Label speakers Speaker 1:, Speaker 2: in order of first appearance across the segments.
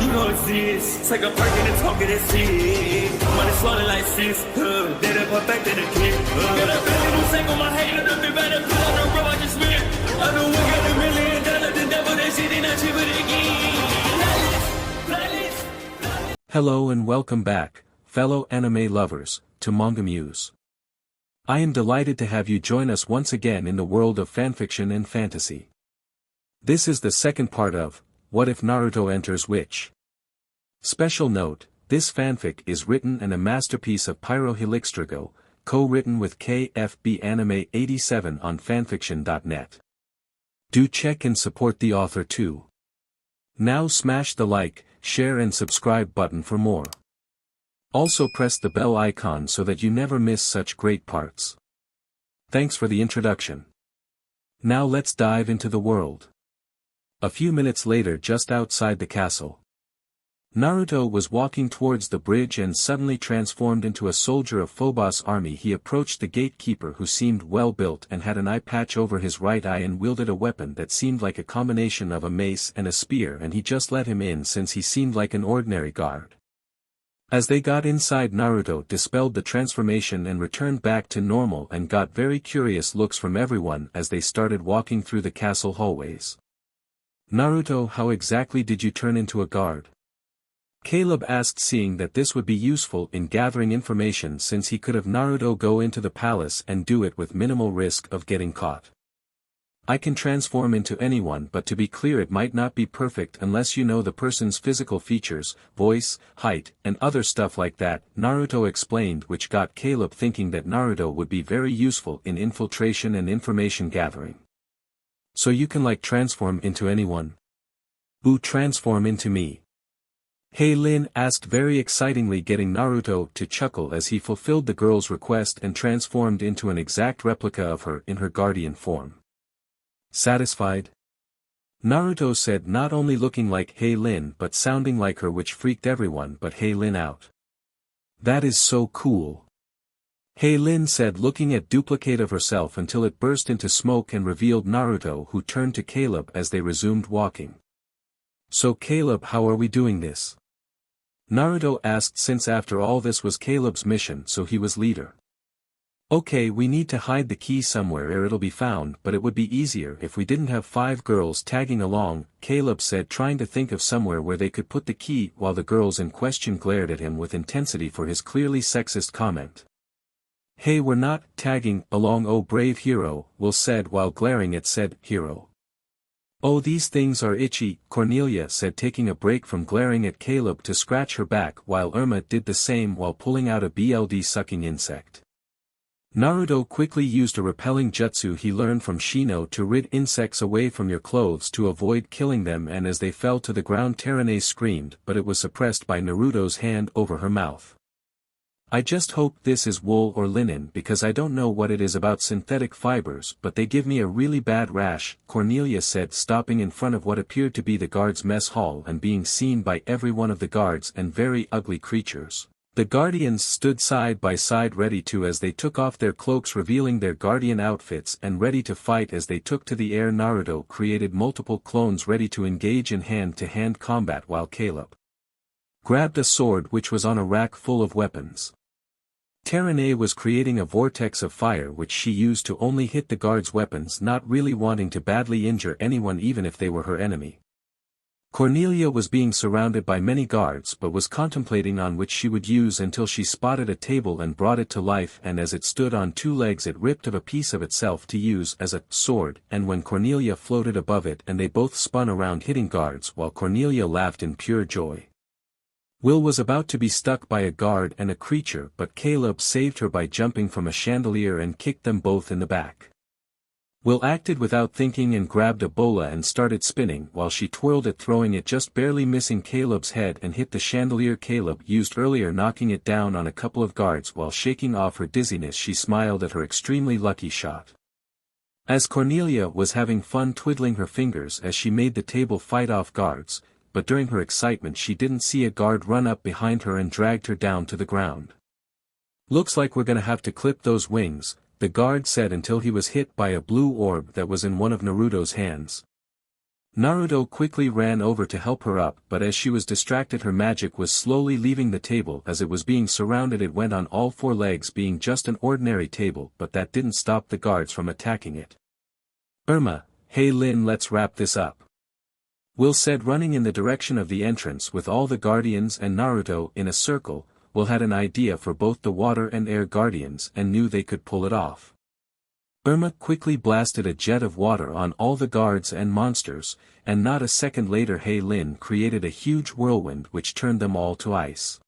Speaker 1: You know it's this. Take a perk and a talk of that shit. Money swallowing like sis. Did it perfect in the kid. Got a billion who sang on my head. Look up better. Put on the road I just spent. I know we got $1 million. The devil that shit ain't not cheaper again.
Speaker 2: Hello and welcome back, fellow anime lovers, to MangaMuse. I am delighted to have you join us once again in the world of fanfiction and fantasy. This is the second part of What If Naruto Enters W.I.T.C.H. Special note, this fanfic is written and a masterpiece of pyrohelixdrago, co-written with KFB Anime 87 on fanfiction.net. Do check and support the author too. Now smash the like, share and subscribe button for more. Also press the bell icon so that you never miss such great parts. Thanks for the introduction. Now let's dive into the world. A few minutes later, just outside the castle, Naruto was walking towards the bridge and suddenly transformed into a soldier of Phobos' army. He approached the gatekeeper, who seemed well built and had an eye patch over his right eye and wielded a weapon that seemed like a combination of a mace and a spear, and he just let him in since he seemed like an ordinary guard. As they got inside, Naruto dispelled the transformation and returned back to normal and got very curious looks from everyone as they started walking through the castle hallways. "Naruto, how exactly did you turn into a guard?" Caleb asked, seeing that this would be useful in gathering information since he could have Naruto go into the palace and do it with minimal risk of getting caught. "I can transform into anyone, but to be clear, it might not be perfect unless you know the person's physical features, voice, height, and other stuff like that," Naruto explained, which got Caleb thinking that Naruto would be very useful in infiltration and information gathering. "So you can transform into anyone?" "Ooh, transform into me?" Hey Lin asked very excitingly, getting Naruto to chuckle as he fulfilled the girl's request and transformed into an exact replica of her in her guardian form. "Satisfied?" Naruto said, not only looking like Hey Lin but sounding like her, which freaked everyone but Hey Lin out. "That is so cool." Hey Lin said, looking at duplicate of herself until it burst into smoke and revealed Naruto, who turned to Caleb as they resumed walking. "So Caleb, how are we doing this?" Naruto asked, since after all this was Caleb's mission, so he was leader. "Okay, we need to hide the key somewhere or it'll be found, but it would be easier if we didn't have 5 girls tagging along," Caleb said, trying to think of somewhere where they could put the key, while the girls in question glared at him with intensity for his clearly sexist comment. "Hey, we're not tagging along, oh brave hero," Will said while glaring at said hero. "Oh, these things are itchy," Cornelia said, taking a break from glaring at Caleb to scratch her back, while Irma did the same while pulling out a blood-sucking insect. Naruto quickly used a repelling jutsu he learned from Shino to rid insects away from your clothes to avoid killing them, and as they fell to the ground, Terane screamed, but it was suppressed by Naruto's hand over her mouth. "I just hope this is wool or linen, because I don't know what it is about synthetic fibers, but they give me a really bad rash," Cornelia said, stopping in front of what appeared to be the guards' mess hall and being seen by every one of the guards and very ugly creatures. The guardians stood side by side ready to as they took off their cloaks, revealing their guardian outfits, and ready to fight as they took to the air. Naruto created multiple clones ready to engage in hand-to-hand combat, while Caleb grabbed a sword which was on a rack full of weapons. Terane was creating a vortex of fire which she used to only hit the guards' weapons, not really wanting to badly injure anyone even if they were her enemy. Cornelia was being surrounded by many guards but was contemplating on which she would use until she spotted a table and brought it to life, and as it stood on 2 legs it ripped of a piece of itself to use as a sword, and when Cornelia floated above it and they both spun around hitting guards while Cornelia laughed in pure joy. Will was about to be stuck by a guard and a creature, but Caleb saved her by jumping from a chandelier and kicked them both in the back. Will acted without thinking and grabbed a bola and started spinning while she twirled it, throwing it just barely missing Caleb's head and hit the chandelier Caleb used earlier, knocking it down on a couple of guards. While shaking off her dizziness, she smiled at her extremely lucky shot. As Cornelia was having fun twiddling her fingers as she made the table fight off guards, but during her excitement she didn't see a guard run up behind her and dragged her down to the ground. "Looks like we're gonna have to clip those wings," the guard said until he was hit by a blue orb that was in one of Naruto's hands. Naruto quickly ran over to help her up, but as she was distracted her magic was slowly leaving the table. As it was being surrounded it went on all four legs, being just an ordinary table, but that didn't stop the guards from attacking it. Hey Lin, let's wrap this up. Will said, running in the direction of the entrance with all the guardians and Naruto in a circle. Will had an idea for both the water and air guardians and knew they could pull it off. Quickly blasted a jet of water on all the guards and monsters, and not a second later Hey Lin created a huge whirlwind which turned them all to ice.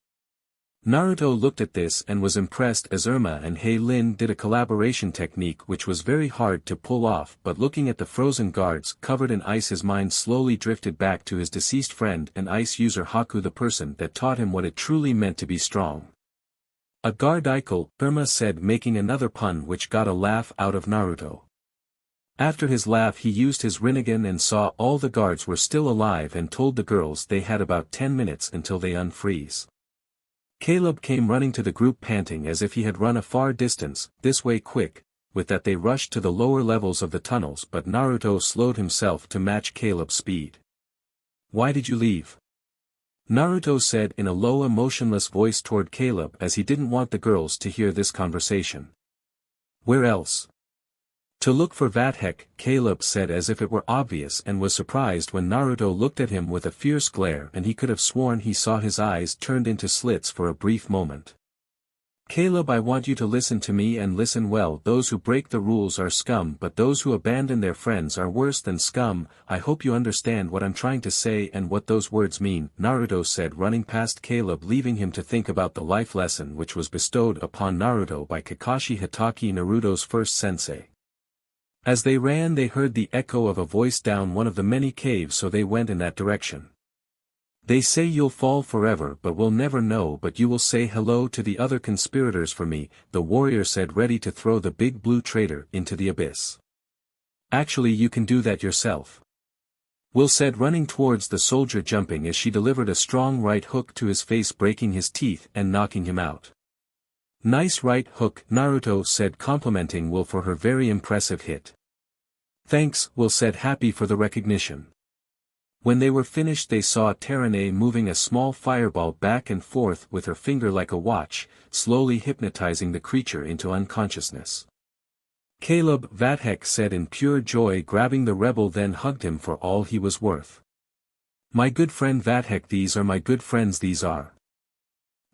Speaker 2: Naruto looked at this and was impressed as and Hey Lin did a collaboration technique which was very hard to pull off, but looking at the frozen guards covered in ice his mind slowly drifted back to his deceased friend and ice user Haku, the person that taught him what it truly meant to be strong. A guard-icle, said, making another pun which got a laugh out of Naruto. After his laugh he used his Rinnegan and saw all the guards were still alive and told the girls they had about 10 minutes until they unfreeze. Caleb came running to the group panting as if he had run a far distance, this way quick, with that they rushed to the lower levels of the tunnels, but Naruto slowed himself to match Caleb's speed. Why did you leave? Naruto said in a low emotionless voice toward Caleb as he didn't want the girls to hear this conversation. Where else? To look for Vathek, Caleb said as if it were obvious, and was surprised when Naruto looked at him with a fierce glare and he could have sworn he saw his eyes turned into slits for a brief moment. Caleb, I want you to listen to me and listen well. Those who break the rules are scum, but those who abandon their friends are worse than scum. I hope you understand what I'm trying to say and what those words mean, Naruto said, running past Caleb, leaving him to think about the life lesson which was bestowed upon Naruto by Kakashi Hatake, Naruto's first sensei. As they ran they heard the echo of a voice down one of the many caves, so they went in that direction. They say you'll fall forever but will never know, but you will say hello to the other conspirators for me, the warrior said, ready to throw the big blue traitor into the abyss. Actually you can do that yourself. Will said, running towards the soldier, jumping as she delivered a strong right hook to his face, breaking his teeth and knocking him out. Nice right hook, Naruto said, complimenting Will for her very impressive hit. Thanks, Will said, happy for the recognition. When they were finished they saw Terane moving a small fireball back and forth with her finger like a watch, slowly hypnotizing the creature into unconsciousness. Caleb, Vathek said in pure joy, grabbing the rebel, then hugged him for all he was worth. My good friend Vathek, these are my good friends, these are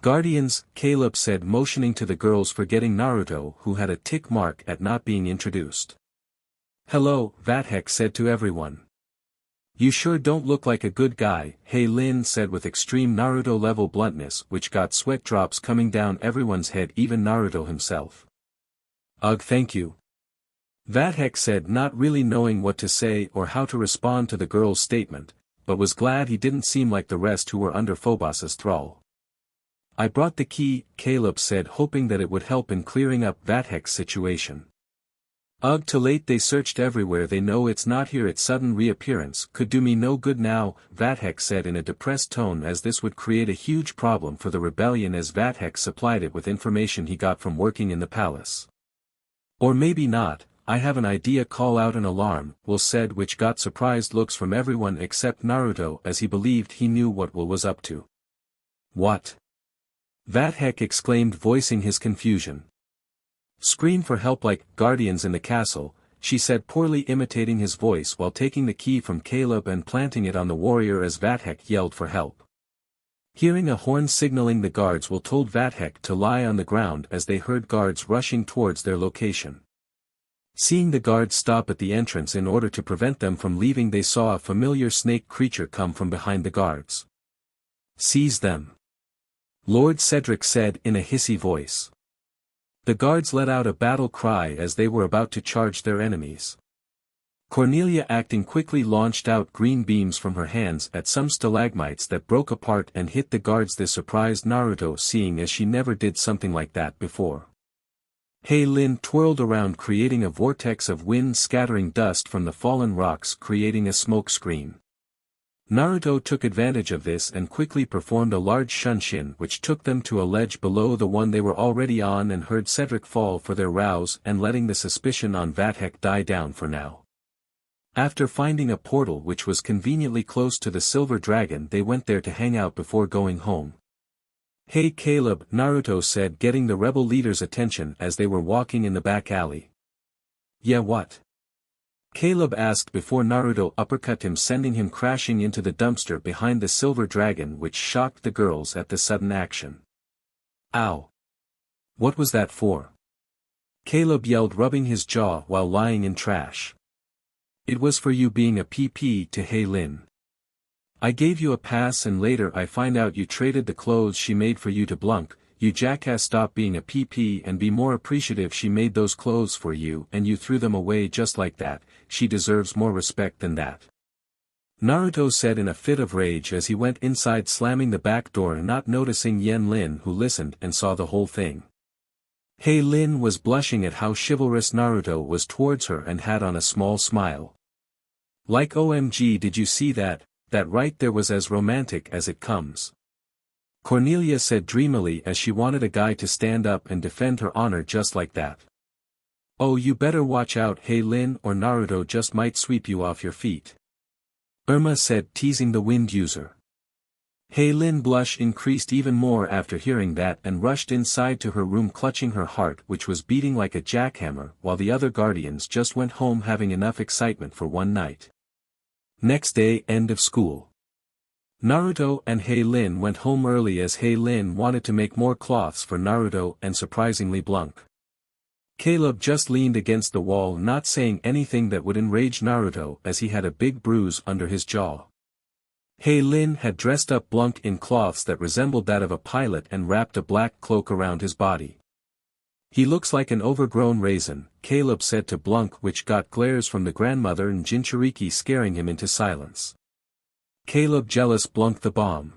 Speaker 2: guardians, Caleb said, motioning to the girls, forgetting Naruto who had a tick mark at not being introduced. Hello, Vathek said to everyone. You sure don't look like a good guy, Hey Lin said with extreme Naruto-level bluntness which got sweat drops coming down everyone's head, even Naruto himself. Ugh, thank you. Vathek said, not really knowing what to say or how to respond to the girl's statement, but was glad he didn't seem like the rest who were under Phobos' thrall. I brought the key, Caleb said, hoping that it would help in clearing up Vathek's situation. Ugh, too late, they searched everywhere, they know it's not here, its sudden reappearance could do me no good now, Vathek said in a depressed tone, as this would create a huge problem for the rebellion as Vathek supplied it with information he got from working in the palace. Or maybe not, I have an idea, call out an alarm, Will said, which got surprised looks from everyone except Naruto as he believed he knew what Will was up to. What? Vathek exclaimed, voicing his confusion. Scream for help like guardians in the castle, she said, poorly imitating his voice while taking the key from Caleb and planting it on the warrior as Vathek yelled for help. Hearing a horn signaling the guards, Will told Vathek to lie on the ground as they heard guards rushing towards their location. Seeing the guards stop at the entrance in order to prevent them from leaving, they saw a familiar snake creature come from behind the guards. Seize them, Lord Cedric said in a hissy voice. The guards let out a battle cry as they were about to charge their enemies. Cornelia, acting quickly, launched out green beams from her hands at some stalagmites that broke apart and hit the guards. This surprised Naruto, seeing as she never did something like that before. Hey Lin twirled around, creating a vortex of wind, scattering dust from the fallen rocks, creating a smoke screen. Naruto took advantage of this and quickly performed a large shunshin which took them to a ledge below the one they were already on, and heard Cedric fall for their rouse and letting the suspicion on Vathek die down for now. After finding a portal which was conveniently close to the silver dragon, they went there to hang out before going home. "Hey Caleb," Naruto said, getting the rebel leader's attention as they were walking in the back alley. "Yeah, what?" Caleb asked before Naruto uppercut him, sending him crashing into the dumpster behind the silver dragon, which shocked the girls at the sudden action. "Ow! What was that for?" Caleb yelled, rubbing his jaw while lying in trash. "It was for you being a PP to Lin. I gave you a pass and later I find out you traded the clothes she made for you to Blunk. You jackass, stop being a PP and be more appreciative. She made those clothes for you and you threw them away just like that. She deserves more respect than that," Naruto said in a fit of rage as he went inside, slamming the back door, not noticing Lin, who listened and saw the whole thing. Lin was blushing at how chivalrous Naruto was towards her and had on a small smile. "Like OMG, did you see that? That right there was as romantic as it comes," Cornelia said dreamily as she wanted a guy to stand up and defend her honor just like that. "Oh, you better watch out, Lin, or Naruto just might sweep you off your feet," Irma said, teasing the wind user. Lin blush increased even more after hearing that and rushed inside to her room, clutching her heart which was beating like a jackhammer, while the other guardians just went home having enough excitement for one night. Next day, end of school. Naruto and Lin went home early as Lin wanted to make more cloths for Naruto and surprisingly Blunk. Caleb just leaned against the wall, not saying anything that would enrage Naruto as he had a big bruise under his jaw. Lin had dressed up Blunk in cloths that resembled that of a pilot and wrapped a black cloak around his body. "He looks like an overgrown raisin," Caleb said to Blunk, which got glares from the grandmother and Jinchuriki scaring him into silence. Caleb jealous Blunk the bomb.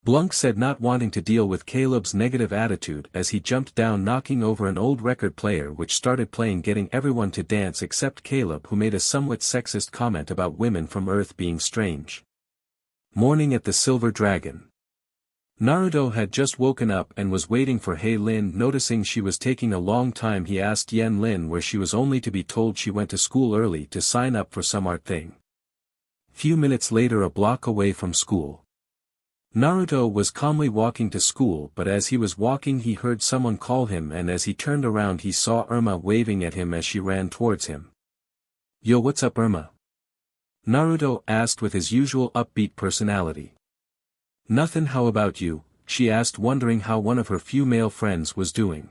Speaker 2: Blunk said, not wanting to deal with Caleb's negative attitude as he jumped down, knocking over an old record player which started playing, getting everyone to dance except Caleb, who made a somewhat sexist comment about women from Earth being strange. Morning at the Silver Dragon. Naruto had just woken up and was waiting for Lin. Noticing she was taking a long time, he asked Lin where she was, only to be told she went to school early to sign up for some art thing. Few minutes later, a block away from school. Naruto was calmly walking to school, but as he was walking he heard someone call him, and as he turned around he saw Irma waving at him as she ran towards him. "Yo, what's up, Irma?" Naruto asked with his usual upbeat personality. "Nothin', how about you?" she asked, wondering how one of her few male friends was doing.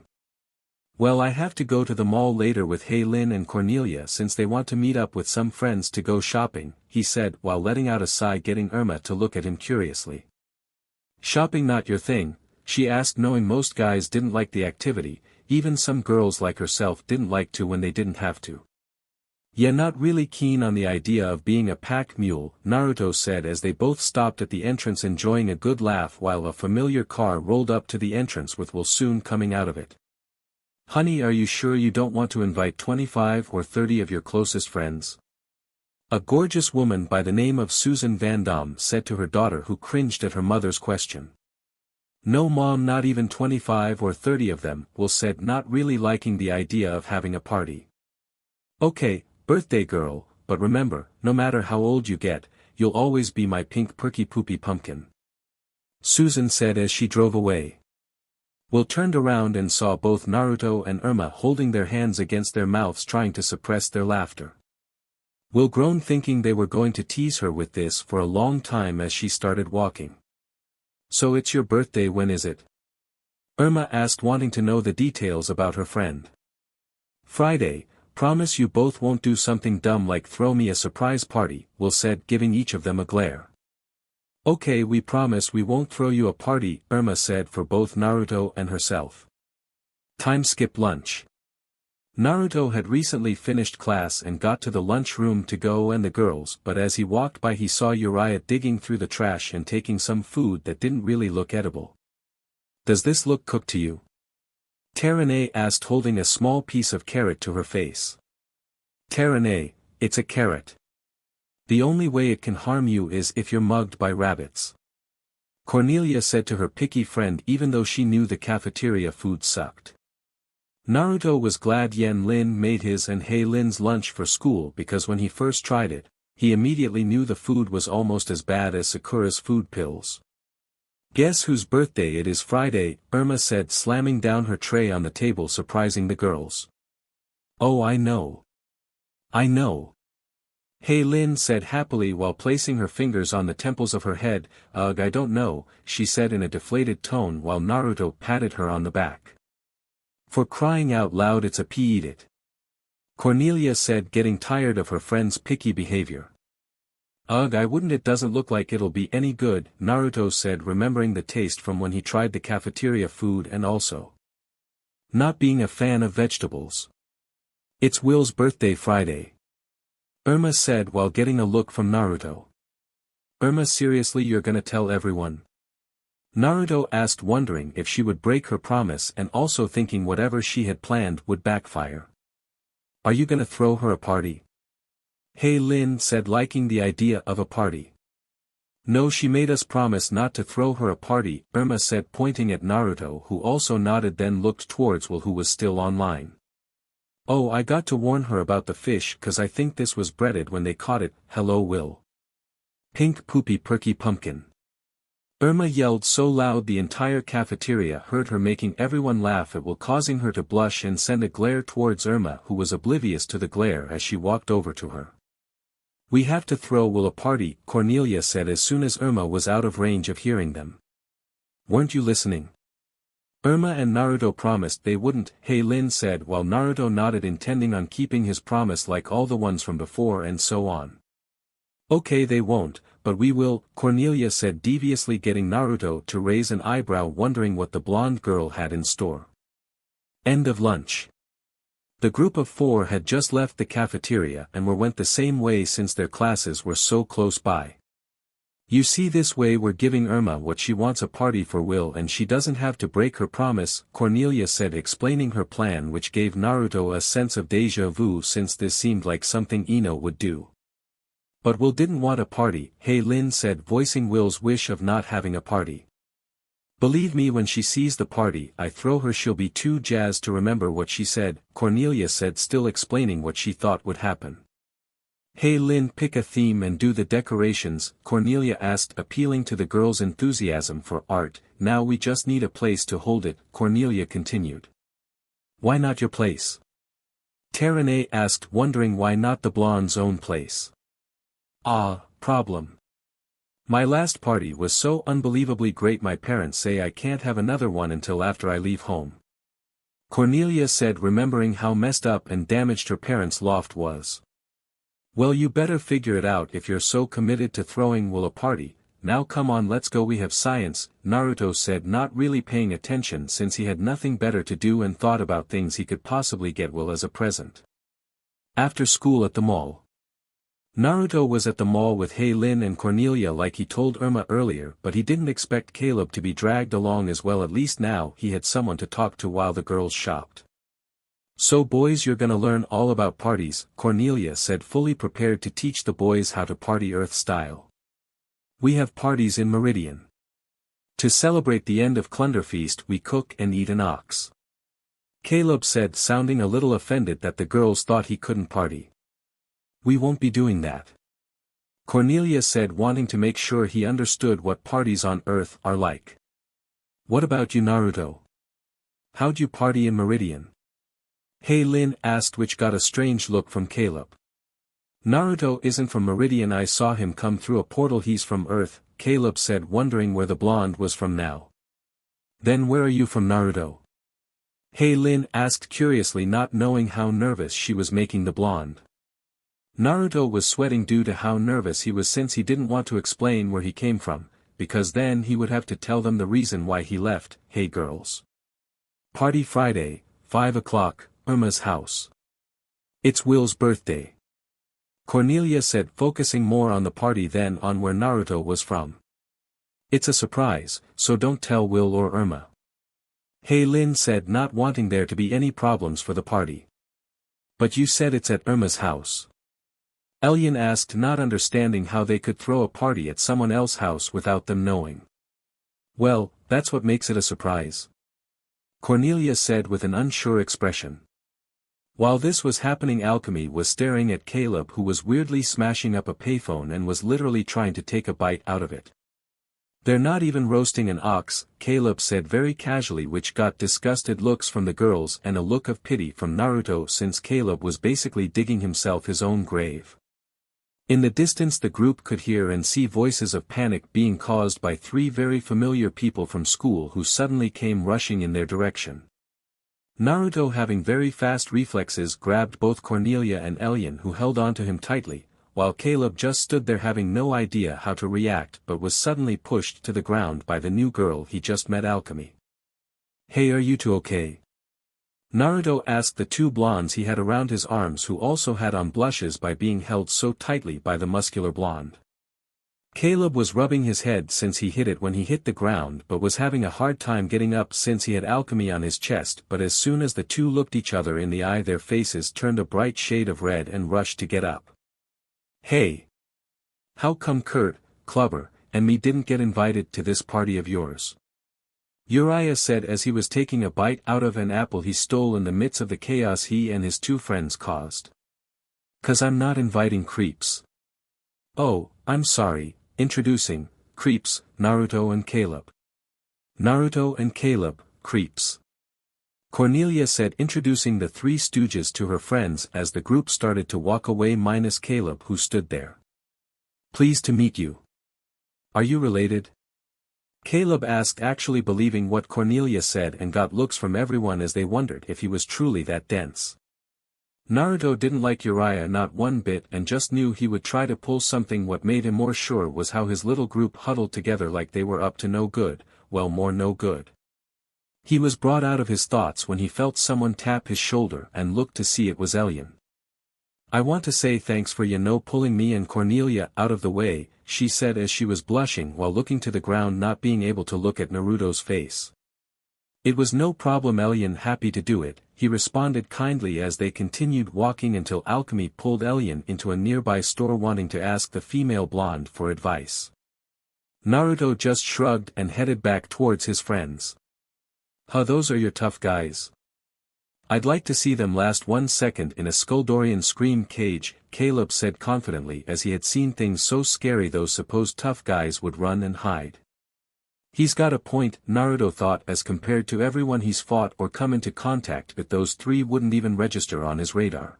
Speaker 2: "Well, I have to go to the mall later with Lin and Cornelia since they want to meet up with some friends to go shopping," he said while letting out a sigh, getting Irma to look at him curiously. "Shopping not your thing?" she asked, knowing most guys didn't like the activity, even some girls like herself didn't like to when they didn't have to. "Yeah, not really keen on the idea of being a pack mule," Naruto said as they both stopped at the entrance, enjoying a good laugh while a familiar car rolled up to the entrance with Will soon coming out of it. "Honey, are you sure you don't want to invite 25 or 30 of your closest friends?" A gorgeous woman by the name of Susan Vandom said to her daughter, who cringed at her mother's question. "No mom, not even 25 or 30 of them," Will said, not really liking the idea of having a party. "Okay, birthday girl, but remember, no matter how old you get, you'll always be my pink perky poopy pumpkin," Susan said as she drove away. Will turned around and saw both Naruto and Irma holding their hands against their mouths, trying to suppress their laughter. Will groaned, thinking they were going to tease her with this for a long time as she started walking. "So it's your birthday, when is it?" Irma asked, wanting to know the details about her friend. "Friday. Promise you both won't do something dumb like throw me a surprise party," Will said, giving each of them a glare. "Okay, we promise we won't throw you a party," Irma said for both Naruto and herself. Time skip lunch. Naruto had recently finished class and got to the lunchroom to go and the girls, but as he walked by he saw Jiraiya digging through the trash and taking some food that didn't really look edible. "Does this look cooked to you?" Terane asked, holding a small piece of carrot to her face. "Terane, it's a carrot. The only way it can harm you is if you're mugged by rabbits," Cornelia said to her picky friend, even though she knew the cafeteria food sucked. Naruto was glad Yen Lin made his and Hei Lin's lunch for school because when he first tried it, he immediately knew the food was almost as bad as Sakura's food pills. "Guess whose birthday it is Friday," Irma said, slamming down her tray on the table, surprising the girls. "Oh, I know. I know." Hei Lin said happily while placing her fingers on the temples of her head. "Ugh, I don't know," she said in a deflated tone while Naruto patted her on the back. "For crying out loud, it's a eat it," Cornelia said, getting tired of her friend's picky behavior. "Ugh, I wouldn't, it doesn't look like it'll be any good," Naruto said, remembering the taste from when he tried the cafeteria food and also not being a fan of vegetables. "It's Will's birthday Friday," Irma said while getting a look from Naruto. "Irma, seriously, you're gonna tell everyone?" Naruto asked, wondering if she would break her promise and also thinking whatever she had planned would backfire. "Are you gonna throw her a party?" Hei Lin said, liking the idea of a party. "No, she made us promise not to throw her a party," Irma said, pointing at Naruto, who also nodded, then looked towards Will, who was still online. "Oh, I got to warn her about the fish, 'cause I think this was breaded when they caught it." "Hello, Will. Pink poopy perky pumpkin." Irma yelled so loud the entire cafeteria heard her, making everyone laugh at Will, causing her to blush and send a glare towards Irma, who was oblivious to the glare as she walked over to her. "We have to throw Will a party," Cornelia said as soon as Irma was out of range of hearing them. "Weren't you listening?" Irma and Naruto promised they wouldn't, Hei Lin said while Naruto nodded, intending on keeping his promise like all the ones from before and so on. "Okay, they won't, but we will," Cornelia said, deviously getting Naruto to raise an eyebrow, wondering what the blonde girl had in store. End of lunch. The group of 4 had just left the cafeteria and went the same way since their classes were so close by. "You see, this way we're giving Irma what she wants, a party for Will, and she doesn't have to break her promise," Cornelia said, explaining her plan, which gave Naruto a sense of déjà vu since this seemed like something Ino would do. "But Will didn't want a party," Hei Lin said, voicing Will's wish of not having a party. "Believe me, when she sees the party I throw her, she'll be too jazzed to remember what she said," Cornelia said, still explaining what she thought would happen. "Hei Lin, pick a theme and do the decorations," Cornelia asked, appealing to the girls' enthusiasm for art. "Now we just need a place to hold it," Cornelia continued. "Why not your place?" Terene asked, wondering why not the blonde's own place. Problem. My last party was so unbelievably great, my parents say I can't have another one until after I leave home," Cornelia said, remembering how messed up and damaged her parents' loft was. "Well, you better figure it out if you're so committed to throwing Will a party. Now come on, let's go, we have science," Naruto said, not really paying attention since he had nothing better to do and thought about things he could possibly get Will as a present. After school at the mall. Naruto was at the mall with Hei Lin and Cornelia like he told Irma earlier, but he didn't expect Caleb to be dragged along as well. At least now he had someone to talk to while the girls shopped. "So boys, you're gonna learn all about parties," Cornelia said, fully prepared to teach the boys how to party Earth style. "We have parties in Meridian. To celebrate the end of Clunder Feast we cook and eat an ox," Caleb said, sounding a little offended that the girls thought he couldn't party. "We won't be doing that," Cornelia said, wanting to make sure he understood what parties on Earth are like. "What about you, Naruto? How'd you party in Meridian?" Hei Lin asked, which got a strange look from Caleb. "Naruto isn't from Meridian, I saw him come through a portal, he's from Earth," Caleb said, wondering where the blonde was from now. "Then where are you from, Naruto?" Hei Lin asked curiously, not knowing how nervous she was making the blonde. Naruto was sweating due to how nervous he was since he didn't want to explain where he came from, because then he would have to tell them the reason why he left. "Hey girls. Party Friday, 5 o'clock, Irma's house. It's Will's birthday," Cornelia said, focusing more on the party than on where Naruto was from. "It's a surprise, so don't tell Will or Irma," Hei Lin said, not wanting there to be any problems for the party. "But you said it's at Irma's house," Elian asked, not understanding how they could throw a party at someone else's house without them knowing. "Well, that's what makes it a surprise." Cornelia said with an unsure expression. While this was happening, Alchemy was staring at Caleb, who was weirdly smashing up a payphone and was literally trying to take a bite out of it. "They're not even roasting an ox," Caleb said very casually, which got disgusted looks from the girls and a look of pity from Naruto, since Caleb was basically digging himself his own grave. In the distance the group could hear and see voices of panic being caused by three very familiar people from school who suddenly came rushing in their direction. Naruto, having very fast reflexes, grabbed both Cornelia and Elian, who held onto him tightly, while Caleb just stood there having no idea how to react, but was suddenly pushed to the ground by the new girl he just met, Alchemy. "Hey, are you two okay?" Naruto asked the two blondes he had around his arms, who also had on blushes by being held so tightly by the muscular blonde. Caleb was rubbing his head since he hit it when he hit the ground, but was having a hard time getting up since he had Alchemy on his chest, but as soon as the two looked each other in the eye, their faces turned a bright shade of red and rushed to get up. "Hey! How come Kurt, Clubber, and me didn't get invited to this party of yours?" Jiraiya said as he was taking a bite out of an apple he stole in the midst of the chaos he and his two friends caused. "'Cause I'm not inviting creeps." "Oh, I'm sorry, introducing, creeps, Naruto and Caleb." "Naruto and Caleb, creeps," Cornelia said, introducing the three stooges to her friends as the group started to walk away minus Caleb, who stood there. "Pleased to meet you. Are you related?" Caleb asked, actually believing what Cornelia said, and got looks from everyone as they wondered if he was truly that dense. Naruto didn't like Jiraiya not one bit and just knew he would try to pull something. What made him more sure was how his little group huddled together like they were up to no good, well, more no good. He was brought out of his thoughts when he felt someone tap his shoulder and looked to see it was Elian. "I want to say thanks for pulling me and Cornelia out of the way," she said as she was blushing while looking to the ground, not being able to look at Naruto's face. "It was no problem, Elian, happy to do it," he responded kindly as they continued walking until Alchemy pulled Elian into a nearby store wanting to ask the female blonde for advice. Naruto just shrugged and headed back towards his friends. "Huh, those are your tough guys. I'd like to see them last 1 second in a Skuldorian scream cage," Caleb said confidently, as he had seen things so scary those supposed tough guys would run and hide. He's got a point, Naruto thought, as compared to everyone he's fought or come into contact with, those three wouldn't even register on his radar.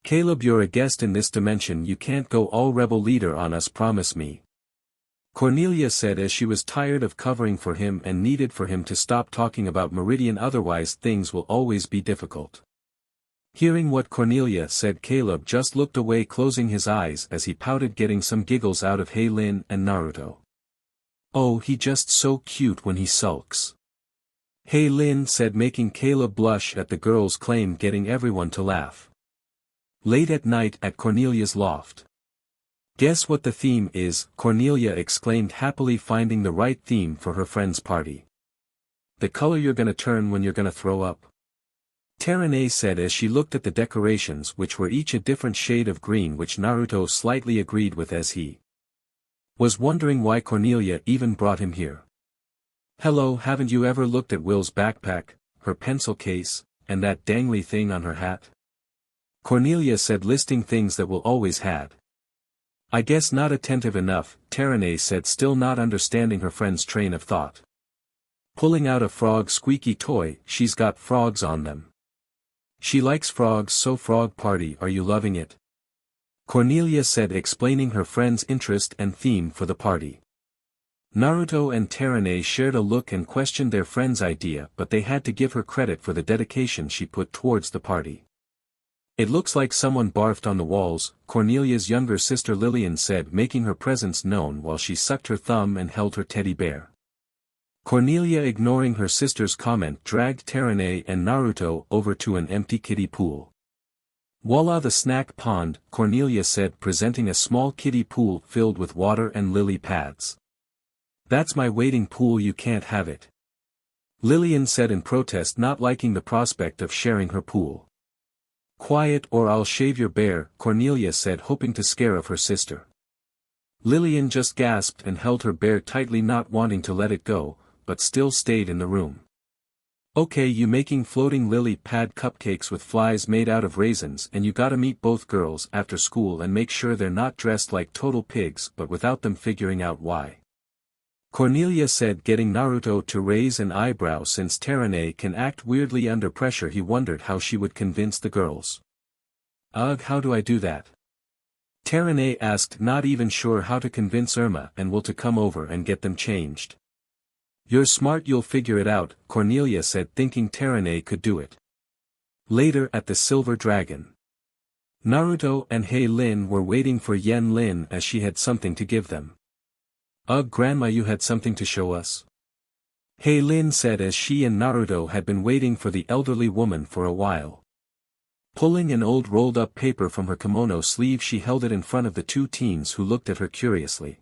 Speaker 2: "Caleb, you're a guest in this dimension, you can't go all rebel leader on us, promise me," Cornelia said as she was tired of covering for him and needed for him to stop talking about Meridian, otherwise things will always be difficult. Hearing what Cornelia said, Caleb just looked away, closing his eyes as he pouted, getting some giggles out of Lin and Naruto. "Oh, he just so cute when he sulks," Lin said, making Caleb blush at the girl's claim, getting everyone to laugh. Late at night at Cornelia's loft. "Guess what the theme is?" Cornelia exclaimed happily, finding the right theme for her friend's party. "The color you're gonna turn when you're gonna throw up," Terane said as she looked at the decorations, which were each a different shade of green, which Naruto slightly agreed with as he was wondering why Cornelia even brought him here. "Hello, haven't you ever looked at Will's backpack, her pencil case, and that dangly thing on her hat?" Cornelia said, listing things that Will always had. "I guess not attentive enough," Terane said, still not understanding her friend's train of thought. Pulling out a frog squeaky toy, "She's got frogs on them. She likes frogs, so frog party, are you loving it?" Cornelia said, explaining her friend's interest and theme for the party. Naruto and Terane shared a look and questioned their friend's idea, but they had to give her credit for the dedication she put towards the party. "It looks like someone barfed on the walls," Cornelia's younger sister Lillian said, making her presence known while she sucked her thumb and held her teddy bear. Cornelia, ignoring her sister's comment, dragged Terane and Naruto over to an empty kiddie pool. "Voila, the snack pond," Cornelia said, presenting a small kiddie pool filled with water and lily pads. "That's my wading pool, you can't have it," Lillian said in protest, not liking the prospect of sharing her pool. "Quiet or I'll shave your bear," Cornelia said, hoping to scare off her sister. Lillian just gasped and held her bear tightly, not wanting to let it go, but still stayed in the room. Okay, you making floating lily pad cupcakes with flies made out of raisins, and you gotta meet both girls after school and make sure they're not dressed like total pigs but without them figuring out why. Cornelia said, getting Naruto to raise an eyebrow. Since Terane can act weirdly under pressure, he wondered how she would convince the girls. Ugh, how do I do that? Terane asked, not even sure how to convince Irma and Will to come over and get them changed. You're smart, you'll figure it out, Cornelia said, thinking Terane could do it. Later at the Silver Dragon. Naruto and Hei Lin were waiting for Yen Lin as she had something to give them. Ugh, Grandma, you had something to show us? Hei Lin said as she and Naruto had been waiting for the elderly woman for a while. Pulling an old rolled-up paper from her kimono sleeve, she held it in front of the two teens who looked at her curiously.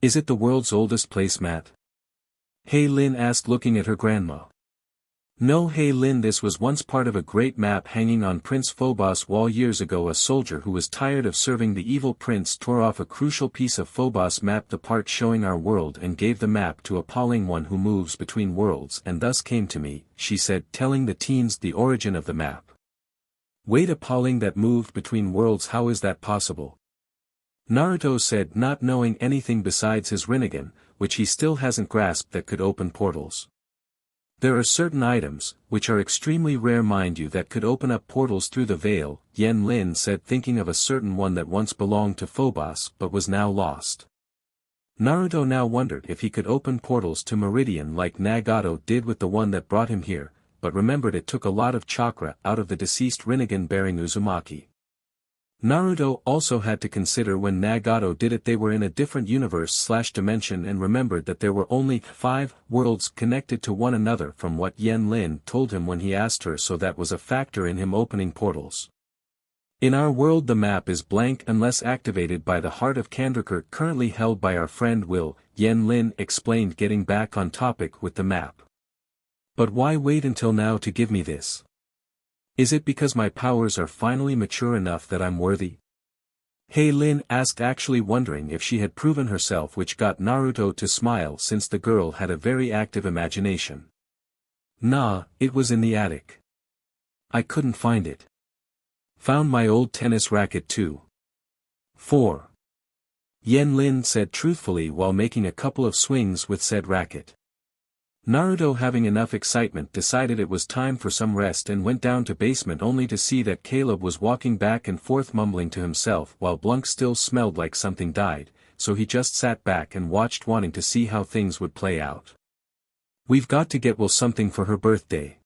Speaker 2: Is it the world's oldest placemat? Hei Lin asked, looking at her grandma. No, Hei Lin, this was once part of a great map hanging on Prince Phobos' wall years ago. A soldier who was tired of serving the evil prince tore off a crucial piece of Phobos map, the part showing our world, and gave the map to Appalling One who moves between worlds, and thus came to me, she said, telling the teens the origin of the map. Wait, Appalling that moved between worlds, how is that possible? Naruto said, not knowing anything besides his Rinnegan, which he still hasn't grasped, that could open portals. There are certain items, which are extremely rare mind you, that could open up portals through the veil, Yen Lin said, thinking of a certain one that once belonged to Phobos but was now lost. Naruto now wondered if he could open portals to Meridian like Nagato did with the one that brought him here, but remembered it took a lot of chakra out of the deceased Rinnegan bearing Uzumaki. Naruto also had to consider when Nagato did it they were in a different universe/dimension, and remembered that there were only 5 worlds connected to one another from what Yen Lin told him when he asked her, so that was a factor in him opening portals. In our world the map is blank unless activated by the heart of Kandrakar currently held by our friend Will, Yen Lin explained, getting back on topic with the map. But why wait until now to give me this? Is it because my powers are finally mature enough that I'm worthy? Hei Lin asked, actually wondering if she had proven herself, which got Naruto to smile since the girl had a very active imagination. Nah, it was in the attic. I couldn't find it. Found my old tennis racket too. 4. Yen Lin said truthfully while making a couple of swings with said racket. Naruto, having enough excitement, decided it was time for some rest and went down to basement, only to see that Caleb was walking back and forth mumbling to himself while Blunk still smelled like something died, so he just sat back and watched, wanting to see how things would play out. We've got to get Will something for her birthday.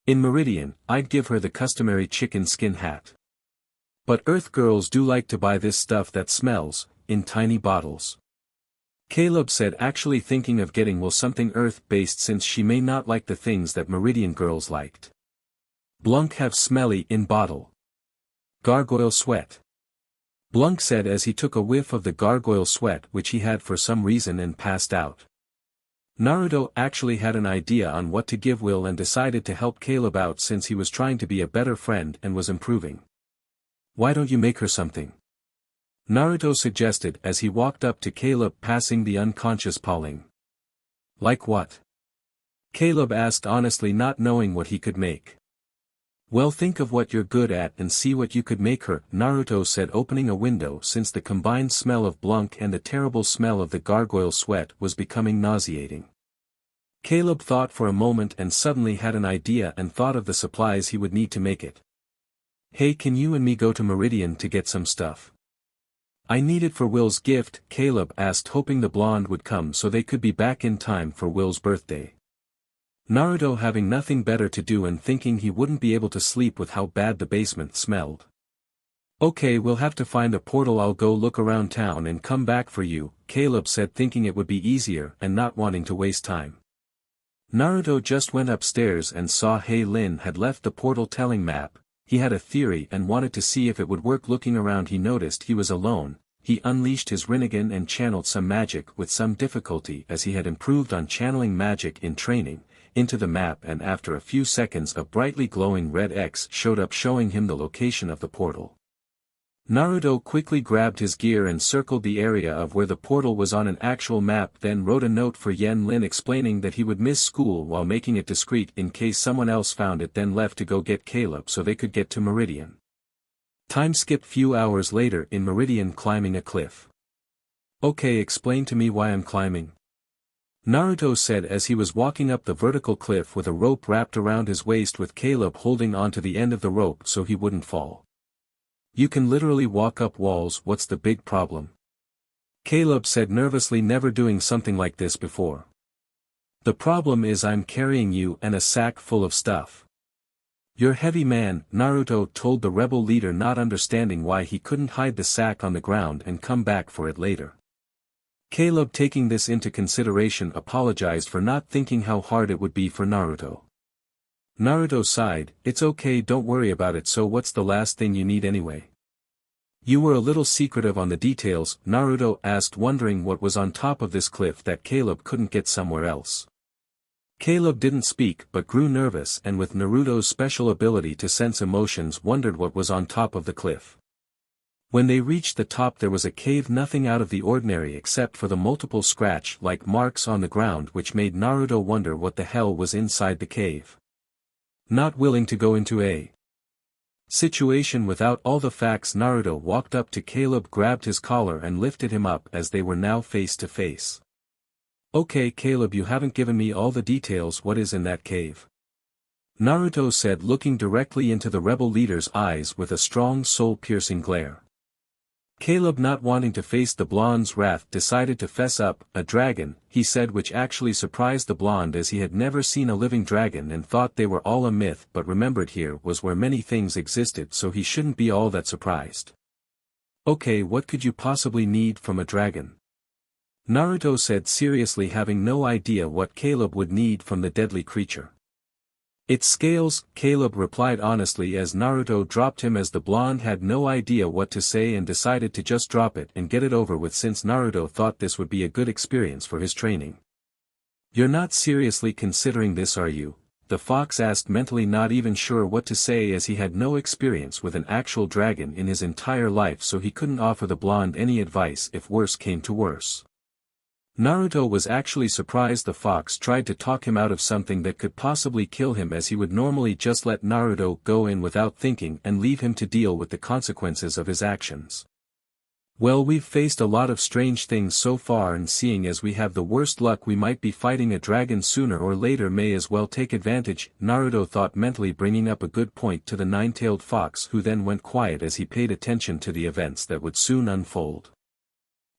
Speaker 2: In Meridian, I'd give her the customary chicken skin hat. But Earth girls do like to buy this stuff that smells, in tiny bottles. Caleb said, actually thinking of getting Will something Earth-based since she may not like the things that Meridian girls liked. Blunk have smelly in bottle. Gargoyle sweat. Blunk said as he took a whiff of the gargoyle sweat which he had for some reason and passed out. Naruto actually had an idea on what to give Will and decided to help Caleb out since he was trying to be a better friend and was improving. Why don't you make her something? Naruto suggested as he walked up to Caleb, passing the unconscious Pauling. Like what? Caleb asked honestly, not knowing what he could make. Well, think of what you're good at and see what you could make her, Naruto said, opening a window since the combined smell of Blunk and the terrible smell of the gargoyle sweat was becoming nauseating. Caleb thought for a moment and suddenly had an idea and thought of the supplies he would need to make it. Hey, can you and me go to Meridian to get some stuff? I need it for Will's gift, Caleb asked, hoping the blonde would come so they could be back in time for Will's birthday. Naruto, having nothing better to do and thinking he wouldn't be able to sleep with how bad the basement smelled. Okay, we'll have to find a portal, I'll go look around town and come back for you, Caleb said, thinking it would be easier and not wanting to waste time. Naruto just went upstairs and saw Hei Lin had left the portal telling map. He had a theory and wanted to see if it would work. Looking around, he noticed he was alone. He unleashed his Rinnegan and channeled some magic with some difficulty, as he had improved on channeling magic in training, into the map, and after a few seconds a brightly glowing red X showed up showing him the location of the portal. Naruto quickly grabbed his gear and circled the area of where the portal was on an actual map, then wrote a note for Yen Lin explaining that he would miss school while making it discreet in case someone else found it, then left to go get Caleb so they could get to Meridian. Time skip few hours later in Meridian, climbing a cliff. Okay, explain to me why I'm climbing. Naruto said as he was walking up the vertical cliff with a rope wrapped around his waist with Caleb holding onto the end of the rope so he wouldn't fall. You can literally walk up walls, what's the big problem? Caleb said nervously, never doing something like this before. The problem is I'm carrying you and a sack full of stuff. You're heavy man, Naruto told the rebel leader, not understanding why he couldn't hide the sack on the ground and come back for it later. Caleb, taking this into consideration, apologized for not thinking how hard it would be for Naruto. Naruto sighed, it's okay, don't worry about it. So what's the last thing you need anyway? You were a little secretive on the details, Naruto asked, wondering what was on top of this cliff that Caleb couldn't get somewhere else. Caleb didn't speak but grew nervous, and with Naruto's special ability to sense emotions, wondered what was on top of the cliff. When they reached the top, there was a cave, nothing out of the ordinary except for the multiple scratch-like marks on the ground, which made Naruto wonder what the hell was inside the cave. Not willing to go into a situation without all the facts, Naruto walked up to Caleb, grabbed his collar and lifted him up as they were now face to face. Okay Caleb, you haven't given me all the details, what is in that cave? Naruto said, looking directly into the rebel leader's eyes with a strong soul-piercing glare. Caleb, not wanting to face the blonde's wrath, decided to fess up. A dragon, he said, which actually surprised the blonde as he had never seen a living dragon and thought they were all a myth, but remembered here was where many things existed, so he shouldn't be all that surprised. Okay, what could you possibly need from a dragon? Naruto said seriously, having no idea what Caleb would need from the deadly creature. Its scales, Caleb replied honestly as Naruto dropped him, as the blonde had no idea what to say and decided to just drop it and get it over with, since Naruto thought this would be a good experience for his training. You're not seriously considering this, are you? The fox asked, mentally not even sure what to say as he had no experience with an actual dragon in his entire life, so he couldn't offer the blonde any advice if worse came to worse. Naruto was actually surprised the fox tried to talk him out of something that could possibly kill him, as he would normally just let Naruto go in without thinking and leave him to deal with the consequences of his actions. Well, we've faced a lot of strange things so far, and seeing as we have the worst luck, we might be fighting a dragon sooner or later, may as well take advantage, Naruto thought, mentally bringing up a good point to the nine-tailed fox, who then went quiet as he paid attention to the events that would soon unfold.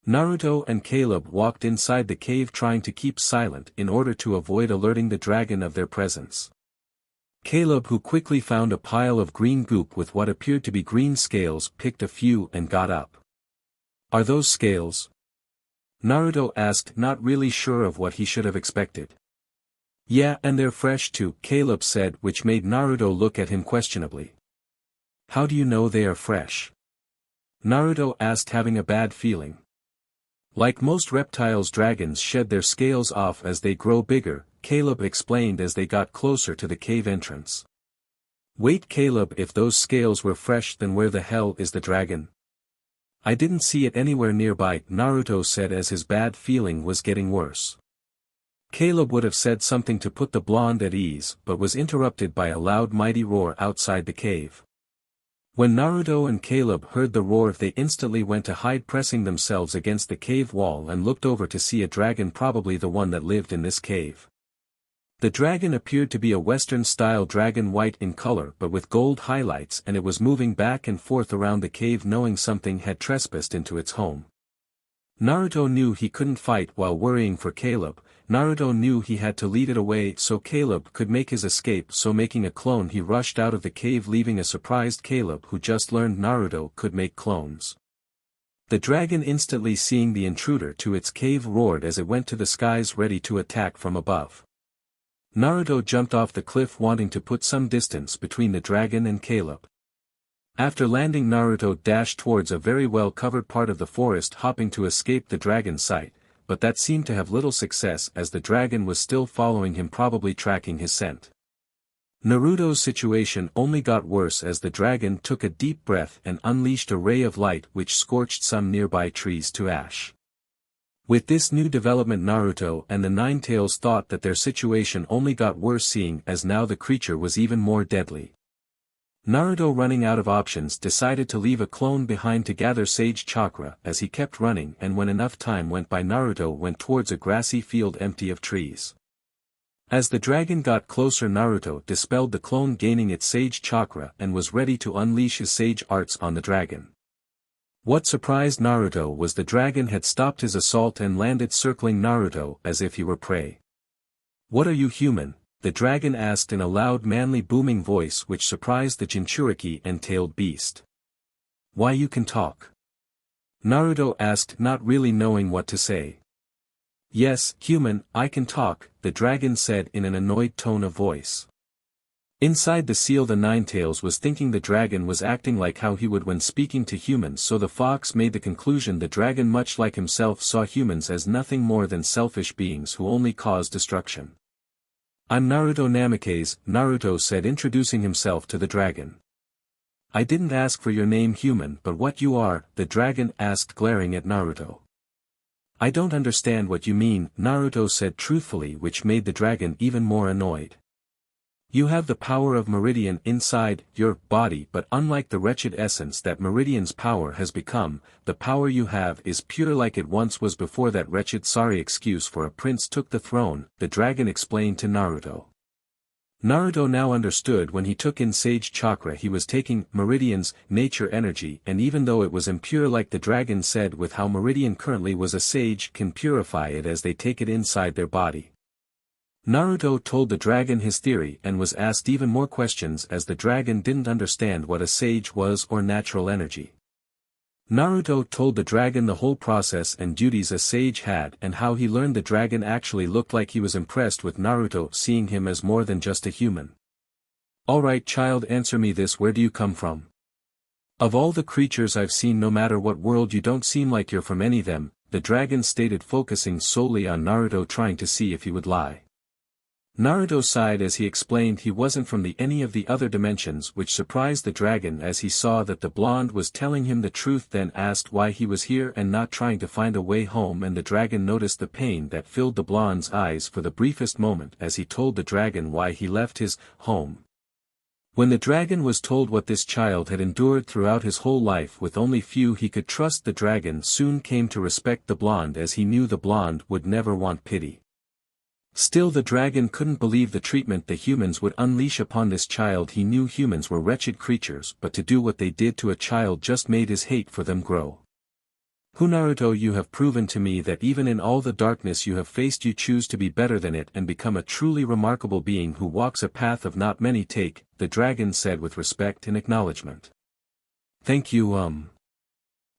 Speaker 2: Naruto and Caleb walked inside the cave, trying to keep silent in order to avoid alerting the dragon of their presence. Caleb, who quickly found a pile of green goop with what appeared to be green scales, picked a few and got up. Are those scales? Naruto asked, not really sure of what he should have expected. Yeah, and they're fresh too, Caleb said, which made Naruto look at him questionably. How do you know they are fresh? Naruto asked, having a bad feeling. Like most reptiles, dragons shed their scales off as they grow bigger, Caleb explained as they got closer to the cave entrance. Wait Caleb, if those scales were fresh, then where the hell is the dragon? I didn't see it anywhere nearby, Naruto said as his bad feeling was getting worse. Caleb would have said something to put the blonde at ease, but was interrupted by a loud mighty roar outside the cave. When Naruto and Caleb heard the roar, they instantly went to hide, pressing themselves against the cave wall, and looked over to see a dragon, probably the one that lived in this cave. The dragon appeared to be a Western-style dragon, white in color but with gold highlights, and it was moving back and forth around the cave, knowing something had trespassed into its home. Naruto knew he couldn't fight while worrying for Caleb. Naruto knew he had to lead it away so Caleb could make his escape, so making a clone he rushed out of the cave, leaving a surprised Caleb who just learned Naruto could make clones. The dragon, instantly seeing the intruder to its cave, roared as it went to the skies, ready to attack from above. Naruto jumped off the cliff, wanting to put some distance between the dragon and Caleb. After landing, Naruto dashed towards a very well-covered part of the forest, hoping to escape the dragon's sight, but that seemed to have little success as the dragon was still following him, probably tracking his scent. Naruto's situation only got worse as the dragon took a deep breath and unleashed a ray of light which scorched some nearby trees to ash. With this new development, Naruto and the Ninetales thought that their situation only got worse, seeing as now the creature was even more deadly. Naruto, running out of options, decided to leave a clone behind to gather sage chakra. As he kept running, and when enough time went by, Naruto went towards a grassy field empty of trees. As the dragon got closer, Naruto dispelled the clone, gaining its sage chakra, and was ready to unleash his sage arts on the dragon. What surprised Naruto was the dragon had stopped his assault and landed circling Naruto as if he were prey. "What are you, human?" the dragon asked in a loud, manly, booming voice which surprised the Jinchuriki and tailed beast. "Why, you can talk?" Naruto asked, not really knowing what to say. "Yes, human, I can talk," the dragon said in an annoyed tone of voice. Inside the seal, the Ninetales was thinking the dragon was acting like how he would when speaking to humans, so the fox made the conclusion the dragon, much like himself, saw humans as nothing more than selfish beings who only cause destruction. "I'm Naruto Namikaze," Naruto said, introducing himself to the dragon. "I didn't ask for your name, human, but what you are?" the dragon asked, glaring at Naruto. "I don't understand what you mean," Naruto said truthfully, which made the dragon even more annoyed. "You have the power of Meridian inside your body, but unlike the wretched essence that Meridian's power has become, the power you have is pure like it once was before that wretched excuse for a prince took the throne," the dragon explained to Naruto. Naruto now understood when he took in sage chakra he was taking Meridian's nature energy, and even though it was impure like the dragon said, with how Meridian currently was a sage can purify it as they take it inside their body. Naruto told the dragon his theory and was asked even more questions as the dragon didn't understand what a sage was or natural energy. Naruto told the dragon the whole process and duties a sage had and how he learned. The dragon actually looked like he was impressed with Naruto, seeing him as more than just a human. "Alright, child, answer me this: where do you come from? Of all the creatures I've seen, no matter what world, you don't seem like you're from any of them," the dragon stated, focusing solely on Naruto, trying to see if he would lie. Naruto sighed as he explained he wasn't from any of the other dimensions, which surprised the dragon as he saw that the blonde was telling him the truth, then asked why he was here and not trying to find a way home, and the dragon noticed the pain that filled the blonde's eyes for the briefest moment as he told the dragon why he left his home. When the dragon was told what this child had endured throughout his whole life with only few he could trust, the dragon soon came to respect the blonde as he knew the blonde would never want pity. Still, the dragon couldn't believe the treatment the humans would unleash upon this child. He knew humans were wretched creatures, but to do what they did to a child just made his hate for them grow. "Naruto, you have proven to me that even in all the darkness you have faced you choose to be better than it and become a truly remarkable being who walks a path of not many take," the dragon said with respect and acknowledgement. "Thank you,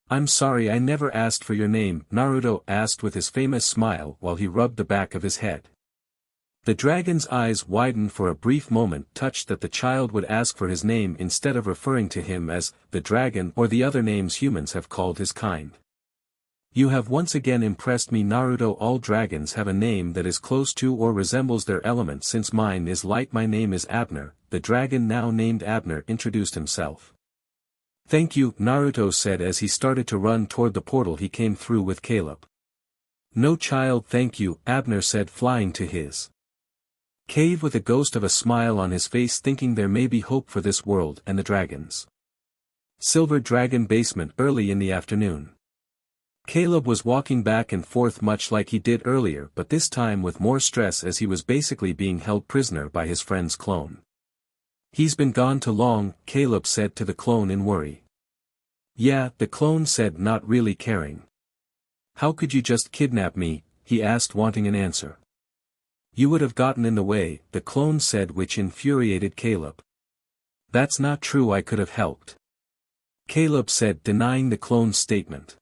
Speaker 2: I'm sorry I never asked for your name," Naruto asked with his famous smile while he rubbed the back of his head. The dragon's eyes widened for a brief moment, touched that the child would ask for his name instead of referring to him as the dragon or the other names humans have called his kind. "You have once again impressed me, Naruto. All dragons have a name that is close to or resembles their element, since mine is light. My name is Abner," the dragon, now named Abner, introduced himself. "Thank you," Naruto said as he started to run toward the portal he came through with Caleb. "No, child, thank you," Abner said, flying to his cave with a ghost of a smile on his face, thinking there may be hope for this world and the dragons. Silver Dragon Basement. Early in the afternoon. Caleb was walking back and forth much like he did earlier, but this time with more stress as he was basically being held prisoner by his friend's clone. "He's been gone too long," Caleb said to the clone in worry. "Yeah," the clone said, not really caring. "How could you just kidnap me?" he asked, wanting an answer. "You would have gotten in the way," the clone said, which infuriated Caleb. "That's not true, I could have helped," Caleb said, denying the clone's statement.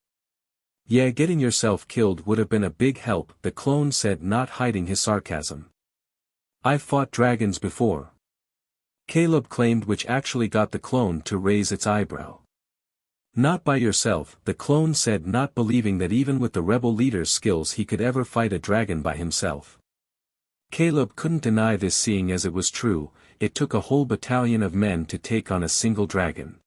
Speaker 2: "Yeah, getting yourself killed would have been a big help," the clone said, not hiding his sarcasm. "I've fought dragons before," Caleb claimed, which actually got the clone to raise its eyebrow. "Not by yourself," the clone said, not believing that even with the rebel leader's skills he could ever fight a dragon by himself. Caleb couldn't deny this, seeing as it was true. it took a whole battalion of men to take on a single dragon.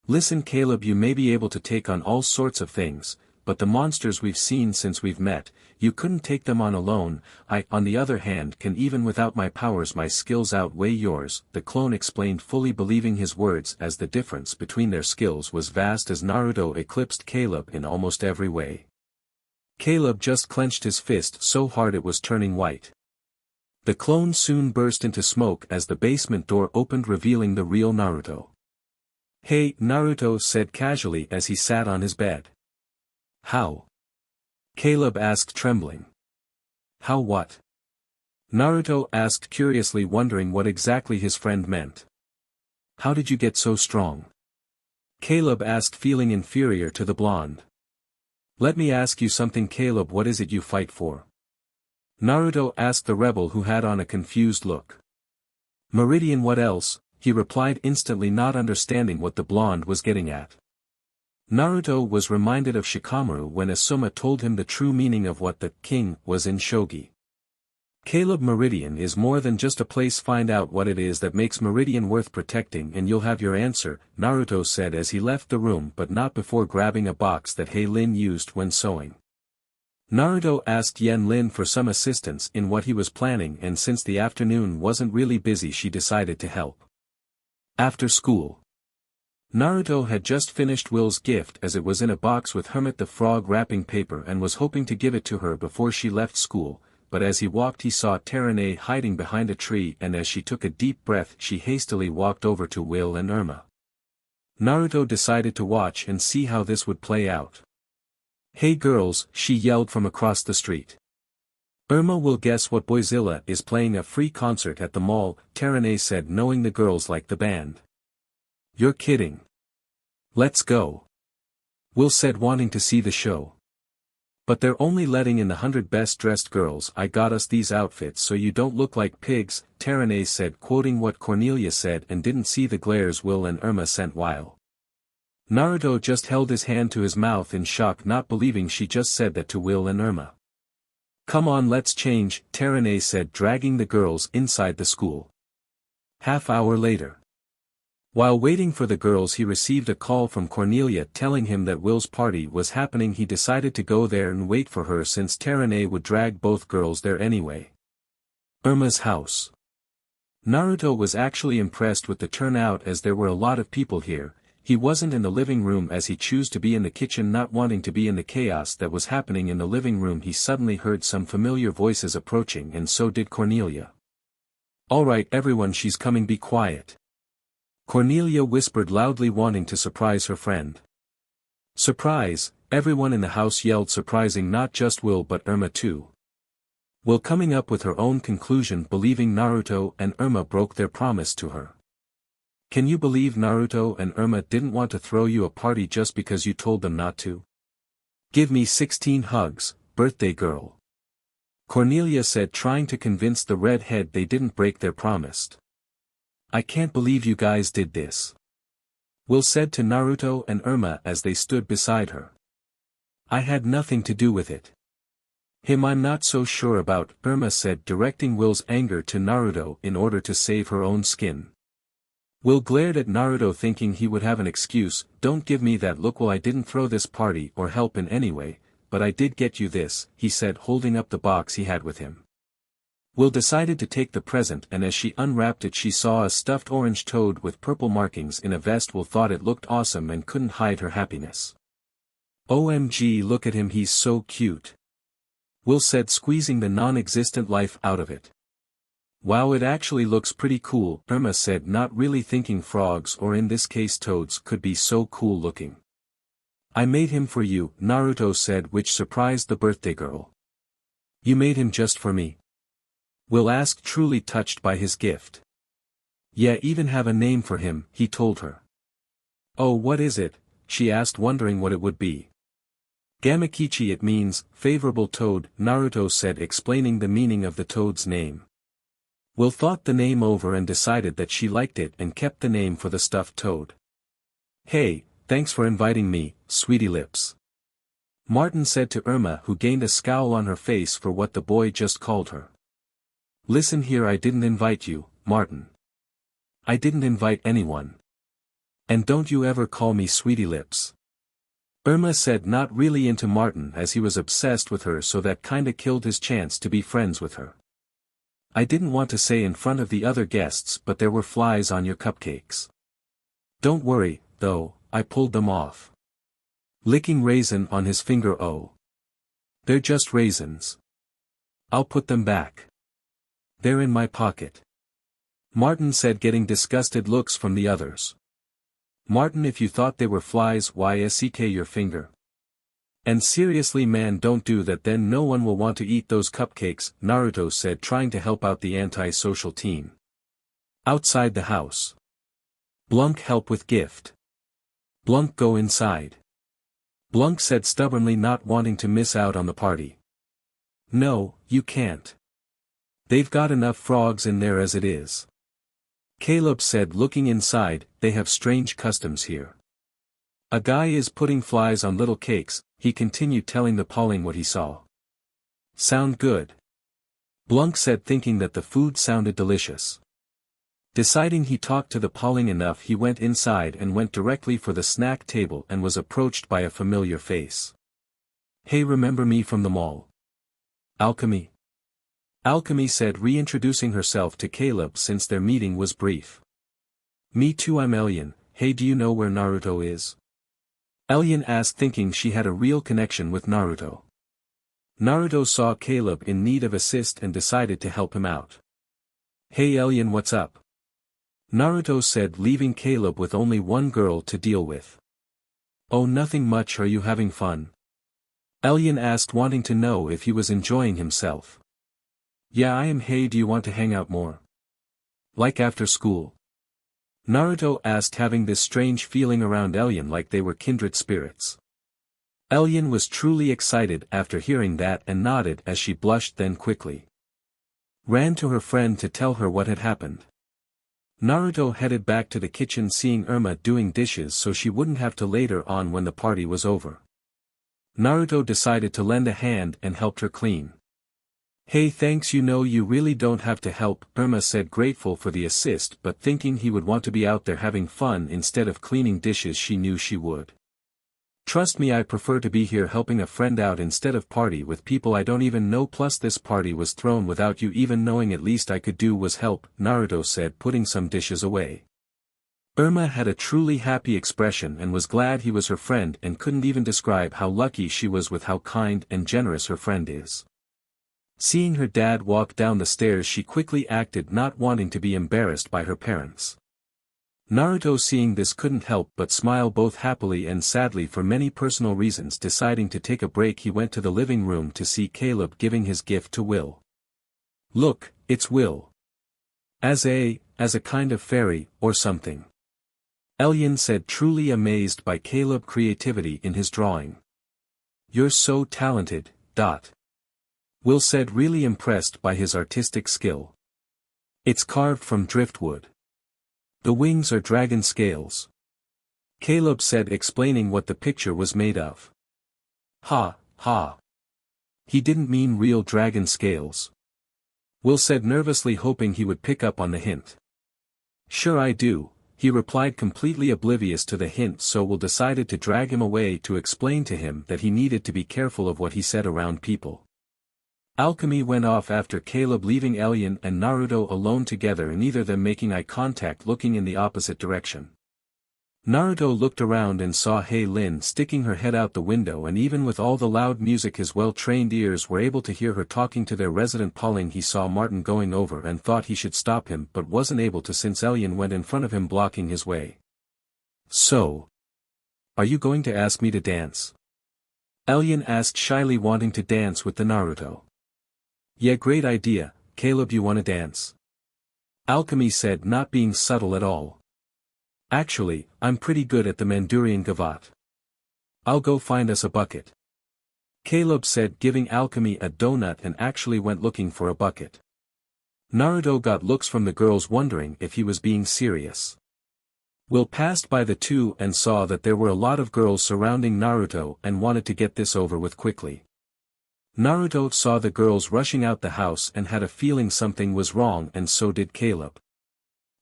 Speaker 2: Listen Caleb, you may be able to take on all sorts of things, but the monsters we've seen since we've met, you couldn't take them on alone. I, on the other hand, can. Even without my powers my skills outweigh yours, the clone explained, fully believing his words, as the difference between their skills was vast as Naruto eclipsed Caleb in almost every way. Caleb just clenched his fist so hard it was turning white. The clone soon burst into smoke as the basement door opened, revealing the real Naruto. "Hey," Naruto said casually as he sat on his bed. "How?" Caleb asked, trembling. "How what?" Naruto asked curiously, wondering what exactly his friend meant. "How did you get so strong?" Caleb asked, feeling inferior to the blonde. "Let me ask you something Caleb, what is it you fight for?" Naruto asked the rebel, who had on a confused look. "Meridian, what else?" he replied, instantly not understanding what the blonde was getting at. Naruto was reminded of Shikamaru when Asuma told him the true meaning of what the king was in shogi. "Caleb, Meridian is more than just a place. Find out what it is that makes Meridian worth protecting and you'll have your answer," Naruto said as he left the room, but not before grabbing a box that Lin used when sewing. Naruto asked Lin for some assistance in what he was planning, and since the afternoon wasn't really busy she decided to help. After school, Naruto had just finished Will's gift as it was in a box with Hermit the Frog wrapping paper and was hoping to give it to her before she left school, but as he walked he saw Terane hiding behind a tree, and as she took a deep breath she hastily walked over to Will and Irma. Naruto decided to watch and see how this would play out. "Hey girls," she yelled from across the street. "Irma will guess what Boyzilla is playing a free concert at the mall," Terane said, knowing the girls liked the band. "You're kidding. Let's go," Will said, wanting to see the show. "But they're only letting in the 100 best dressed girls. I got us these outfits so you don't look like pigs," Terane said, quoting what Cornelia said, and didn't see the glares Will and Irma sent while. Naruto just held his hand to his mouth in shock, not believing she just said that to Will and Irma. "Come on, let's change," Terane said, dragging the girls inside the school. Half-hour later. While waiting for the girls he received a call from Cornelia telling him that Will's party was happening. He decided to go there and wait for her since Terane would drag both girls there anyway. Irma's house. Naruto was actually impressed with the turnout as there were a lot of people here. He wasn't in the living room as he chose to be in the kitchen, not wanting to be in the chaos that was happening in the living room. He suddenly heard some familiar voices approaching, and so did Cornelia. "All right everyone, she's coming, be quiet," Cornelia whispered loudly, wanting to surprise her friend. "Surprise!" everyone in the house yelled, surprising not just Will but Irma too. Will coming up with her own conclusion, believing Naruto and Irma broke their promise to her. "Can you believe Naruto and Irma didn't want to throw you a party just because you told them not to? Give me 16 hugs, birthday girl," Cornelia said, trying to convince the redhead they didn't break their promise. "I can't believe you guys did this," Will said to Naruto and Irma as they stood beside her. "I had nothing to do with it." I'm not so sure about," Irma said, directing Will's anger to Naruto in order to save her own skin. Will glared at Naruto, thinking he would have an excuse. "Don't give me that look. Well, I didn't throw this party or help in any way, but I did get you this," he said, holding up the box he had with him. Will decided to take the present, and as she unwrapped it she saw a stuffed orange toad with purple markings in a vest. Will thought it looked awesome and couldn't hide her happiness. "OMG, look at him, he's so cute," Will said, squeezing the non-existent life out of it. "Wow, it actually looks pretty cool," Irma said, not really thinking frogs, or in this case toads, could be so cool looking. "I made him for you," Naruto said, which surprised the birthday girl. "You made him just for me?" Will asked, truly touched by his gift. "Yeah, even have a name for him," he told her. "Oh, what is it?" she asked, wondering what it would be. "Gamakichi, it means, favorable toad," Naruto said, explaining the meaning of the toad's name. Will thought the name over and decided that she liked it and kept the name for the stuffed toad. "Hey, thanks for inviting me, sweetie lips," Martin said to Irma, who gained a scowl on her face for what the boy just called her. "Listen here, I didn't invite you, Martin," I didn't invite anyone. And don't you ever call me sweetie lips. Irma said, not really into Martin as he was obsessed with her, so that kinda killed his chance to be friends with her. I didn't want to say in front of the other guests, but there were flies on your cupcakes. Don't worry, though, I pulled them off. Licking raisin on his finger. Oh. They're just raisins. I'll put them back. They're in my pocket. Martin said, getting disgusted looks from the others. Martin, if you thought they were flies, why your finger? And seriously man, don't do that, then no one will want to eat those cupcakes, Naruto said, trying to help out the anti-social teen. Outside the house. Blunk, help with gift. Blunk, go inside. Blunk said stubbornly, not wanting to miss out on the party. No, you can't. They've got enough frogs in there as it is. Caleb said, looking inside, they have strange customs here. A guy is putting flies on little cakes, he continued, telling the Pauling what he saw. Sound good? Blunk said, thinking that the food sounded delicious. Deciding he talked to the Pauling enough, he went inside and went directly for the snack table and was approached by a familiar face. Hey, remember me from the mall? Alchemy? Alchemy said, reintroducing herself to Caleb since their meeting was brief. Me too, I'm Elian. Hey, do you know where Naruto is? Elian asked, thinking she had a real connection with Naruto. Naruto saw Caleb in need of assist and decided to help him out. Hey Elian, what's up? Naruto said, leaving Caleb with only one girl to deal with. Oh, nothing much, are you having fun? Elian asked, wanting to know if he was enjoying himself. Yeah, I am. Hey, do you want to hang out more? Like after school? Naruto asked, having this strange feeling around Elian like they were kindred spirits. Elian was truly excited after hearing that and nodded as she blushed, then quickly ran to her friend to tell her what had happened. Naruto headed back to the kitchen, seeing Irma doing dishes so she wouldn't have to later on when the party was over. Naruto decided to lend a hand and helped her clean. Hey, thanks, you know you really don't have to help, Irma said, grateful for the assist but thinking he would want to be out there having fun instead of cleaning dishes. She knew she would. Trust me, I prefer to be here helping a friend out instead of party with people I don't even know, plus this party was thrown without you even knowing. At least I could do was help, Naruto said, putting some dishes away. Irma had a truly happy expression and was glad he was her friend and couldn't even describe how lucky she was with how kind and generous her friend is. Seeing her dad walk down the stairs, she quickly acted, not wanting to be embarrassed by her parents. Naruto, seeing this, couldn't help but smile, both happily and sadly for many personal reasons. Deciding to take a break, he went to the living room to see Caleb giving his gift to Will. Look, it's Will. As a kind of fairy, or something. Elian said, truly amazed by Caleb's creativity in his drawing. You're so talented, Will said, really impressed by his artistic skill. It's carved from driftwood. The wings are dragon scales. Caleb said, explaining what the picture was made of. Ha. He didn't mean real dragon scales. Will said, nervously hoping he would pick up on the hint. Sure I do, he replied, completely oblivious to the hint. So Will decided to drag him away to explain to him that he needed to be careful of what he said around people. Alchemy went off after Caleb, leaving Elian and Naruto alone together, neither them making eye contact, looking in the opposite direction. Naruto looked around and saw Lin sticking her head out the window, and even with all the loud music his well-trained ears were able to hear her talking to their resident Pauling. He saw Martin going over and thought he should stop him but wasn't able to since Elian went in front of him, blocking his way. So, are you going to ask me to dance? Elian asked shyly, wanting to dance with the Naruto. Yeah, great idea, Caleb, you wanna dance? Alchemy said, not being subtle at all. Actually, I'm pretty good at the Mandarin Gavat. I'll go find us a bucket. Caleb said, giving Alchemy a donut, and actually went looking for a bucket. Naruto got looks from the girls, wondering if he was being serious. Will passed by the two and saw that there were a lot of girls surrounding Naruto and wanted to get this over with quickly. Naruto saw the girls rushing out the house and had a feeling something was wrong, and so did Caleb.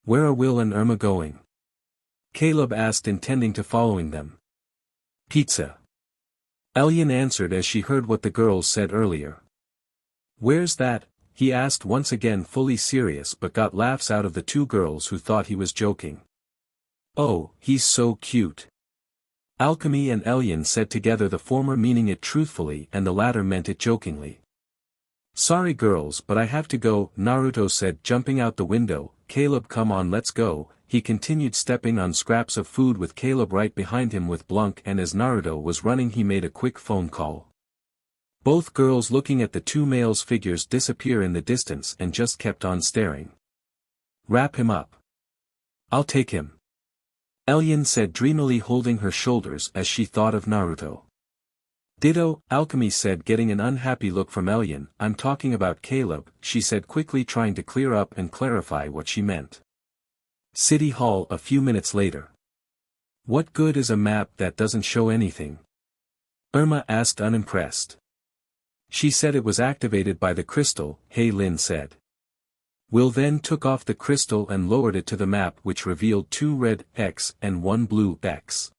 Speaker 2: Where are Will and Irma going? Caleb asked, intending to following them. Pizza. Ellian answered as she heard what the girls said earlier. Where's that? He asked once again, fully serious, but got laughs out of the two girls who thought he was joking. Oh, he's so cute. Alchemy and Ellian said together, the former meaning it truthfully and the latter meant it jokingly. Sorry girls, but I have to go, Naruto said, jumping out the window. Caleb, come on, let's go. He continued, stepping on scraps of food with Caleb right behind him with Blanc, and as Naruto was running he made a quick phone call. Both girls looking at the two males' figures disappear in the distance and just kept on staring. Wrap him up. I'll take him. Ellian said, dreamily holding her shoulders as she thought of Naruto. Ditto, Alchemy said, getting an unhappy look from Ellian. I'm talking about Caleb, she said quickly, trying to clear up and clarify what she meant. City Hall a few minutes later. What good is a map that doesn't show anything? Irma asked, unimpressed. She said it was activated by the crystal, Hey Lin said. Will then took off the crystal and lowered it to the map, which revealed 2 red X and 1 blue X.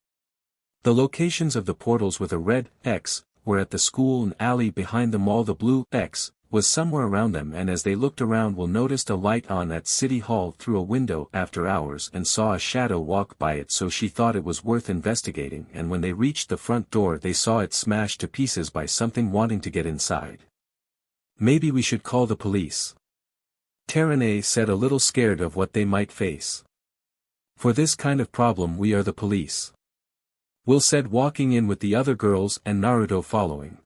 Speaker 2: The locations of the portals with a red X were at the school and alley behind the mall. The blue X was somewhere around them, and as they looked around, Will noticed a light on at City Hall through a window after hours and saw a shadow walk by it, so she thought it was worth investigating, and when they reached the front door they saw it smashed to pieces by something wanting to get inside. Maybe we should call the police. Terene said, a little scared of what they might face. For this kind of problem we are the police. Will said, walking in with the other girls and Naruto following.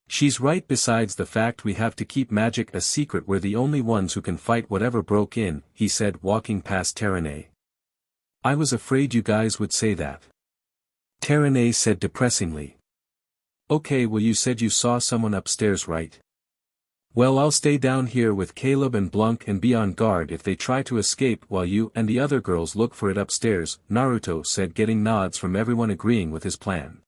Speaker 2: She's right, besides the fact we have to keep magic a secret, we're the only ones who can fight whatever broke in, he said, walking past Terene. I was afraid you guys would say that. Terene said depressingly. Okay, well, you said you saw someone upstairs, right? Well, I'll stay down here with Caleb and Blanc and be on guard if they try to escape while you and the other girls look for it upstairs, Naruto said, getting nods from everyone agreeing with his plan.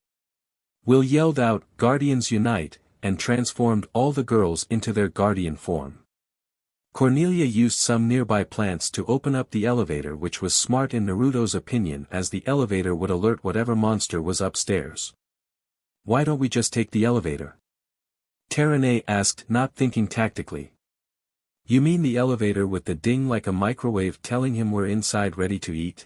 Speaker 2: Will yelled out, Guardians unite, and transformed all the girls into their guardian form. Cornelia used some nearby plants to open up the elevator, which was smart in Naruto's opinion, as the elevator would alert whatever monster was upstairs. Why don't we just take the elevator? Terene asked, not thinking tactically. You mean the elevator with the ding like a microwave telling him we're inside ready to eat?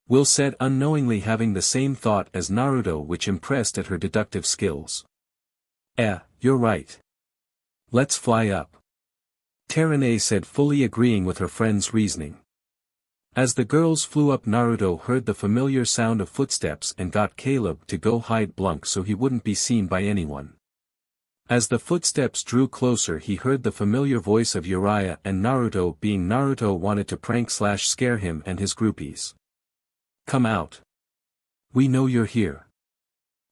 Speaker 2: Will said, unknowingly having the same thought as Naruto, which impressed at her deductive skills. You're right. Let's fly up. Terene said, fully agreeing with her friend's reasoning. As the girls flew up, Naruto heard the familiar sound of footsteps and got Caleb to go hide Blanc so he wouldn't be seen by anyone. As the footsteps drew closer, he heard the familiar voice of Jiraiya, and Naruto, being Naruto, wanted to prank/scare him and his groupies. Come out. We know you're here.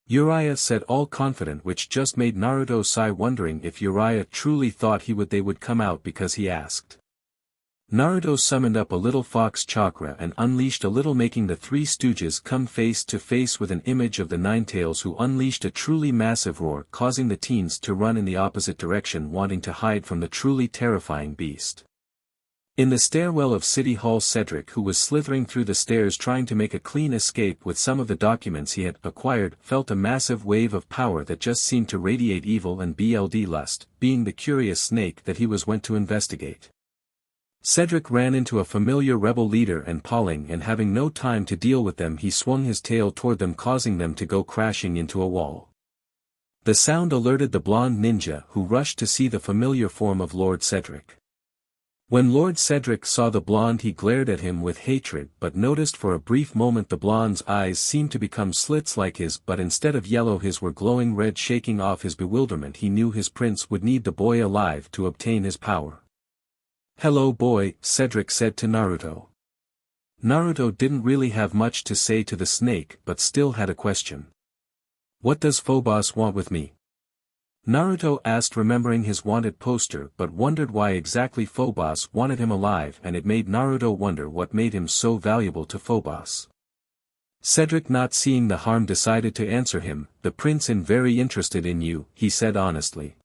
Speaker 2: Jiraiya said, all confident, which just made Naruto sigh, wondering if Jiraiya truly thought they would come out, because he asked. Naruto summoned up a little fox chakra and unleashed a little, making the Three Stooges come face to face with an image of the Ninetales, who unleashed a truly massive roar, causing the teens to run in the opposite direction, wanting to hide from the truly terrifying beast. In the stairwell of City Hall, Cedric, who was slithering through the stairs trying to make a clean escape with some of the documents he had acquired, felt a massive wave of power that just seemed to radiate evil and bloodlust, being the curious snake that he went to investigate. Cedric ran into a familiar rebel leader and Pauling, and having no time to deal with them, he swung his tail toward them, causing them to go crashing into a wall. The sound alerted the blonde ninja, who rushed to see the familiar form of Lord Cedric. When Lord Cedric saw the blonde, he glared at him with hatred, but noticed for a brief moment the blonde's eyes seemed to become slits like his, but instead of yellow his were glowing red. Shaking off his bewilderment, he knew his prince would need the boy alive to obtain his power. Hello boy, Cedric said to Naruto. Naruto didn't really have much to say to the snake, but still had a question. What does Phobos want with me? Naruto asked, remembering his wanted poster, but wondered why exactly Phobos wanted him alive, and it made Naruto wonder what made him so valuable to Phobos. Cedric, not seeing the harm, decided to answer him. The prince is very interested in you, he said honestly.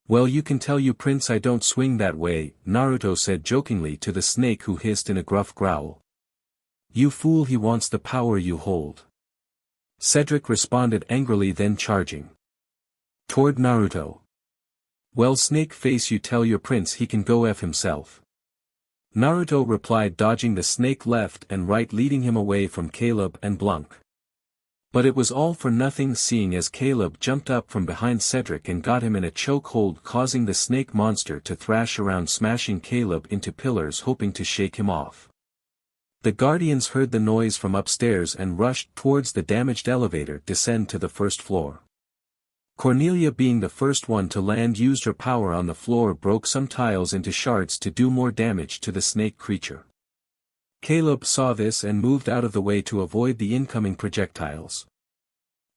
Speaker 2: Well, you can tell you Prince I don't swing that way, Naruto said jokingly to the snake, who hissed in a gruff growl. You fool, he wants the power you hold. Cedric responded angrily, then charging toward Naruto. Well, snake face, you tell your prince he can go F himself. Naruto replied, dodging the snake left and right, leading him away from Caleb and Blanc. But it was all for nothing, seeing as Caleb jumped up from behind Cedric and got him in a chokehold, causing the snake monster to thrash around, smashing Caleb into pillars, hoping to shake him off. The guardians heard the noise from upstairs and rushed towards the damaged elevator descend to the first floor. Cornelia, being the first one to land, used her power on the floor, broke some tiles into shards to do more damage to the snake creature. Caleb saw this and moved out of the way to avoid the incoming projectiles.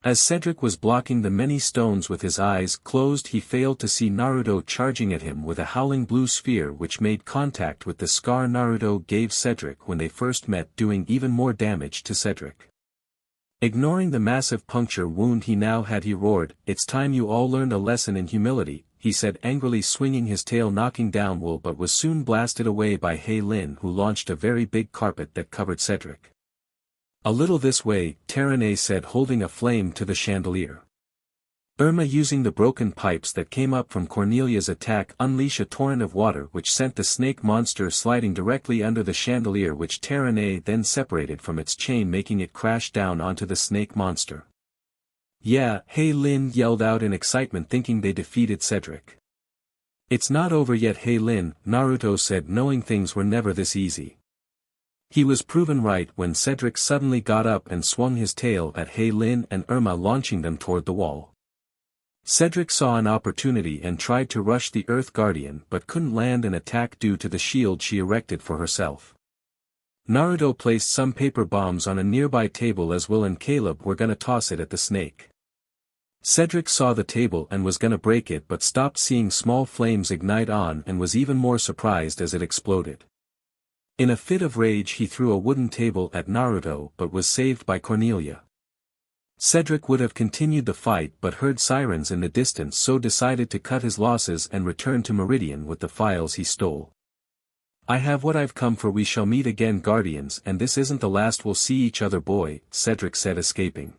Speaker 2: As Cedric was blocking the many stones with his eyes closed, he failed to see Naruto charging at him with a howling blue sphere, which made contact with the scar Naruto gave Cedric when they first met, doing even more damage to Cedric. Ignoring the massive puncture wound he now had, he roared, "It's time you all learned a lesson in humility," he said angrily, swinging his tail, knocking down Will, but was soon blasted away by Hei Lin, who launched a very big carpet that covered Cedric. "A little this way," Terene said, holding a flame to the chandelier. Irma, using the broken pipes that came up from Cornelia's attack, unleashed a torrent of water which sent the snake monster sliding directly under the chandelier, which Terene then separated from its chain, making it crash down onto the snake monster. "Yeah," Hei Lin yelled out in excitement, thinking they defeated Cedric. "It's not over yet, Hei Lin," Naruto said, knowing things were never this easy. He was proven right when Cedric suddenly got up and swung his tail at Hei Lin and Irma, launching them toward the wall. Cedric saw an opportunity and tried to rush the Earth Guardian, but couldn't land an attack due to the shield she erected for herself. Naruto placed some paper bombs on a nearby table as Will and Caleb were gonna toss it at the snake. Cedric saw the table and was gonna break it, but stopped, seeing small flames ignite on, and was even more surprised as it exploded. In a fit of rage, he threw a wooden table at Naruto, but was saved by Cornelia. Cedric would have continued the fight but heard sirens in the distance, so decided to cut his losses and return to Meridian with the files he stole. "I have what I've come for. We shall meet again, Guardians, and this isn't the last we'll see each other, boy," Cedric said, escaping.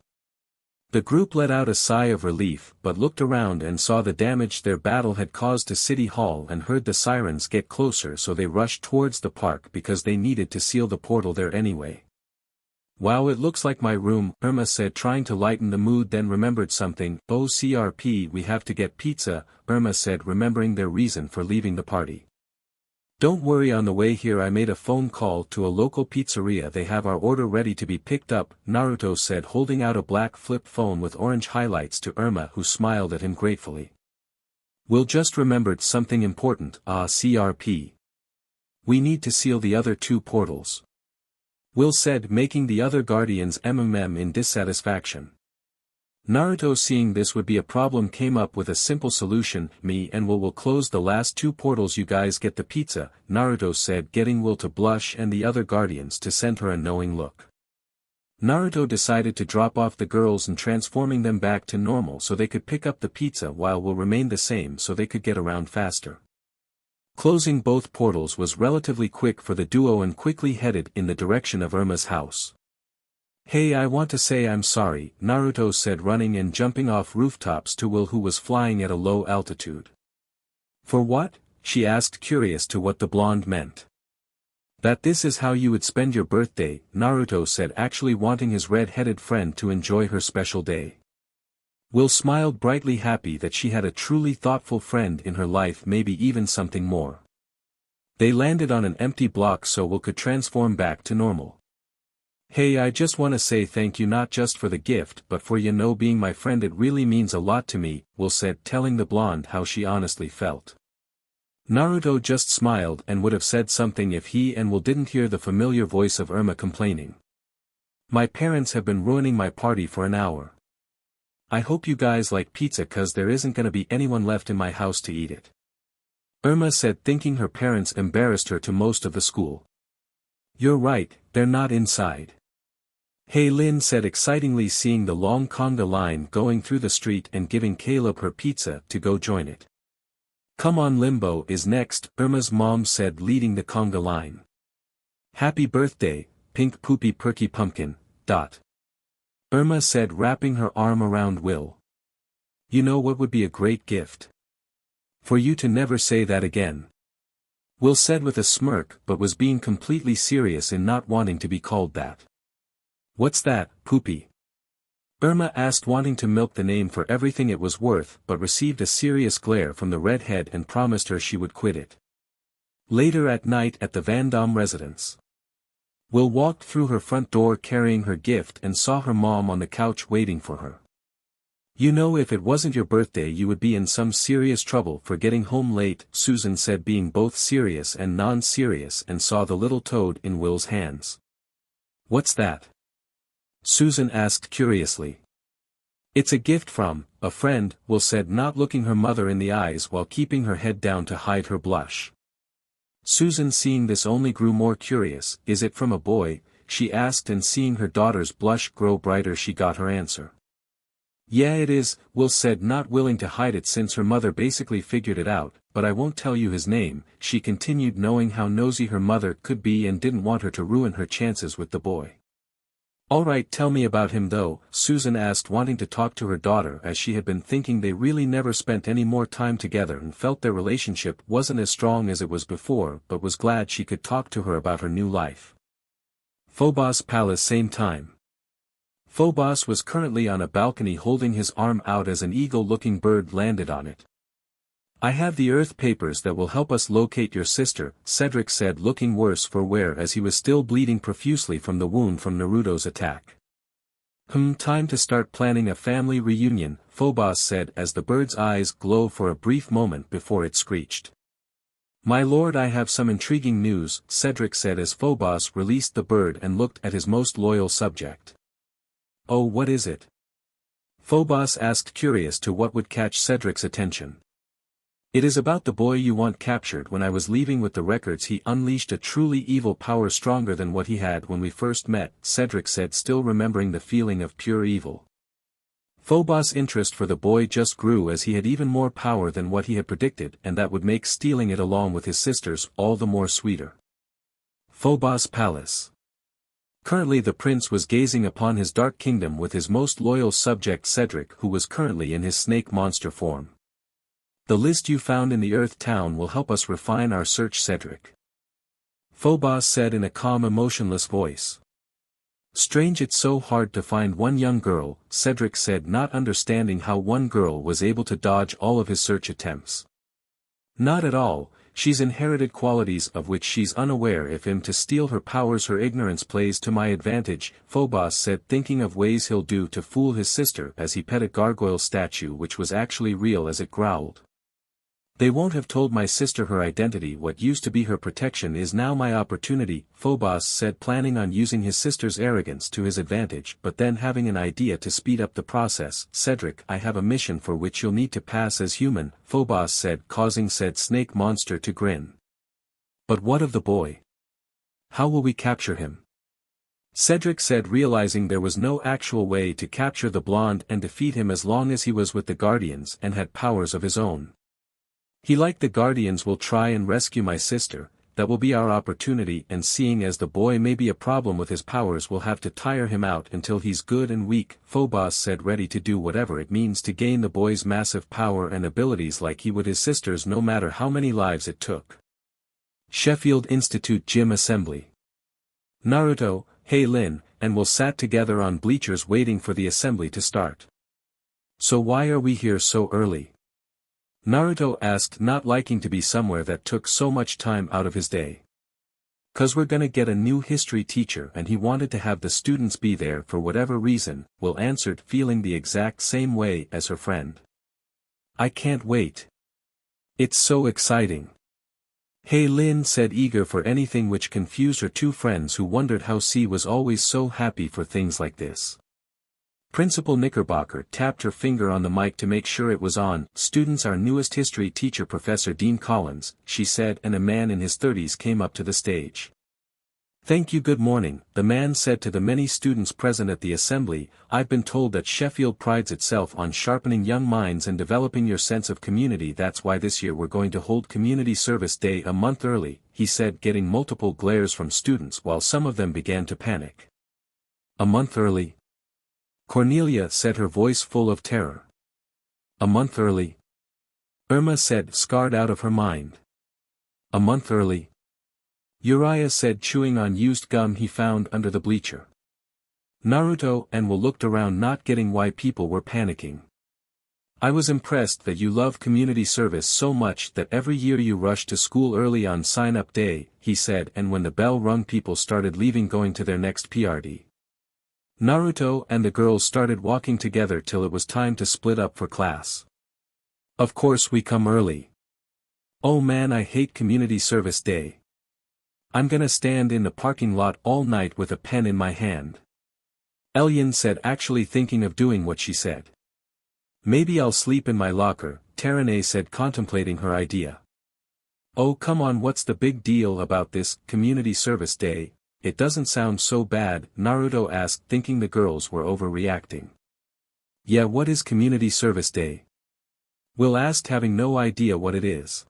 Speaker 2: The group let out a sigh of relief, but looked around and saw the damage their battle had caused to City Hall and heard the sirens get closer, so they rushed towards the park because they needed to seal the portal there anyway. "Wow, it looks like my room," Irma said, trying to lighten the mood, then remembered something. "Oh CRP, we have to get pizza," Irma said, remembering their reason for leaving the party. "Don't worry, on the way here I made a phone call to a local pizzeria. They have our order ready to be picked up," Naruto said, holding out a black flip phone with orange highlights to Irma, who smiled at him gratefully. "Will just remembered something important, CRP. We need to seal the other 2 portals," Will said, making the other guardians in dissatisfaction. Naruto, seeing this would be a problem, came up with a simple solution. "Me and Will close the last 2 portals, you guys get the pizza," Naruto said, getting Will to blush and the other guardians to send her a knowing look. Naruto decided to drop off the girls and transforming them back to normal so they could pick up the pizza, while Will remained the same so they could get around faster. Closing both portals was relatively quick for the duo and quickly headed in the direction of Irma's house. "Hey, I want to say I'm sorry," Naruto said, running and jumping off rooftops to Will, who was flying at a low altitude. "For what?" she asked, curious to what the blonde meant. "That this is how you would spend your birthday," Naruto said, actually wanting his red-headed friend to enjoy her special day. Will smiled brightly, happy that she had a truly thoughtful friend in her life, maybe even something more. They landed on an empty block so Will could transform back to normal. "Hey, I just want to say thank you, not just for the gift but for being my friend. It really means a lot to me," Will said, telling the blonde how she honestly felt. Naruto just smiled and would have said something if he and Will didn't hear the familiar voice of Irma complaining. "My parents have been ruining my party for an hour. I hope you guys like pizza, cause there isn't gonna be anyone left in my house to eat it," Irma said, thinking her parents embarrassed her to most of the school. "You're right, they're not inside," Hei Lin said excitingly, seeing the long conga line going through the street and giving Caleb her pizza to go join it. Come on, Limbo is next, Irma's mom said, leading the conga line. Happy birthday, pink poopy perky pumpkin, ... Irma said, wrapping her arm around Will. You know what would be a great gift? For you to never say that again. Will said with a smirk, but was being completely serious in not wanting to be called that. What's that, Poopy? Irma asked, wanting to milk the name for everything it was worth, but received a serious glare from the redhead and promised her she would quit it. Later at night at the Vandom residence. Will walked through her front door carrying her gift and saw her mom on the couch waiting for her. You know, if it wasn't your birthday you would be in some serious trouble for getting home late, Susan said, being both serious and non-serious, and saw the little toad in Will's hands. What's that? Susan asked curiously. It's a gift from a friend, Will said, not looking her mother in the eyes while keeping her head down to hide her blush. Susan, seeing this, only grew more curious. Is it from a boy? She asked, and seeing her daughter's blush grow brighter she got her answer. Yeah, it is, Will said, not willing to hide it since her mother basically figured it out, but I won't tell you his name, she continued, knowing how nosy her mother could be and didn't want her to ruin her chances with the boy. Alright, tell me about him though, Susan asked, wanting to talk to her daughter, as she had been thinking they really never spent any more time together and felt their relationship wasn't as strong as it was before, but was glad she could talk to her about her new life. Phobos Palace, same time. Phobos was currently on a balcony holding his arm out as an eagle-looking bird landed on it. I have the earth papers that will help us locate your sister, Cedric said, looking worse for wear as he was still bleeding profusely from the wound from Naruto's attack. Time to start planning a family reunion, Phobos said as the bird's eyes glowed for a brief moment before it screeched. My lord, I have some intriguing news, Cedric said as Phobos released the bird and looked at his most loyal subject. Oh, what is it? Phobos asked, curious to what would catch Cedric's attention. It is about the boy you want captured. When I was leaving with the records he unleashed a truly evil power stronger than what he had when we first met, Cedric said, still remembering the feeling of pure evil. Phobos' interest for the boy just grew as he had even more power than what he had predicted, and that would make stealing it along with his sisters all the more sweeter. Phobos Palace. Currently the prince was gazing upon his dark kingdom with his most loyal subject Cedric, who was currently in his snake monster form. The list you found in the Earth Town will help us refine our search, Cedric. Phobos said in a calm, emotionless voice. Strange, it's so hard to find one young girl, Cedric said, not understanding how one girl was able to dodge all of his search attempts. Not at all. She's inherited qualities of which she's unaware. If him to steal her powers, her ignorance plays to my advantage, Phobos said, thinking of ways he'll do to fool his sister as he pet a gargoyle statue which was actually real as it growled. They won't have told my sister her identity. What used to be her protection is now my opportunity, Phobos said, planning on using his sister's arrogance to his advantage, but then having an idea to speed up the process. Cedric, I have a mission for which you'll need to pass as human, Phobos said, causing said snake monster to grin. But what of the boy? How will we capture him? Cedric said, realizing there was no actual way to capture the blonde and defeat him as long as he was with the Guardians and had powers of his own. He, like the Guardians, will try and rescue my sister. That will be our opportunity, and seeing as the boy may be a problem with his powers, we'll have to tire him out until he's good and weak, Phobos said, ready to do whatever it means to gain the boy's massive power and abilities like he would his sister's, no matter how many lives it took. Sheffield Institute Gym Assembly. Naruto, Lin, and Will sat together on bleachers waiting for the assembly to start. So why are we here so early? Naruto asked, not liking to be somewhere that took so much time out of his day. "'Cause we're gonna get a new history teacher and he wanted to have the students be there for whatever reason," Will answered, feeling the exact same way as her friend. "I can't wait. It's so exciting." Lin said, eager for anything, which confused her two friends who wondered how C was always so happy for things like this. Principal Knickerbocker tapped her finger on the mic to make sure it was on. "Students, our newest history teacher, Professor Dean Collins," she said, and a man in his 30s came up to the stage. Thank you, good morning, the man said to the many students present at the assembly. I've been told that Sheffield prides itself on sharpening young minds and developing your sense of community. That's why this year we're going to hold Community Service Day a month early, he said, getting multiple glares from students while some of them began to panic. A month early? Cornelia said, her voice full of terror. A month early? Irma said, scarred out of her mind. A month early? Jiraiya said, chewing on used gum he found under the bleacher. Naruto and Will looked around, not getting why people were panicking. I was impressed that you love community service so much that every year you rush to school early on sign-up day, he said, and when the bell rung people started leaving going to their next PRD. Naruto and the girls started walking together till it was time to split up for class. Of course we come early. Oh man, I hate community service day. I'm gonna stand in the parking lot all night with a pen in my hand. Elyon said, actually thinking of doing what she said. Maybe I'll sleep in my locker, Terene said, contemplating her idea. Oh come on, what's the big deal about this community service day? It doesn't sound so bad, Naruto asked, thinking the girls were overreacting. Yeah, what is community service day? Will asked, having no idea what it is.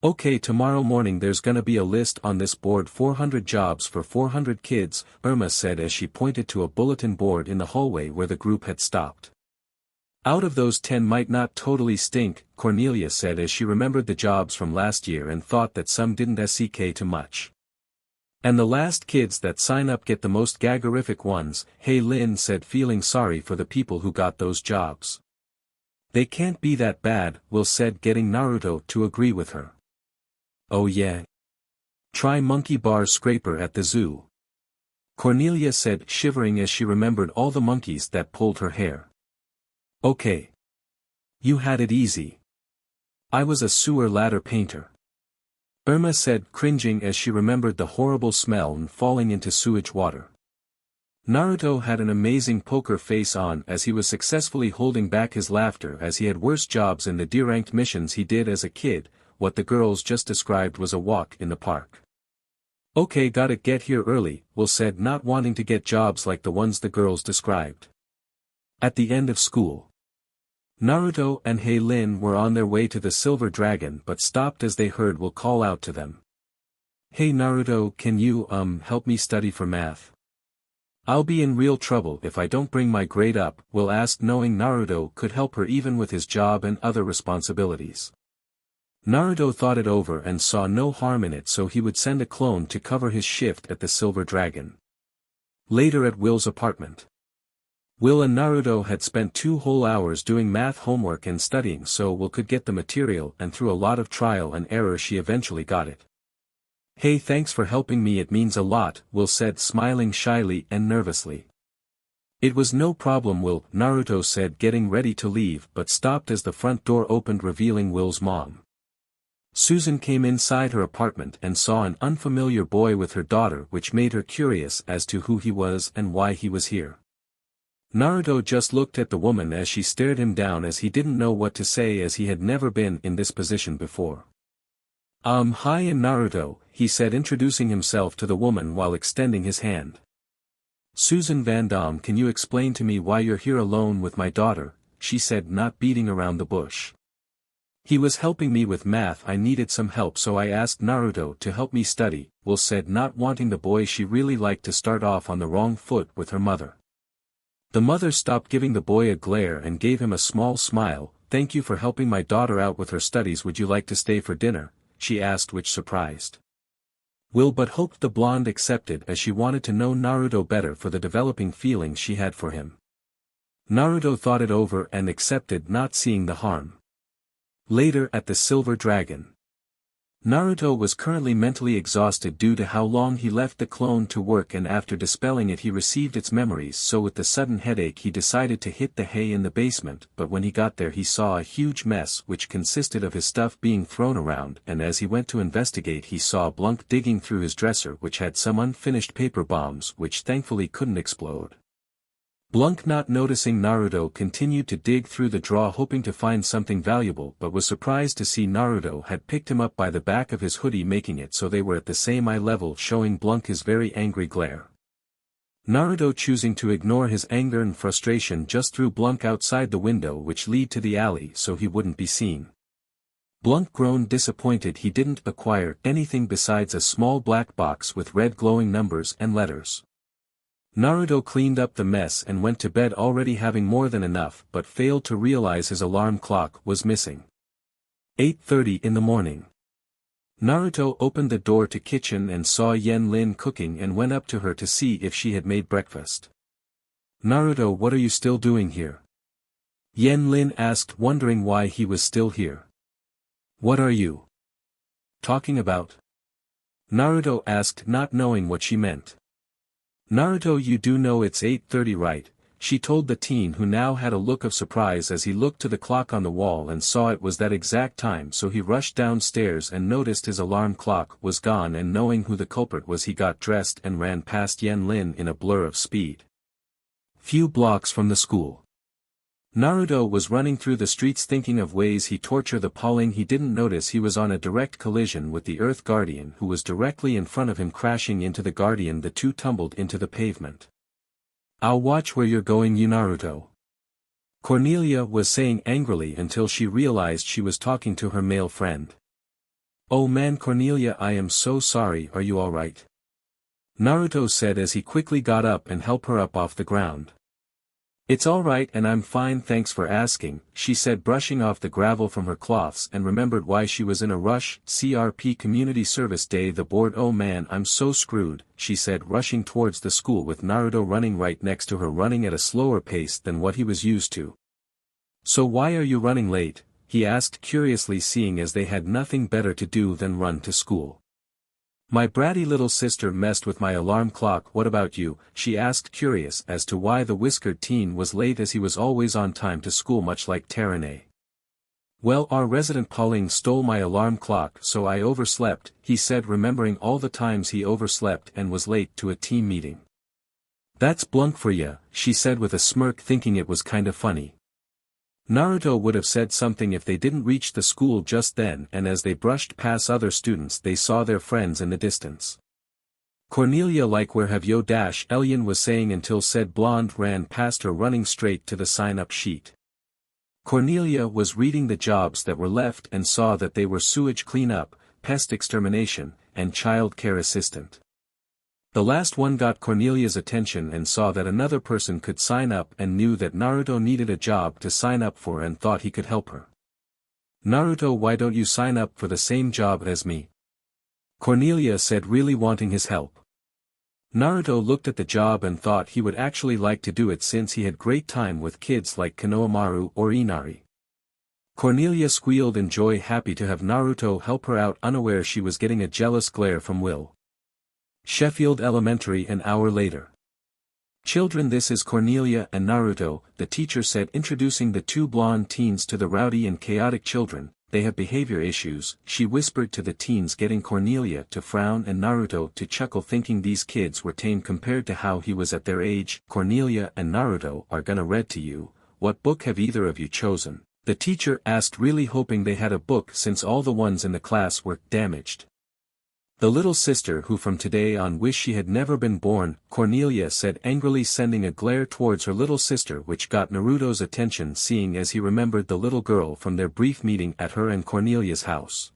Speaker 2: Okay, tomorrow morning there's gonna be a list on this board, 400 jobs for 400 kids, Irma said as she pointed to a bulletin board in the hallway where the group had stopped. Out of those 10 might not totally stink, Cornelia said as she remembered the jobs from last year and thought that some didn't SCK too much. And the last kids that sign up get the most gaggerific ones, Hey Lin said, feeling sorry for the people who got those jobs. They can't be that bad, Will said, getting Naruto to agree with her. Oh yeah. Try monkey bar scraper at the zoo. Cornelia said, shivering as she remembered all the monkeys that pulled her hair. Okay. You had it easy. I was a sewer ladder painter. Irma said, cringing as she remembered the horrible smell and falling into sewage water. Naruto had an amazing poker face on as he was successfully holding back his laughter as he had worse jobs in the deranked missions he did as a kid. What the girls just described was a walk in the park. Okay, gotta get here early, Will said, not wanting to get jobs like the ones the girls described. At the end of school, Naruto and Hei Lin were on their way to the Silver Dragon but stopped as they heard Will call out to them. Hey Naruto, can you, help me study for math? I'll be in real trouble if I don't bring my grade up, Will asked, knowing Naruto could help her even with his job and other responsibilities. Naruto thought it over and saw no harm in it, so he would send a clone to cover his shift at the Silver Dragon. Later at Will's apartment. Will and Naruto had spent 2 whole hours doing math homework and studying so Will could get the material, and through a lot of trial and error she eventually got it. Hey, thanks for helping me, it means a lot, Will said, smiling shyly and nervously. It was no problem, Will, Naruto said, getting ready to leave, but stopped as the front door opened, revealing Will's mom. Susan came inside her apartment and saw an unfamiliar boy with her daughter, which made her curious as to who he was and why he was here. Naruto just looked at the woman as she stared him down as he didn't know what to say as he had never been in this position before. Hi, I'm Naruto, he said, introducing himself to the woman while extending his hand. Susan Vandom, can you explain to me why you're here alone with my daughter, she said, not beating around the bush. He was helping me with math, I needed some help so I asked Naruto to help me study, Will said, not wanting the boy she really liked to start off on the wrong foot with her mother. The mother stopped giving the boy a glare and gave him a small smile. Thank you for helping my daughter out with her studies, would you like to stay for dinner, she asked, which surprised Will but hoped the blonde accepted as she wanted to know Naruto better for the developing feelings she had for him. Naruto thought it over and accepted, not seeing the harm. Later at the Silver Dragon. Naruto was currently mentally exhausted due to how long he left the clone to work, and after dispelling it he received its memories, so with the sudden headache he decided to hit the hay in the basement, but when he got there he saw a huge mess which consisted of his stuff being thrown around, and as he went to investigate he saw Blunk digging through his dresser which had some unfinished paper bombs which thankfully couldn't explode. Blanc, not noticing Naruto, continued to dig through the drawer hoping to find something valuable, but was surprised to see Naruto had picked him up by the back of his hoodie, making it so they were at the same eye level, showing Blanc his very angry glare. Naruto, choosing to ignore his anger and frustration, just threw Blanc outside the window which led to the alley so he wouldn't be seen. Blanc groaned, disappointed he didn't acquire anything besides a small black box with red glowing numbers and letters. Naruto cleaned up the mess and went to bed, already having more than enough, but failed to realize his alarm clock was missing. 8:30 in the morning. Naruto opened the door to kitchen and saw Yen-Lin cooking and went up to her to see if she had made breakfast. "Naruto, what are you still doing here?" Yen-Lin asked, wondering why he was still here. "What are you talking about?" Naruto asked, not knowing what she meant. "Naruto, you do know it's 8:30, right?" she told the teen, who now had a look of surprise as he looked to the clock on the wall and saw it was that exact time, so he rushed downstairs and noticed his alarm clock was gone, and knowing who the culprit was, he got dressed and ran past Yen-Lin in a blur of speed. Few blocks from the school. Naruto was running through the streets thinking of ways he torture the Pauling. He didn't notice he was on a direct collision with the Earth Guardian, who was directly in front of him. Crashing into the Guardian, the two tumbled into the pavement. "I'll watch where you're going, you Naruto," Cornelia was saying angrily until she realized she was talking to her male friend. "Oh man, Cornelia, I am so sorry. Are you alright?" Naruto said as he quickly got up and helped her up off the ground. "It's alright and I'm fine, thanks for asking," she said, brushing off the gravel from her cloths, and remembered why she was in a rush. CRP Community Service Day, the board. "Oh man, I'm so screwed," she said, rushing towards the school with Naruto running right next to her, running at a slower pace than what he was used to. "So why are you running late?" he asked curiously, seeing as they had nothing better to do than run to school. "My bratty little sister messed with my alarm clock. What about you?" she asked, curious as to why the whiskered teen was late, as he was always on time to school, much like Terene. "Well, our resident Pauling stole my alarm clock, so I overslept," he said, remembering all the times he overslept and was late to a team meeting. "That's Blanc for ya," she said with a smirk, thinking it was kinda funny. Naruto would have said something if they didn't reach the school just then, and as they brushed past other students they saw their friends in the distance. Cornelia, like where have yo dash Elian was saying until said blonde ran past her, running straight to the sign-up sheet. Cornelia was reading the jobs that were left and saw that they were sewage cleanup, pest extermination, and child care assistant. The last one got Cornelia's attention and saw that another person could sign up and knew that Naruto needed a job to sign up for and thought he could help her. "Naruto, why don't you sign up for the same job as me?" Cornelia said, really wanting his help. Naruto looked at the job and thought he would actually like to do it since he had great time with kids like Konohamaru or Inari. Cornelia squealed in joy, happy to have Naruto help her out, unaware she was getting a jealous glare from Will. Sheffield Elementary, an hour later. "Children, this is Cornelia and Naruto," the teacher said, introducing the two blonde teens to the rowdy and chaotic children. "They have behavior issues," she whispered to the teens, getting Cornelia to frown and Naruto to chuckle, thinking these kids were tame compared to how he was at their age. "Cornelia and Naruto are gonna read to you. What book have either of you chosen?" the teacher asked, really hoping they had a book since all the ones in the class were damaged. "The little sister who from today on wish she had never been born," Cornelia said angrily, sending a glare towards her little sister, which got Naruto's attention, seeing as he remembered the little girl from their brief meeting at her and Cornelia's house.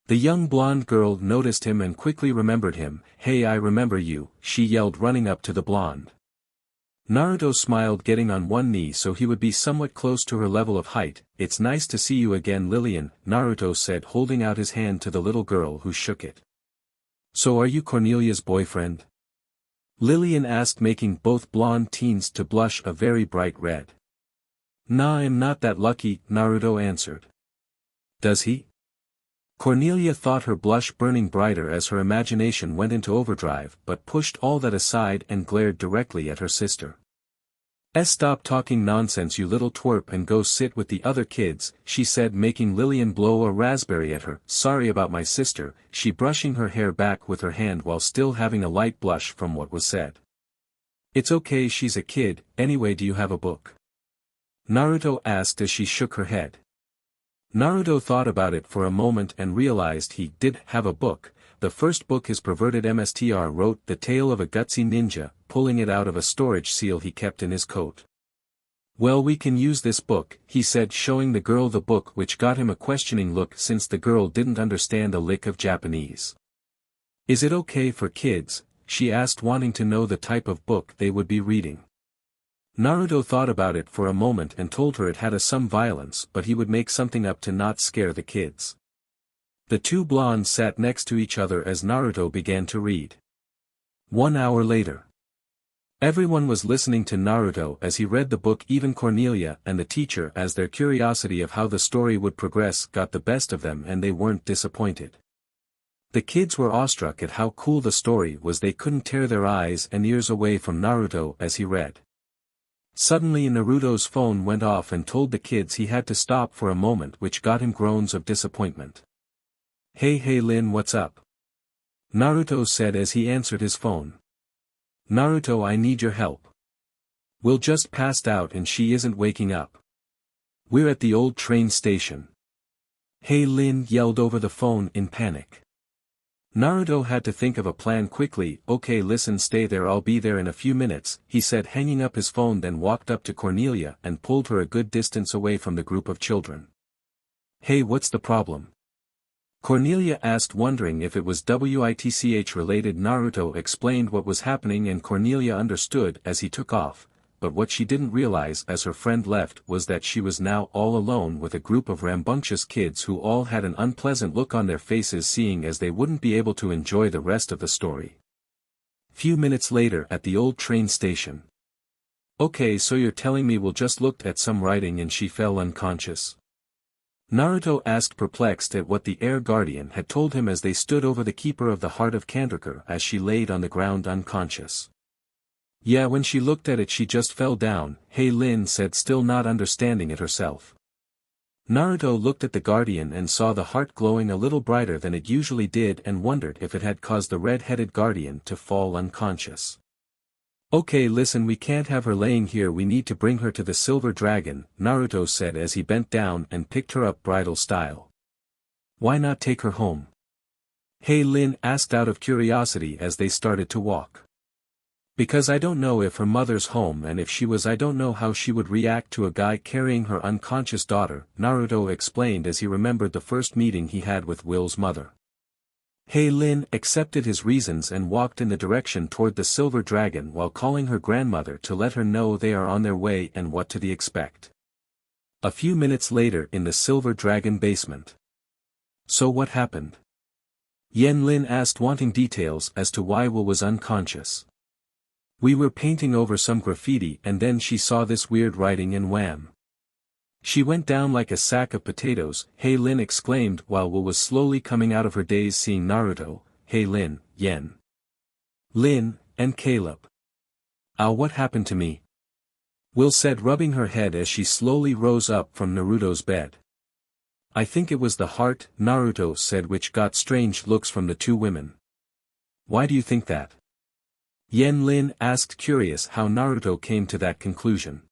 Speaker 2: The young blonde girl noticed him and quickly remembered him. "Hey, I remember you," she yelled, running up to the blonde. Naruto smiled, getting on one knee so he would be somewhat close to her level of height. "It's nice to see you again, Lillian," Naruto said, holding out his hand to the little girl, who shook it. "So are you Cornelia's boyfriend?" Lillian asked, making both blonde teens to blush a very bright red. "Nah, I'm not that lucky," Naruto answered. "Does he?" Cornelia thought her blush burning brighter as her imagination went into overdrive, but pushed all that aside and glared directly at her sister. "Stop talking nonsense, you little twerp, and go sit with the other kids," she said, making Lillian blow a raspberry at her. "Sorry about my sister," she brushing her hair back with her hand while still having a light blush from what was said. It's okay, she's a kid. Anyway, do you have a book? Naruto asked as she shook her head. Naruto thought about it for a moment and realized he did have a book. The first book his perverted MSTR wrote, The Tale of a Gutsy Ninja, pulling it out of a storage seal he kept in his coat. Well, we can use this book, he said, showing the girl the book, which got him a questioning look since the girl didn't understand a lick of Japanese. Is it okay for kids? She asked, wanting to know the type of book they would be reading. Naruto thought about it for a moment and told her it had some violence, but he would make something up to not scare the kids. The two blondes sat next to each other as Naruto began to read. 1 hour later. Everyone was listening to Naruto as he read the book, even Cornelia and the teacher, as their curiosity of how the story would progress got the best of them, and they weren't disappointed. The kids were awestruck at how cool the story was. They couldn't tear their eyes and ears away from Naruto as he read. Suddenly Naruto's phone went off and told the kids he had to stop for a moment, which got him groans of disappointment. Hey Lin, what's up? Naruto said as he answered his phone. Naruto, I need your help. Will just passed out and she isn't waking up. We're at the old train station. Hey Lin yelled over the phone in panic. Naruto had to think of a plan quickly. Okay, listen, stay there, I'll be there in a few minutes, he said, hanging up his phone, then walked up to Cornelia and pulled her a good distance away from the group of children. Hey, what's the problem? Cornelia asked, wondering if it was W.I.T.C.H related. Naruto explained what was happening and Cornelia understood as he took off, but what she didn't realize as her friend left was that she was now all alone with a group of rambunctious kids who all had an unpleasant look on their faces, seeing as they wouldn't be able to enjoy the rest of the story. Few minutes later at the old train station. Okay, so you're telling me Will just looked at some writing and she fell unconscious? Naruto asked, perplexed at what the air guardian had told him as they stood over the keeper of the heart of Kandrakar as she laid on the ground unconscious. Yeah, when she looked at it she just fell down, Hey Lin said, still not understanding it herself. Naruto looked at the guardian and saw the heart glowing a little brighter than it usually did and wondered if it had caused the red-headed guardian to fall unconscious. Okay, listen, we can't have her laying here, we need to bring her to the Silver Dragon, Naruto said as he bent down and picked her up bridal style. Why not take her home? Hey Lin asked out of curiosity as they started to walk. Because I don't know if her mother's home, and if she was I don't know how she would react to a guy carrying her unconscious daughter, Naruto explained as he remembered the first meeting he had with Will's mother. Hey Lin accepted his reasons and walked in the direction toward the Silver Dragon while calling her grandmother to let her know they are on their way and what to expect. A few minutes later in the Silver Dragon basement. So what happened? Yen Lin asked, wanting details as to why Will was unconscious. We were painting over some graffiti and then she saw this weird writing and wham. She went down like a sack of potatoes, Hey Lin exclaimed while Will was slowly coming out of her daze seeing Naruto, Hey Lin, Yen Lin, and Caleb. Ow, what happened to me? Will said, rubbing her head as she slowly rose up from Naruto's bed. I think it was the heart, Naruto said, which got strange looks from the two women. Why do you think that? Yen Lin asked, curious how Naruto came to that conclusion.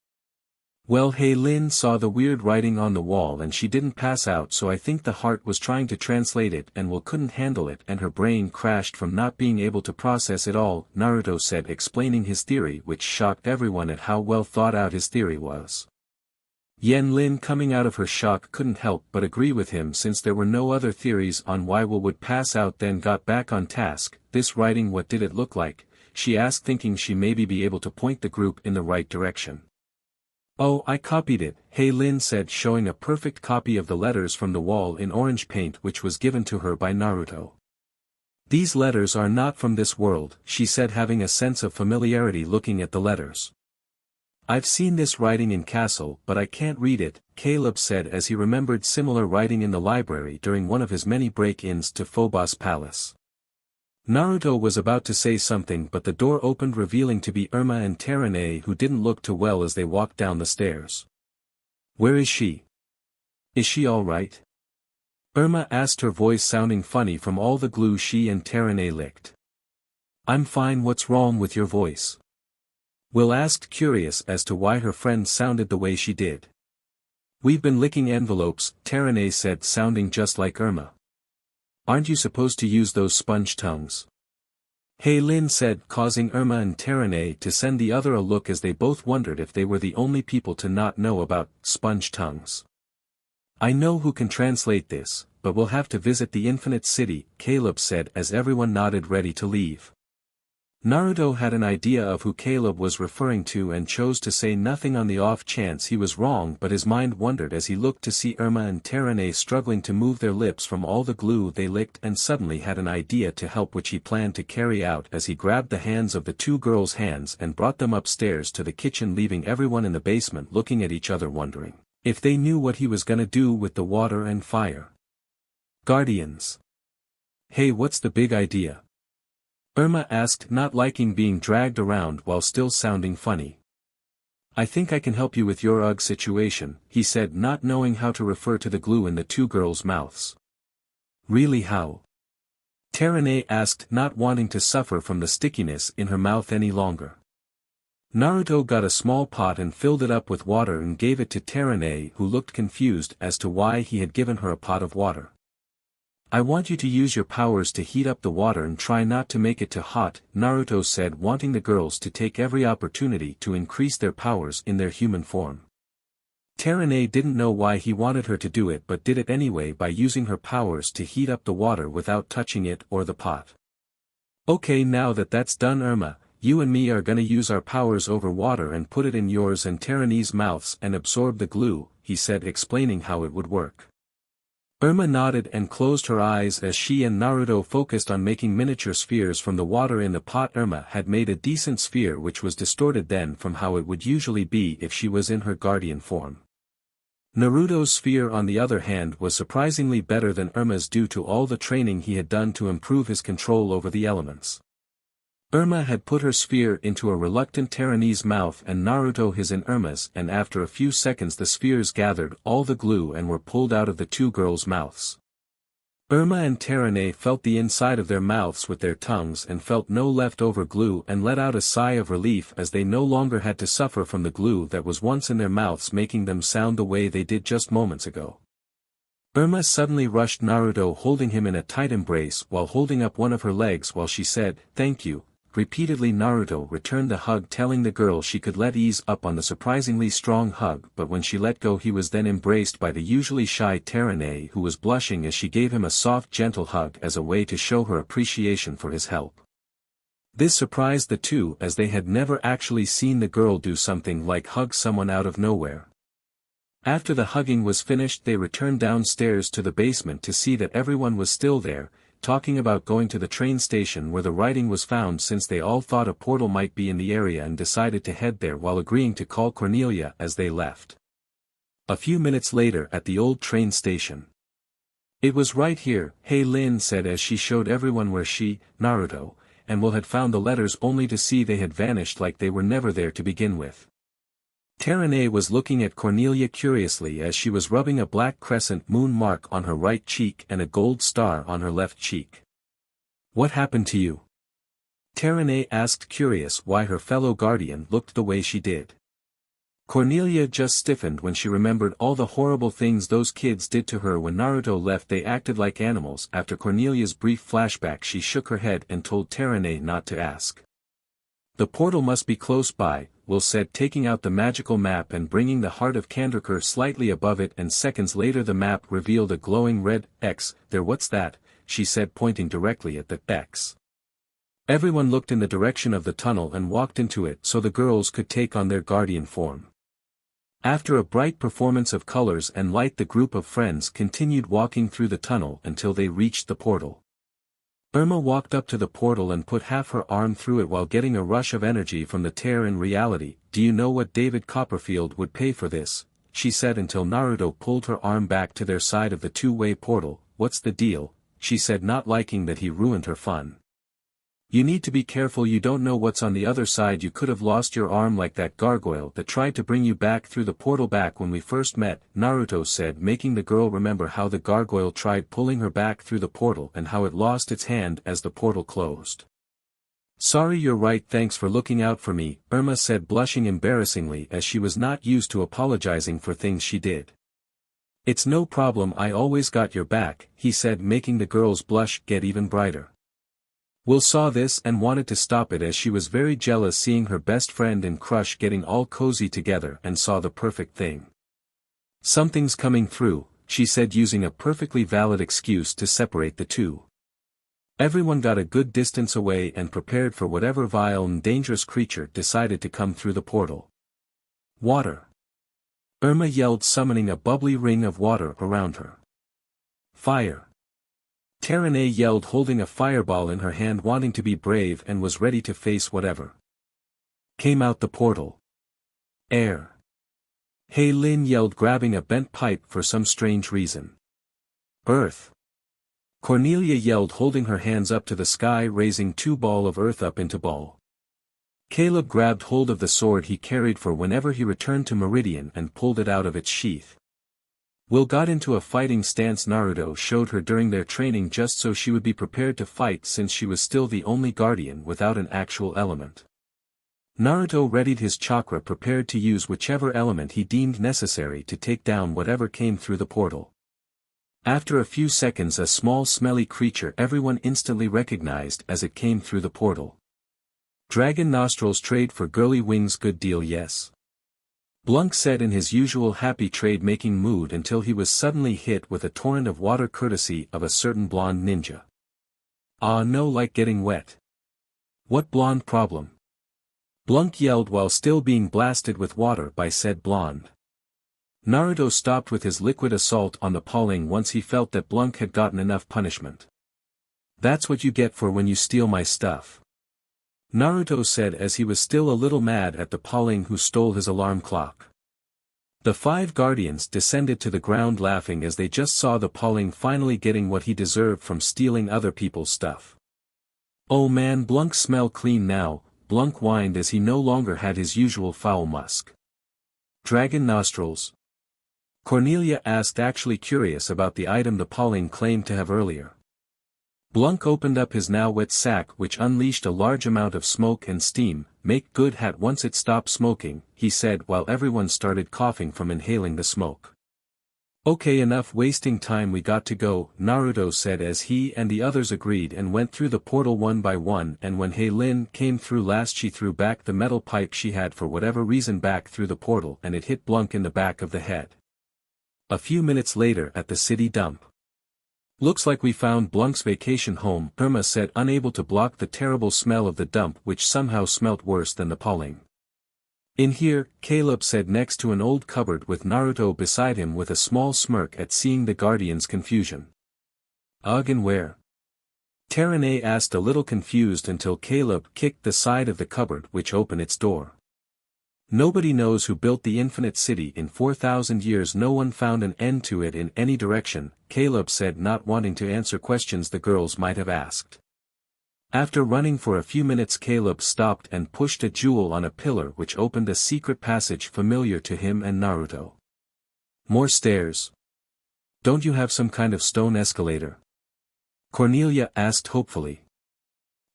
Speaker 2: Well, Hey Lin saw the weird writing on the wall and she didn't pass out, so I think the heart was trying to translate it and Will couldn't handle it and her brain crashed from not being able to process it all, Naruto said, explaining his theory, which shocked everyone at how well thought out his theory was. Yen Lin, coming out of her shock, couldn't help but agree with him since there were no other theories on why Will would pass out. Then got back on task. This writing, what did it look like? She asked, thinking she maybe be able to point the group in the right direction. Oh, I copied it, Hey Lin said, showing a perfect copy of the letters from the wall in orange paint which was given to her by Naruto. These letters are not from this world, she said, having a sense of familiarity looking at the letters. I've seen this writing in Castle, but I can't read it, Caleb said as he remembered similar writing in the library during one of his many break-ins to Phobos Palace. Naruto was about to say something, but the door opened, revealing to be Irma and Terene, who didn't look too well as they walked down the stairs. Where is she? Is she all right? Irma asked, her voice sounding funny from all the glue she and Terene licked. I'm fine. What's wrong with your voice? Will asked, curious as to why her friend sounded the way she did. We've been licking envelopes, Terene said, sounding just like Irma. Aren't you supposed to use those sponge tongues? Hey Lin said, causing Irma and Terene to send the other a look as they both wondered if they were the only people to not know about sponge tongues. I know who can translate this, but we'll have to visit the Infinite City, Caleb said as everyone nodded ready to leave. Naruto had an idea of who Caleb was referring to and chose to say nothing on the off chance he was wrong, but his mind wandered as he looked to see Irma and Terene struggling to move their lips from all the glue they licked, and suddenly had an idea to help which he planned to carry out as he grabbed the hands of the two girls' hands and brought them upstairs to the kitchen, leaving everyone in the basement looking at each other wondering if they knew what he was gonna do with the water and fire. Guardians. Hey, what's the big idea? Irma asked, not liking being dragged around while still sounding funny. I think I can help you with your UGG situation, he said, not knowing how to refer to the glue in the two girls' mouths. Really, how? Terene asked, not wanting to suffer from the stickiness in her mouth any longer. Naruto got a small pot and filled it up with water and gave it to Terene, who looked confused as to why he had given her a pot of water. I want you to use your powers to heat up the water and try not to make it too hot, Naruto said, wanting the girls to take every opportunity to increase their powers in their human form. Terene didn't know why he wanted her to do it, but did it anyway by using her powers to heat up the water without touching it or the pot. Okay, now that that's done, Irma, you and me are gonna use our powers over water and put it in yours and Terene's mouths and absorb the glue, he said, explaining how it would work. Irma nodded and closed her eyes as she and Naruto focused on making miniature spheres from the water in the pot. Irma had made a decent sphere which was distorted then from how it would usually be if she was in her guardian form. Naruto's sphere on the other hand was surprisingly better than Irma's due to all the training he had done to improve his control over the elements. Irma had put her sphere into a reluctant Terene's mouth and Naruto his in Irma's, and after a few seconds the spheres gathered all the glue and were pulled out of the two girls' mouths. Irma and Terene felt the inside of their mouths with their tongues and felt no leftover glue and let out a sigh of relief as they no longer had to suffer from the glue that was once in their mouths, making them sound the way they did just moments ago. Irma suddenly rushed Naruto, holding him in a tight embrace while holding up one of her legs while she said, "Thank you." Repeatedly Naruto returned the hug, telling the girl she could let ease up on the surprisingly strong hug, but when she let go he was then embraced by the usually shy Terene, who was blushing as she gave him a soft gentle hug as a way to show her appreciation for his help. This surprised the two as they had never actually seen the girl do something like hug someone out of nowhere. After the hugging was finished they returned downstairs to the basement to see that everyone was still there, talking about going to the train station where the writing was found, since they all thought a portal might be in the area and decided to head there while agreeing to call Cornelia as they left. A few minutes later at the old train station. It was right here, Hey Lin said as she showed everyone where she, Naruto, and Will had found the letters only to see they had vanished like they were never there to begin with. Terene was looking at Cornelia curiously as she was rubbing a black crescent moon mark on her right cheek and a gold star on her left cheek. What happened to you? Terene asked, curious why her fellow guardian looked the way she did. Cornelia just stiffened when she remembered all the horrible things those kids did to her when Naruto left. They acted like animals. After Cornelia's brief flashback she shook her head and told Terene not to ask. The portal must be close by, Will said, taking out the magical map and bringing the heart of Kandrakar slightly above it, and seconds later the map revealed a glowing red X. There, what's that? She said, pointing directly at the X. Everyone looked in the direction of the tunnel and walked into it so the girls could take on their guardian form. After a bright performance of colors and light the group of friends continued walking through the tunnel until they reached the portal. Irma walked up to the portal and put half her arm through it while getting a rush of energy from the tear. In reality, do you know what David Copperfield would pay for this? She said until Naruto pulled her arm back to their side of the two-way portal. What's the deal? She said, not liking that he ruined her fun. You need to be careful, you don't know what's on the other side. You could have lost your arm like that gargoyle that tried to bring you back through the portal back when we first met, Naruto said, making the girl remember how the gargoyle tried pulling her back through the portal and how it lost its hand as the portal closed. Sorry, you're right, thanks for looking out for me, Irma said, blushing embarrassingly as she was not used to apologizing for things she did. It's no problem, I always got your back, he said, making the girl's blush get even brighter. Will saw this and wanted to stop it as she was very jealous seeing her best friend and crush getting all cozy together and saw the perfect thing. Something's coming through, she said, using a perfectly valid excuse to separate the two. Everyone got a good distance away and prepared for whatever vile and dangerous creature decided to come through the portal. Water! Irma yelled, summoning a bubbly ring of water around her. Fire! Terene yelled, holding a fireball in her hand, wanting to be brave and was ready to face whatever came out the portal. Air! Hei Lin yelled, grabbing a bent pipe for some strange reason. Earth! Cornelia yelled, holding her hands up to the sky, raising 2 balls of earth up into ball. Caleb grabbed hold of the sword he carried for whenever he returned to Meridian and pulled it out of its sheath. Will got into a fighting stance Naruto showed her during their training just so she would be prepared to fight, since she was still the only guardian without an actual element. Naruto readied his chakra, prepared to use whichever element he deemed necessary to take down whatever came through the portal. After a few seconds, a small smelly creature everyone instantly recognized as it came through the portal. Dragon nostrils, trade for girly wings, good deal, yes. Blunk said in his usual happy trade-making mood until he was suddenly hit with a torrent of water courtesy of a certain blonde ninja. Ah no, like getting wet. What blonde problem? Blunk yelled while still being blasted with water by said blonde. Naruto stopped with his liquid assault on the Pauling once he felt that Blunk had gotten enough punishment. That's what you get for when you steal my stuff, Naruto said as he was still a little mad at the Pauling who stole his alarm clock. The 5 guardians descended to the ground laughing as they just saw the Pauling finally getting what he deserved from stealing other people's stuff. Oh man, Blunk smell clean now, Blunk whined as he no longer had his usual foul musk. Dragon nostrils? Cornelia asked, actually curious about the item the Pauling claimed to have earlier. Blunk opened up his now wet sack, which unleashed a large amount of smoke and steam. Make good hat once it stopped smoking, he said while everyone started coughing from inhaling the smoke. Okay, enough wasting time, we got to go, Naruto said as he and the others agreed and went through the portal one by one, and when Hei Lin came through last she threw back the metal pipe she had for whatever reason back through the portal and it hit Blunk in the back of the head. A few minutes later at the city dump. Looks like we found Blunk's vacation home, Irma said, unable to block the terrible smell of the dump which somehow smelt worse than the Pauling. In here, Caleb said next to an old cupboard with Naruto beside him with a small smirk at seeing the Guardian's confusion. Ugh, and where? Terene asked, a little confused until Caleb kicked the side of the cupboard which opened its door. Nobody knows who built the infinite city. In 4,000 years no one found an end to it in any direction, Caleb said, not wanting to answer questions the girls might have asked. After running for a few minutes Caleb stopped and pushed a jewel on a pillar which opened a secret passage familiar to him and Naruto. More stairs? Don't you have some kind of stone escalator? Cornelia asked hopefully.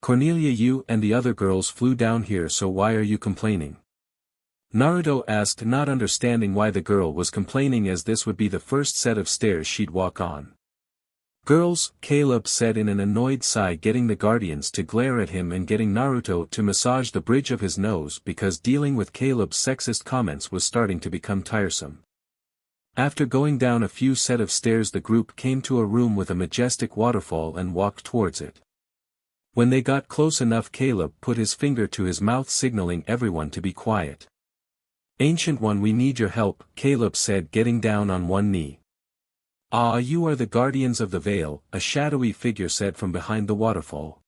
Speaker 2: Cornelia, you and the other girls flew down here, so why are you complaining? Naruto asked, not understanding why the girl was complaining as this would be the first set of stairs she'd walk on. Girls, Caleb said in an annoyed sigh, getting the guardians to glare at him and getting Naruto to massage the bridge of his nose because dealing with Caleb's sexist comments was starting to become tiresome. After going down a few set of stairs the group came to a room with a majestic waterfall and walked towards it. When they got close enough Caleb put his finger to his mouth signaling everyone to be quiet. Ancient One, we need your help, Caleb said, getting down on one knee. Ah, you are the guardians of the veil, a shadowy figure said from behind the waterfall.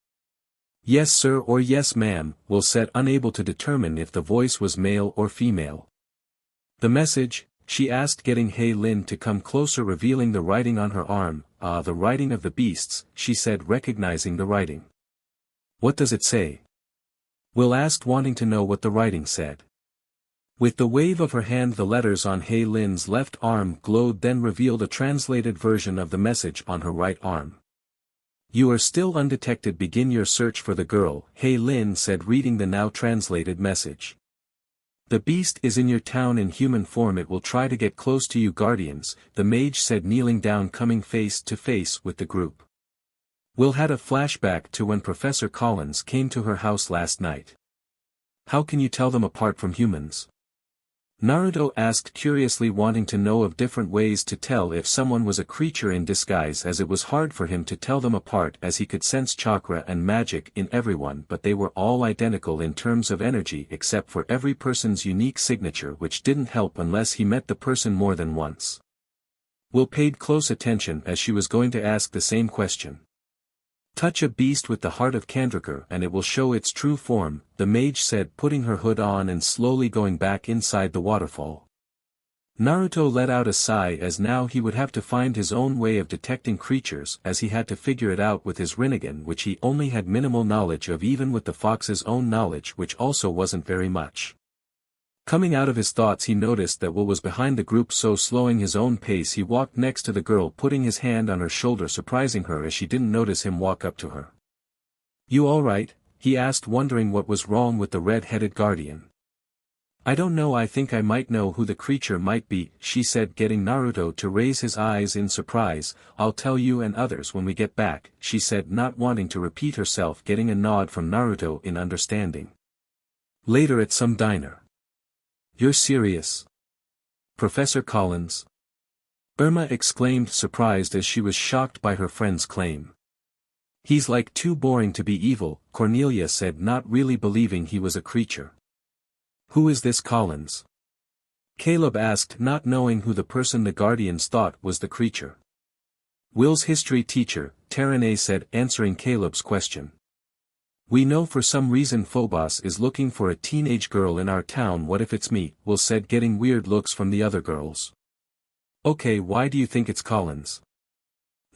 Speaker 2: Yes sir, or yes ma'am, Will said, unable to determine if the voice was male or female. The message? She asked, getting Hei Lin to come closer, revealing the writing on her arm. Ah, the writing of the beasts, she said, recognizing the writing. What does it say? Will asked, wanting to know what the writing said. With the wave of her hand the letters on Hei Lin's left arm glowed, then revealed a translated version of the message on her right arm. You are still undetected. Begin your search for the girl, Hey Lin said, reading the now translated message. The beast is in your town in human form. It will try to get close to you, guardians, the mage said, kneeling down, coming face to face with the group. Will had a flashback to when Professor Collins came to her house last night. How can you tell them apart from humans? Naruto asked curiously, wanting to know of different ways to tell if someone was a creature in disguise, as it was hard for him to tell them apart as he could sense chakra and magic in everyone, but they were all identical in terms of energy except for every person's unique signature, which didn't help unless he met the person more than once. Will paid close attention as she was going to ask the same question. Touch a beast with the heart of Candrakar and it will show its true form, the mage said, putting her hood on and slowly going back inside the waterfall. Naruto let out a sigh, as now he would have to find his own way of detecting creatures, as he had to figure it out with his Rinnegan, which he only had minimal knowledge of, even with the fox's own knowledge, which also wasn't very much. Coming out of his thoughts, he noticed that Will was behind the group, so slowing his own pace he walked next to the girl, putting his hand on her shoulder, surprising her as she didn't notice him walk up to her. You alright? He asked, wondering what was wrong with the red-headed guardian. I don't know, I think I might know who the creature might be, she said, getting Naruto to raise his eyes in surprise. I'll tell you and others when we get back, she said, not wanting to repeat herself, getting a nod from Naruto in understanding. Later at some diner. You're serious? Professor Collins? Irma exclaimed, surprised as she was shocked by her friend's claim. He's like too boring to be evil, Cornelia said, not really believing he was a creature. Who is this Collins? Caleb asked, not knowing who the person the guardians thought was the creature. Will's history teacher, Terene said, answering Caleb's question. We know for some reason Phobos is looking for a teenage girl in our town. What if it's me? Will said, getting weird looks from the other girls. Okay, why do you think it's Collins?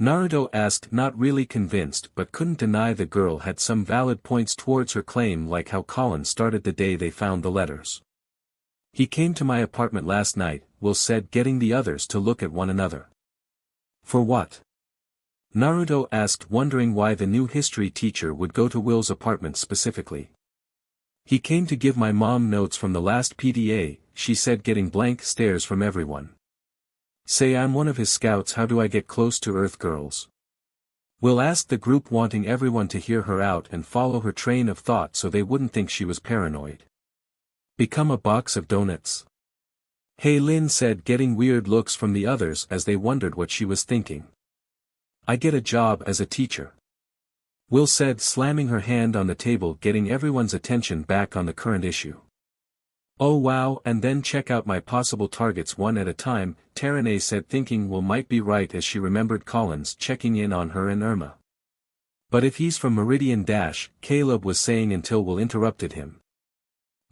Speaker 2: Naruto asked, not really convinced, but couldn't deny the girl had some valid points towards her claim, like how Collins started the day they found the letters. He came to my apartment last night, Will said, getting the others to look at one another. For what? Naruto asked, wondering why the new history teacher would go to Will's apartment specifically. He came to give my mom notes from the last PDA, she said, getting blank stares from everyone. Say I'm one of his scouts. How do I get close to Earth girls? Will asked the group, wanting everyone to hear her out and follow her train of thought so they wouldn't think she was paranoid. Become a box of donuts. Hey Lin said, getting weird looks from the others as they wondered what she was thinking. I get a job as a teacher. Will said, slamming her hand on the table, getting everyone's attention back on the current issue. Oh wow, and then check out my possible targets one at a time, Terene said, thinking Will might be right as she remembered Collins checking in on her and Irma. But if he's from Meridian Caleb was saying until Will interrupted him.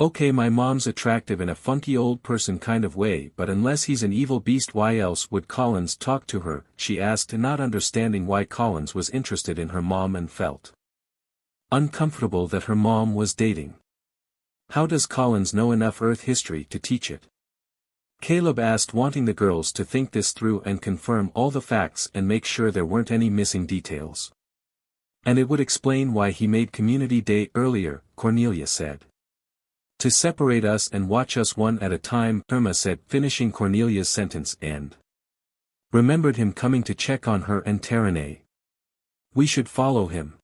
Speaker 2: Okay, my mom's attractive in a funky old person kind of way, but unless he's an evil beast, why else would Collins talk to her? She asked, not understanding why Collins was interested in her mom and felt uncomfortable that her mom was dating. How does Collins know enough Earth history to teach it? Caleb asked, wanting the girls to think this through and confirm all the facts and make sure there weren't any missing details. And it would explain why he made Community Day earlier, Cornelia said. To separate us and watch us one at a time, Irma said, finishing Cornelia's sentence, and remembered him coming to check on her and Terene. We should follow him.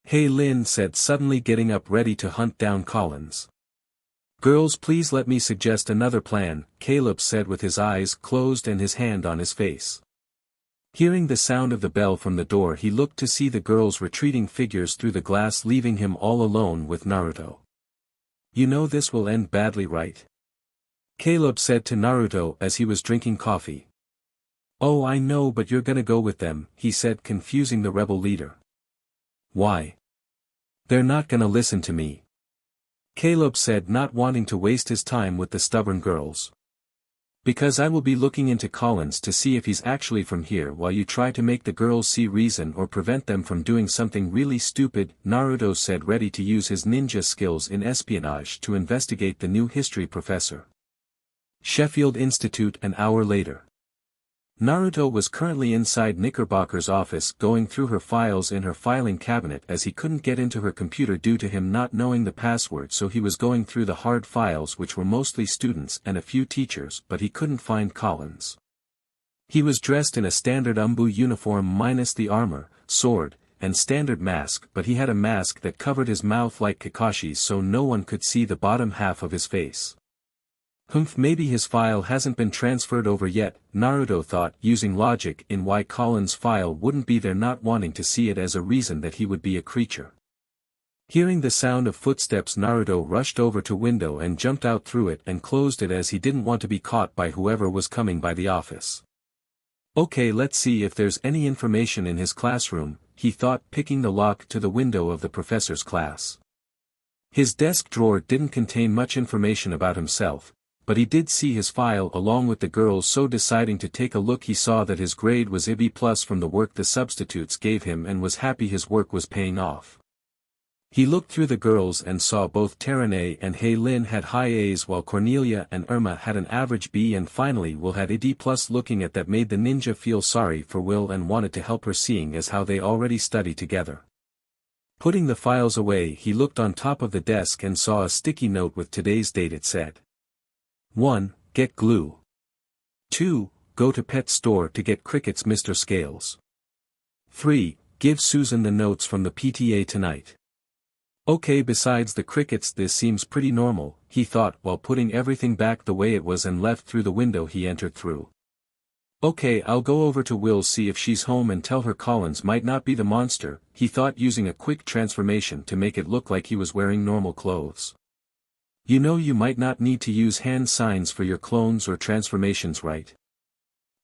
Speaker 2: Hey Lin said, suddenly getting up ready to hunt down Collins. Girls, please let me suggest another plan, Caleb said with his eyes closed and his hand on his face. Hearing the sound of the bell from the door, he looked to see the girls' retreating figures through the glass, leaving him all alone with Naruto. You know this will end badly, right? Caleb said to Naruto as he was drinking coffee. Oh, I know, but you're gonna go with them, he said, confusing the rebel leader. Why? They're not gonna listen to me. Caleb said, not wanting to waste his time with the stubborn girls. Because I will be looking into Collins to see if he's actually from here while you try to make the girls see reason or prevent them from doing something really stupid, Naruto said, ready to use his ninja skills in espionage to investigate the new history professor. Sheffield Institute an hour later. Naruto was currently inside Knickerbocker's office going through her files in her filing cabinet as he couldn't get into her computer due to him not knowing the password, so he was going through the hard files which were mostly students and a few teachers, but he couldn't find Collins. He was dressed in a standard Umbu uniform minus the armor, sword, and standard mask, but he had a mask that covered his mouth like Kakashi's so no one could see the bottom half of his face. Maybe his file hasn't been transferred over yet, Naruto thought, using logic in why Collins' file wouldn't be there, not wanting to see it as a reason that he would be a creature. Hearing the sound of footsteps, Naruto rushed over to window and jumped out through it and closed it as he didn't want to be caught by whoever was coming by the office. Okay, let's see if there's any information in his classroom, he thought, picking the lock to the window of the professor's class. His desk drawer didn't contain much information about himself, but he did see his file along with the girls, so deciding to take a look he saw that his grade was a B+ from the work the substitutes gave him and was happy his work was paying off. He looked through the girls and saw both Terane and Hei Lin had high A's while Cornelia and Irma had an average B, and finally Will had a D+. Looking at that made the ninja feel sorry for Will and wanted to help her, seeing as how they already study together. Putting the files away, he looked on top of the desk and saw a sticky note with today's date. It said, 1. Get glue. 2. Go to pet store to get crickets, Mr. Scales. 3. Give Susan the notes from the PTA tonight. Okay, besides the crickets this seems pretty normal, he thought while putting everything back the way it was and left through the window he entered through. Okay, I'll go over to Will, see if she's home and tell her Collins might not be the monster, he thought, using a quick transformation to make it look like he was wearing normal clothes. You know, you might not need to use hand signs for your clones or transformations, right?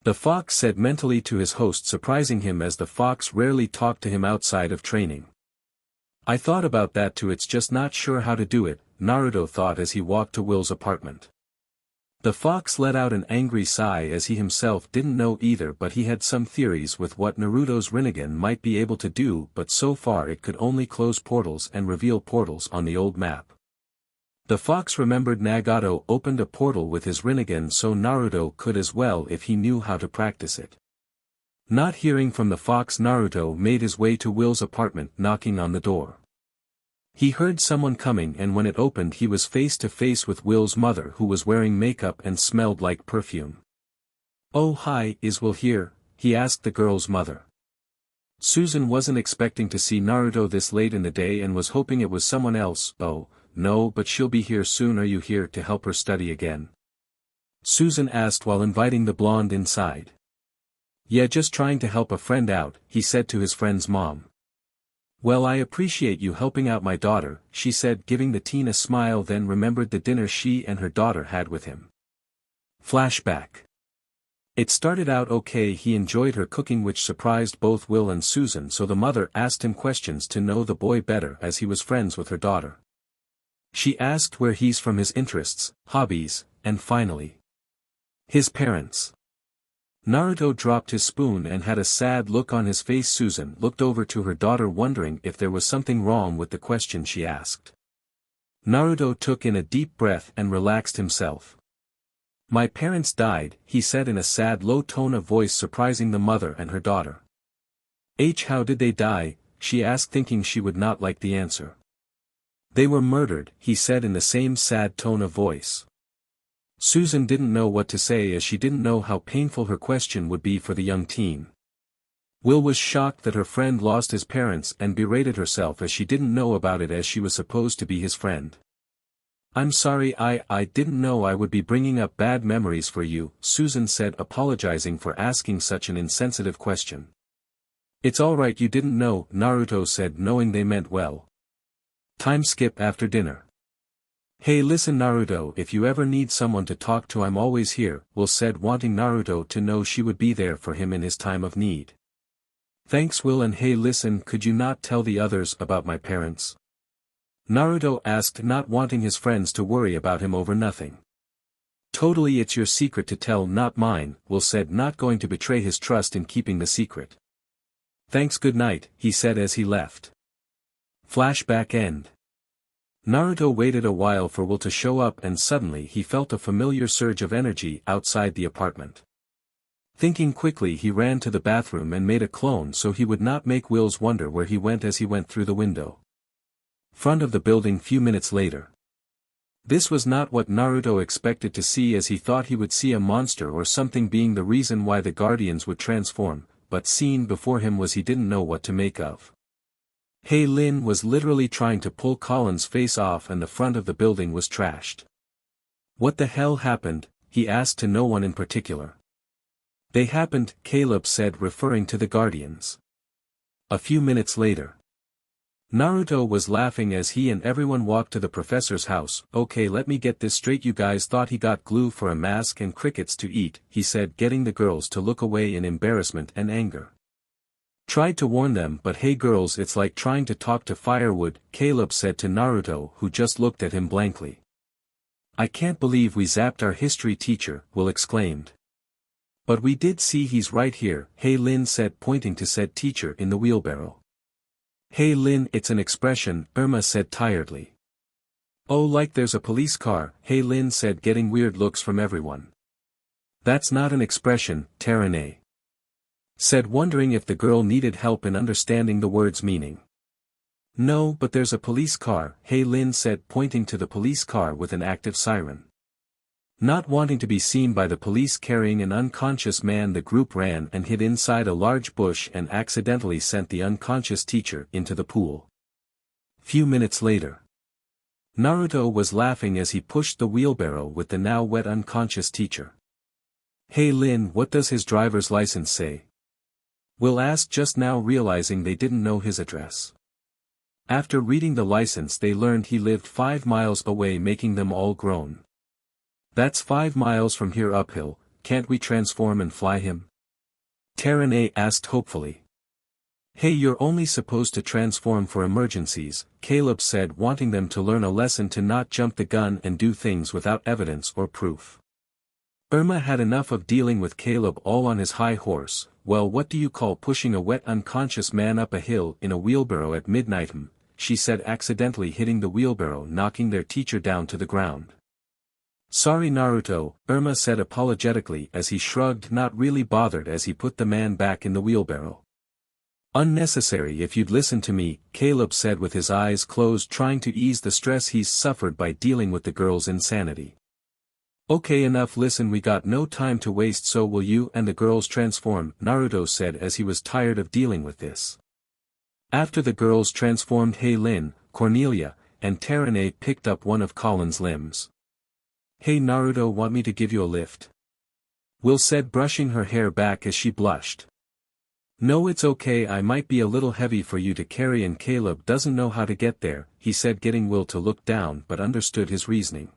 Speaker 2: The fox said mentally to his host, surprising him as the fox rarely talked to him outside of training. I thought about that too, it's just not sure how to do it, Naruto thought as he walked to Will's apartment. The fox let out an angry sigh as he himself didn't know either, but he had some theories with what Naruto's Rinnegan might be able to do, but so far it could only close portals and reveal portals on the old map. The fox remembered Nagato opened a portal with his Rinnegan, so Naruto could as well if he knew how to practice it. Not hearing from the fox, Naruto made his way to Will's apartment, knocking on the door. He heard someone coming, and when it opened he was face to face with Will's mother, who was wearing makeup and smelled like perfume. Oh hi, is Will here? He asked the girl's mother. Susan wasn't expecting to see Naruto this late in the day and was hoping it was someone else. Oh, no, but she'll be here soon. Are you here to help her study again? Susan asked while inviting the blonde inside. Yeah, just trying to help a friend out, he said to his friend's mom. Well, I appreciate you helping out my daughter, she said, giving the teen a smile, then remembered the dinner she and her daughter had with him. Flashback. It started out okay, he enjoyed her cooking, which surprised both Will and Susan, so the mother asked him questions to know the boy better as he was friends with her daughter. She asked where he's from, his interests, hobbies, and finally, his parents. Naruto dropped his spoon and had a sad look on his face. Susan looked over to her daughter, wondering if there was something wrong with the question she asked. Naruto took in a deep breath and relaxed himself. My parents died, he said in a sad low tone of voice, surprising the mother and her daughter. How did they die? She asked, thinking she would not like the answer. They were murdered, he said in the same sad tone of voice. Susan didn't know what to say as she didn't know how painful her question would be for the young teen. Will was shocked that her friend lost his parents and berated herself as she didn't know about it, as she was supposed to be his friend. I'm sorry, I didn't know I would be bringing up bad memories for you, Susan said, apologizing for asking such an insensitive question. It's alright, you didn't know, Naruto said, knowing they meant well. Time skip after dinner. Hey, listen Naruto, if you ever need someone to talk to, I'm always here, Will said, wanting Naruto to know she would be there for him in his time of need. Thanks Will, and hey listen, could you not tell the others about my parents? Naruto asked, not wanting his friends to worry about him over nothing. Totally, it's your secret to tell, not mine, Will said, not going to betray his trust in keeping the secret. Thanks, good night, he said as he left. Flashback end. Naruto waited a while for Will to show up, and suddenly he felt a familiar surge of energy outside the apartment. Thinking quickly, he ran to the bathroom and made a clone so he would not make Wills wonder where he went as he went through the window. Front of the building few minutes later. This was not what Naruto expected to see, as he thought he would see a monster or something being the reason why the guardians would transform, but seen before him was he didn't know what to make of. Hei Lin was literally trying to pull Colin's face off and the front of the building was trashed. What the hell happened? He asked to no one in particular. They happened, Caleb said, referring to the guardians. A few minutes later. Naruto was laughing as he and everyone walked to the professor's house. Okay, let me get this straight, you guys thought he got glue for a mask and crickets to eat, he said, getting the girls to look away in embarrassment and anger. Tried to warn them, but hey girls, it's like trying to talk to firewood, Caleb said to Naruto, who just looked at him blankly. I can't believe we zapped our history teacher, Will exclaimed. But we did see he's right here, Hei Lin said, pointing to said teacher in the wheelbarrow. Hei Lin, it's an expression, Irma said tiredly. Oh, like there's a police car, Hei Lin said, getting weird looks from everyone. That's not an expression, Terane said, wondering if the girl needed help in understanding the word's meaning. No, but there's a police car, Hei Lin said, pointing to the police car with an active siren. Not wanting to be seen by the police carrying an unconscious man, the group ran and hid inside a large bush and accidentally sent the unconscious teacher into the pool. Few minutes later. Naruto was laughing as he pushed the wheelbarrow with the now wet unconscious teacher. Hey Lin, what does his driver's license say? Will asked, just now realizing they didn't know his address. After reading the license they learned he lived 5 miles away, making them all groan. That's 5 miles from here uphill, can't we transform and fly him? Terane asked hopefully. Hey, you're only supposed to transform for emergencies, Caleb said, wanting them to learn a lesson to not jump the gun and do things without evidence or proof. Irma had enough of dealing with Caleb all on his high horse. Well, what do you call pushing a wet unconscious man up a hill in a wheelbarrow at midnight? She said, accidentally hitting the wheelbarrow, knocking their teacher down to the ground. Sorry Naruto, Irma said apologetically as he shrugged, not really bothered, as he put the man back in the wheelbarrow. Unnecessary if you'd listen to me, Caleb said with his eyes closed, trying to ease the stress he's suffered by dealing with the girl's insanity. Okay, enough, listen, we got no time to waste, so will you and the girls transform, Naruto said as he was tired of dealing with this. After the girls transformed, Hei Lin, Cornelia, and Terane picked up one of Colin's limbs. Hey Naruto, want me to give you a lift? Will said, brushing her hair back as she blushed. No, it's okay, I might be a little heavy for you to carry and Caleb doesn't know how to get there, he said, getting Will to look down, but understood his reasoning.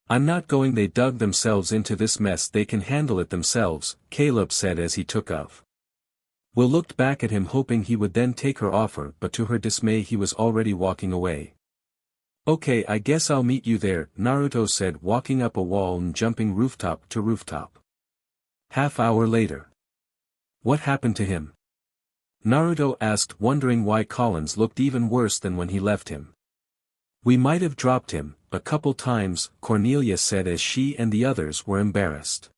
Speaker 2: I'm not going, they dug themselves into this mess, they can handle it themselves, Caleb said as he took off. Will looked back at him hoping he would then take her offer, but to her dismay he was already walking away. Okay, I guess I'll meet you there, Naruto said, walking up a wall and jumping rooftop to rooftop. Half-hour later. What happened to him? Naruto asked, wondering why Collins looked even worse than when he left him. We might have dropped him, a couple times, Cornelia said as she and the others were embarrassed.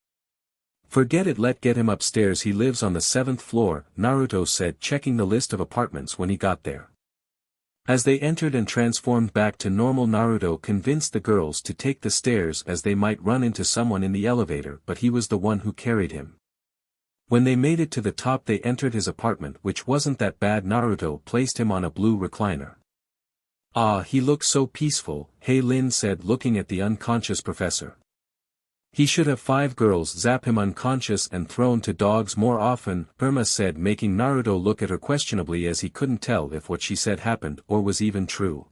Speaker 2: Forget it, let's get him upstairs, he lives on the 7th floor, Naruto said, checking the list of apartments when he got there. As they entered and transformed back to normal, Naruto convinced the girls to take the stairs as they might run into someone in the elevator, but he was the one who carried him. When they made it to the top they entered his apartment, which wasn't that bad. Naruto placed him on a blue recliner. Ah, he looks so peaceful, Hei Lin said, looking at the unconscious professor. He should have 5 girls zap him unconscious and thrown to dogs more often, Irma said, making Naruto look at her questionably as he couldn't tell if what she said happened or was even true.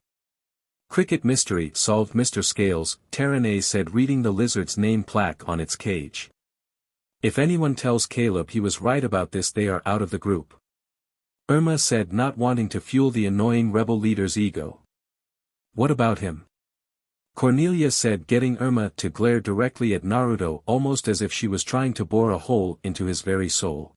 Speaker 2: Cricket mystery solved, Mr. Scales, Terane said, reading the lizard's name plaque on its cage. If anyone tells Caleb he was right about this, they are out of the group. Irma said, not wanting to fuel the annoying rebel leader's ego. What about him? Cornelia said, getting Irma to glare directly at Naruto almost as if she was trying to bore a hole into his very soul.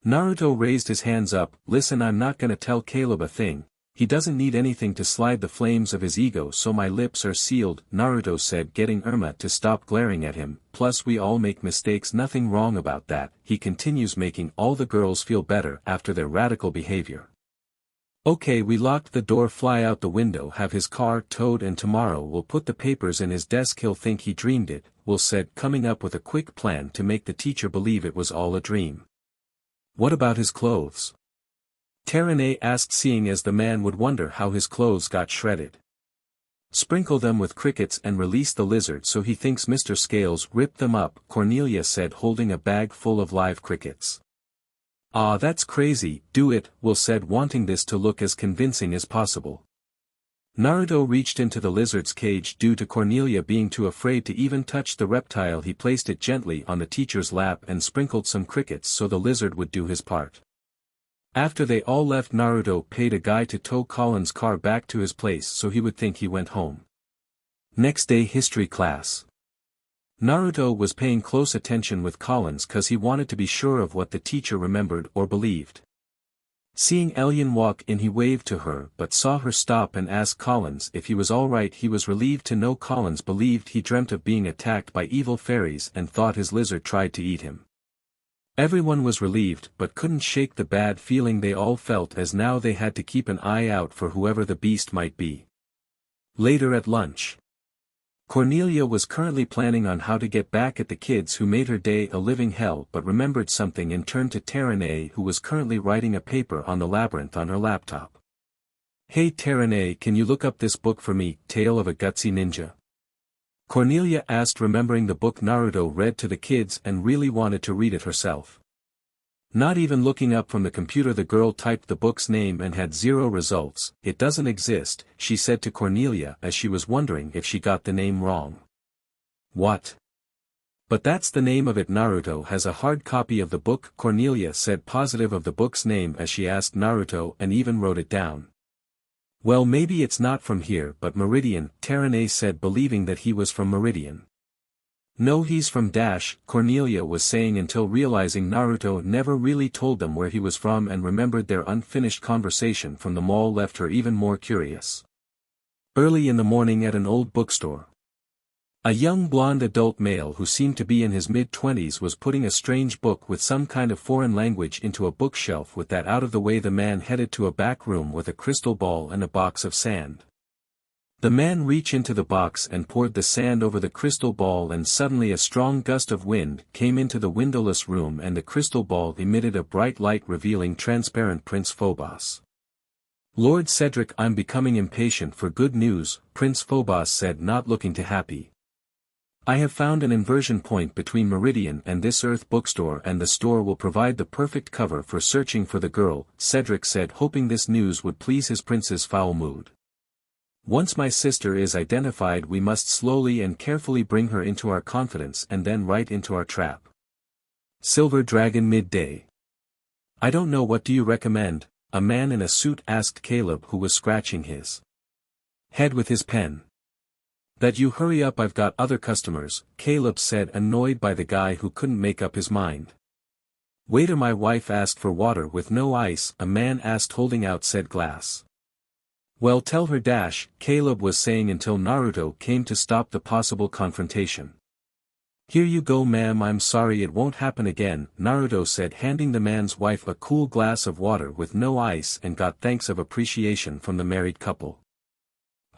Speaker 2: Naruto raised his hands up, listen, I'm not gonna tell Caleb a thing, He doesn't need anything to slide the flames of his ego, so my lips are sealed, Naruto said, getting Irma to stop glaring at him. Plus we all make mistakes, nothing wrong about that, he continues, making all the girls feel better after their radical behavior. Okay, we locked the door, fly out the window, have his car towed, and tomorrow we'll put the papers in his desk. He'll think he dreamed it, Will said, coming up with a quick plan to make the teacher believe it was all a dream. What about his clothes? Terene asked, seeing as the man would wonder how his clothes got shredded. Sprinkle them with crickets and release the lizard so he thinks Mr. Scales ripped them up, Cornelia said, holding a bag full of live crickets. Ah, that's crazy, do it, Will said, wanting this to look as convincing as possible. Naruto reached into the lizard's cage. Due to Cornelia being too afraid to even touch the reptile, he placed it gently on the teacher's lap and sprinkled some crickets so the lizard would do his part. After they all left, Naruto paid a guy to tow Colin's car back to his place so he would think he went home. Next day, history class. Naruto was paying close attention with Collins cause he wanted to be sure of what the teacher remembered or believed. Seeing Elian walk in, he waved to her but saw her stop and asked Collins if he was alright. He was relieved to know Collins believed he dreamt of being attacked by evil fairies and thought his lizard tried to eat him. Everyone was relieved but couldn't shake the bad feeling they all felt, as now they had to keep an eye out for whoever the beast might be. Later at lunch. Cornelia was currently planning on how to get back at the kids who made her day a living hell, but remembered something and turned to Terene, who was currently writing a paper on the labyrinth on her laptop. Hey Terene, can you look up this book for me, Tale of a Gutsy Ninja? Cornelia asked, remembering the book Naruto read to the kids and really wanted to read it herself. Not even looking up from the computer, the girl typed the book's name and had 0 results. It doesn't exist, she said to Cornelia as she was wondering if she got the name wrong. What? But that's the name of it. Naruto has a hard copy of the book, Cornelia said, positive of the book's name as she asked Naruto and even wrote it down. Well, maybe it's not from here but Meridian, Terene said, believing that he was from Meridian. No, he's from Dash, Cornelia was saying, until realizing Naruto never really told them where he was from, and remembered their unfinished conversation from the mall left her even more curious. Early in the morning at an old bookstore. A young blonde adult male who seemed to be in his mid-20s was putting a strange book with some kind of foreign language into a bookshelf. With that out of the way, the man headed to a back room with a crystal ball and a box of sand. The man reached into the box and poured the sand over the crystal ball, and suddenly a strong gust of wind came into the windowless room and the crystal ball emitted a bright light revealing transparent Prince Phobos. Lord Cedric, I'm becoming impatient for good news, Prince Phobos said, not looking too happy. I have found an inversion point between Meridian and this Earth bookstore, and the store will provide the perfect cover for searching for the girl, Cedric said, hoping this news would please his prince's foul mood. Once my sister is identified, we must slowly and carefully bring her into our confidence and then right into our trap. Silver Dragon midday. I don't know, what do you recommend? A man in a suit asked Caleb, who was scratching his head with his pen. That you hurry up, I've got other customers, Caleb said, annoyed by the guy who couldn't make up his mind. Waiter, my wife asked for water with no ice, a man asked, holding out said glass. Well, tell her Dash, Caleb was saying, until Naruto came to stop the possible confrontation. Here you go ma'am, I'm sorry, it won't happen again, Naruto said, handing the man's wife a cool glass of water with no ice, and got thanks of appreciation from the married couple.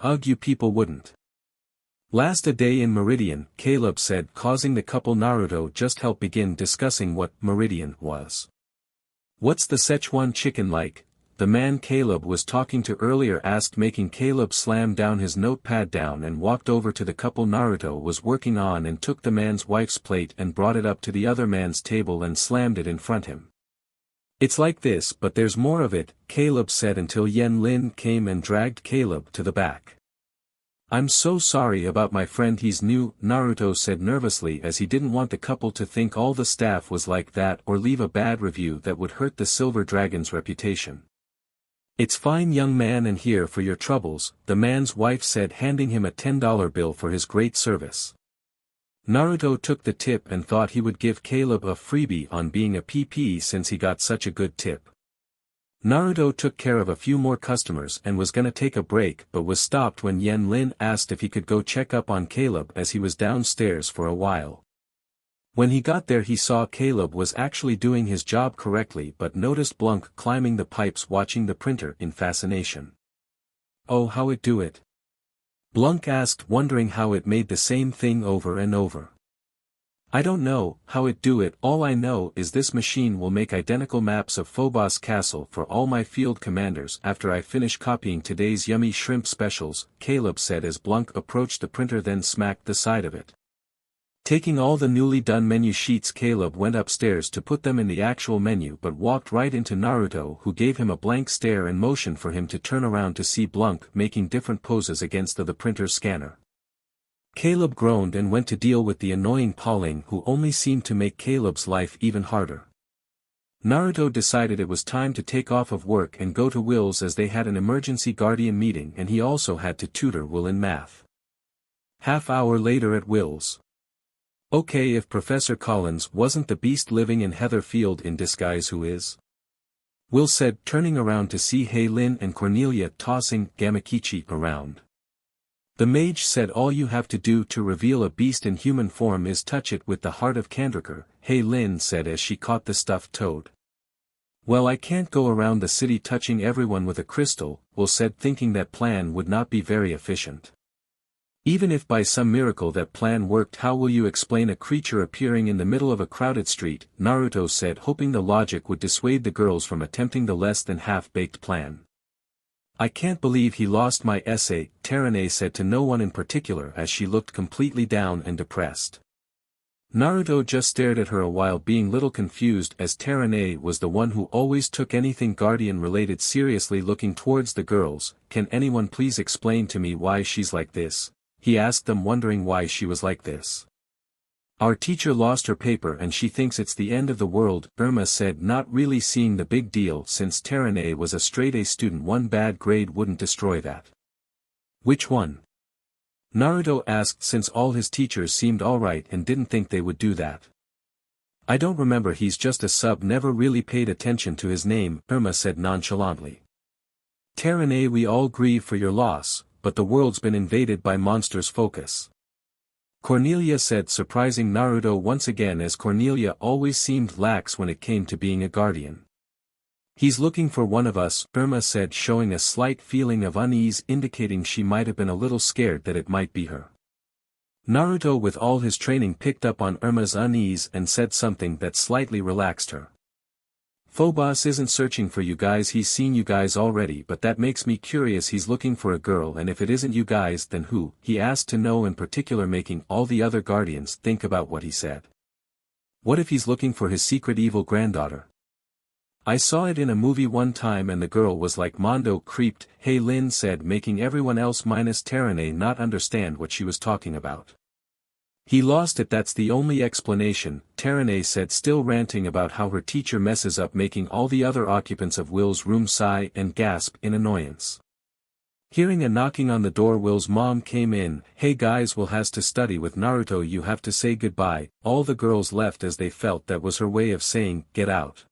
Speaker 2: Ugh, you people wouldn't last a day in Meridian, Caleb said, causing the couple Naruto just help begin discussing what Meridian was. What's the Szechuan chicken like? The man Caleb was talking to earlier asked, making Caleb slam down his notepad down and walked over to the couple Naruto was working on and took the man's wife's plate and brought it up to the other man's table and slammed it in front him. It's like this, but there's more of it, Caleb said, until Yen Lin came and dragged Caleb to the back. I'm so sorry about my friend, he's new, Naruto said nervously, as he didn't want the couple to think all the staff was like that or leave a bad review that would hurt the Silver Dragon's reputation. It's fine young man, and here for your troubles, the man's wife said, handing him a $10 bill for his great service. Naruto took the tip and thought he would give Caleb a freebie on being a PP since he got such a good tip. Naruto took care of a few more customers and was gonna take a break but was stopped when Yen Lin asked if he could go check up on Caleb as he was downstairs for a while. When he got there he saw Caleb was actually doing his job correctly but noticed Blunk climbing the pipes watching the printer in fascination. "Oh, how it do it?" Blunk asked, wondering how it made the same thing over and over. "I don't know how it do it, all I know is this machine will make identical maps of Phobos Castle for all my field commanders after I finish copying today's yummy shrimp specials," Caleb said as Blunk approached the printer then smacked the side of it. Taking all the newly done menu sheets, Caleb went upstairs to put them in the actual menu but walked right into Naruto, who gave him a blank stare and motioned for him to turn around to see Blunk making different poses against the printer's scanner. Caleb groaned and went to deal with the annoying Pauling, who only seemed to make Caleb's life even harder. Naruto decided it was time to take off of work and go to Will's as they had an emergency guardian meeting and he also had to tutor Will in math. Half-hour later at Will's. "Okay, if Professor Collins wasn't the beast living in Heatherfield in disguise, who is?" Will said, turning around to see Lin and Cornelia tossing Gamakichi around. The mage said all you have to do to reveal a beast in human form is touch it with the heart of Kandrakar, Lin said as she caught the stuffed toad. "Well, I can't go around the city touching everyone with a crystal," Will said, thinking that plan would not be very efficient. "Even if by some miracle that plan worked, how will you explain a creature appearing in the middle of a crowded street?" Naruto said, hoping the logic would dissuade the girls from attempting the less than half-baked plan. "I can't believe he lost my essay," Terane said to no one in particular as she looked completely down and depressed. Naruto just stared at her a while, being little confused as Terane was the one who always took anything guardian related seriously. Looking towards the girls, "Can anyone please explain to me why she's like this?" he asked them, wondering why she was like this. "Our teacher lost her paper and she thinks it's the end of the world," Irma said, not really seeing the big deal since Terane was a straight-A student. "One bad grade wouldn't destroy that." "Which one?" Naruto asked, since all his teachers seemed alright and didn't think they would do that. "I don't remember, he's just a sub, never really paid attention to his name," Irma said nonchalantly. "Terane, we all grieve for your loss, but the world's been invaded by monsters. Focus," Cornelia said, surprising Naruto once again as Cornelia always seemed lax when it came to being a guardian. "He's looking for one of us," Irma said, showing a slight feeling of unease indicating she might have been a little scared that it might be her. Naruto with all his training picked up on Irma's unease and said something that slightly relaxed her. "Phobos isn't searching for you guys, he's seen you guys already, but that makes me curious. He's looking for a girl, and if it isn't you guys then who?" he asked to know in particular, making all the other guardians think about what he said. "What if he's looking for his secret evil granddaughter? I saw it in a movie one time and the girl was like Mondo creeped," Lin said, making everyone else minus Terane not understand what she was talking about. "He lost it, that's the only explanation," Terane said, still ranting about how her teacher messes up, making all the other occupants of Will's room sigh and gasp in annoyance. Hearing a knocking on the door, Will's mom came in. "Hey guys, Will has to study with Naruto, you have to say goodbye." All the girls left as they felt that was her way of saying, "Get out."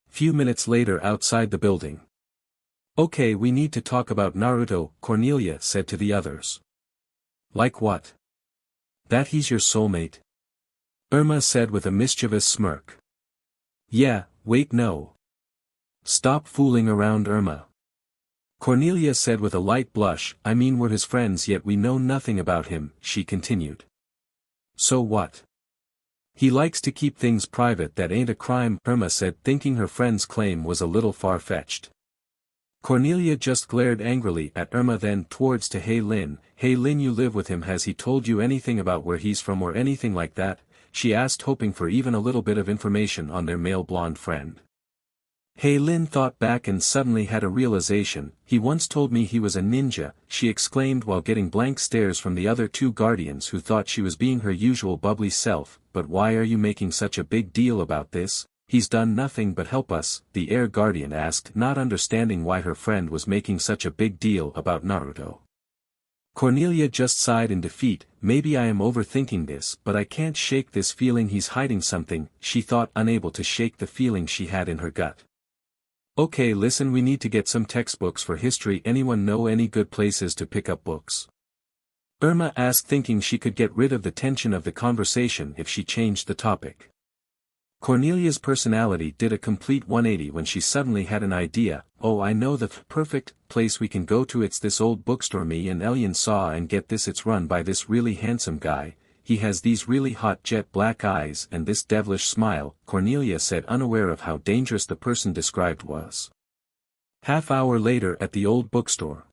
Speaker 2: Few minutes later outside the building. "Okay, we need to talk about Naruto," Cornelia said to the others. "Like what?" "That he's your soulmate?" Irma said with a mischievous smirk. "Yeah, wait, no. Stop fooling around, Irma." Cornelia said with a light blush. "I mean, we're his friends yet we know nothing about him," she continued. "So what? He likes to keep things private, that ain't a crime," Irma said, thinking her friend's claim was a little far-fetched. Cornelia just glared angrily at Irma, then towards to Lin. "Lin, you live with him, has he told you anything about where he's from or anything like that?" she asked, hoping for even a little bit of information on their male blonde friend. Lin thought back and suddenly had a realization. "He once told me he was a ninja," she exclaimed while getting blank stares from the other two guardians who thought she was being her usual bubbly self. "But why are you making such a big deal about this? He's done nothing but help us," the air guardian asked, not understanding why her friend was making such a big deal about Naruto. Cornelia just sighed in defeat. "Maybe I am overthinking this, but I can't shake this feeling he's hiding something," she thought, unable to shake the feeling she had in her gut. Okay, listen, we need to get some textbooks for history. Anyone know any good places to pick up books? Irma asked, thinking she could get rid of the tension of the conversation if she changed the topic. Cornelia's personality did a complete 180 when she suddenly had an idea. Oh, I know the perfect place we can go to. It's this old bookstore me and Elian saw, and get this, it's run by this really handsome guy. He has these really hot jet black eyes and this devilish smile, Cornelia said, unaware of how dangerous the person described was. Half-hour later at the old bookstore.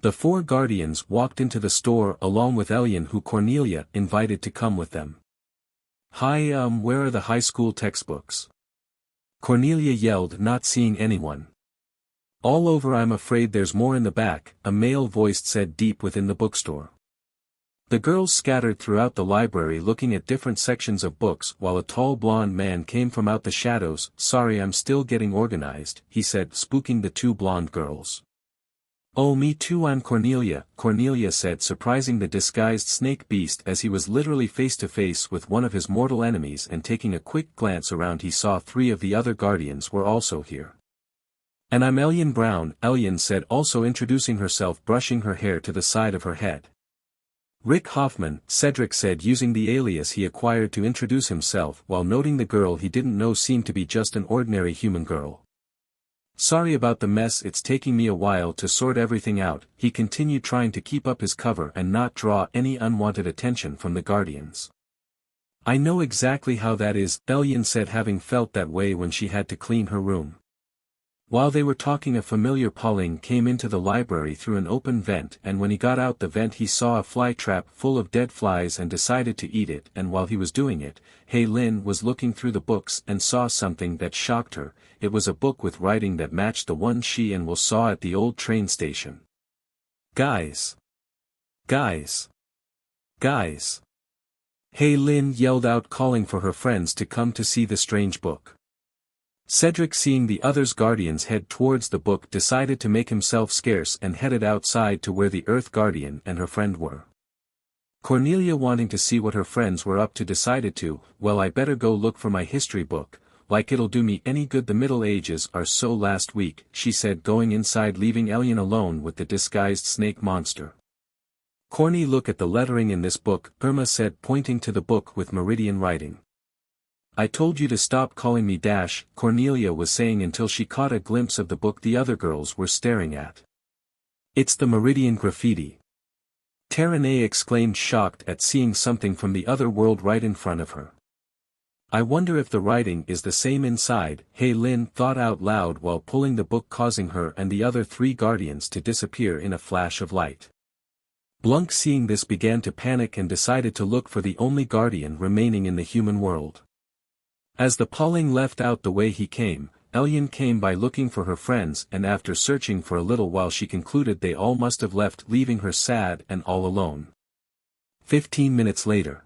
Speaker 2: The four guardians walked into the store along with Elian, who Cornelia invited to come with them. Hi, where are the high school textbooks? Cornelia yelled, not seeing anyone. All over, I'm afraid there's more in the back, a male voice said deep within the bookstore. The girls scattered throughout the library looking at different sections of books while a tall blonde man came from out the shadows. Sorry, I'm still getting organized, he said, spooking the two blonde girls. Oh, me too, I'm Cornelia, Cornelia said, surprising the disguised snake beast as he was literally face to face with one of his mortal enemies, and taking a quick glance around he saw three of the other guardians were also here. And I'm Elian Brown, Elian said, also introducing herself, brushing her hair to the side of her head. Rick Hoffman, Cedric said, using the alias he acquired to introduce himself while noting the girl he didn't know seemed to be just an ordinary human girl. Sorry about the mess, it's taking me a while to sort everything out, he continued, trying to keep up his cover and not draw any unwanted attention from the guardians. I know exactly how that is, Elian said, having felt that way when she had to clean her room. While they were talking, a familiar Pauling came into the library through an open vent, and when he got out the vent he saw a fly trap full of dead flies and decided to eat it, and while he was doing it, Hei Lin was looking through the books and saw something that shocked her. It was a book with writing that matched the one she and Will saw at the old train station. Guys! Guys! Guys! Hei Lin yelled out, calling for her friends to come to see the strange book. Cedric, seeing the others' guardians head towards the book, decided to make himself scarce and headed outside to where the Earth Guardian and her friend were. Cornelia, wanting to see what her friends were up to, decided to, well, I better go look for my history book, like it'll do me any good. The Middle Ages are so last week, she said, going inside, leaving Elian alone with the disguised snake monster. Corny, look at the lettering in this book, Irma said, pointing to the book with Meridian writing. I told you to stop calling me Dash, Cornelia was saying until she caught a glimpse of the book the other girls were staring at. It's the Meridian graffiti. Terene exclaimed, shocked at seeing something from the other world right in front of her. I wonder if the writing is the same inside, Hei Lin thought out loud while pulling the book, causing her and the other three guardians to disappear in a flash of light. Blunk, seeing this, began to panic and decided to look for the only guardian remaining in the human world. As the Pauling left out the way he came, Elian came by looking for her friends, and after searching for a little while she concluded they all must have left, leaving her sad and all alone. 15 minutes later.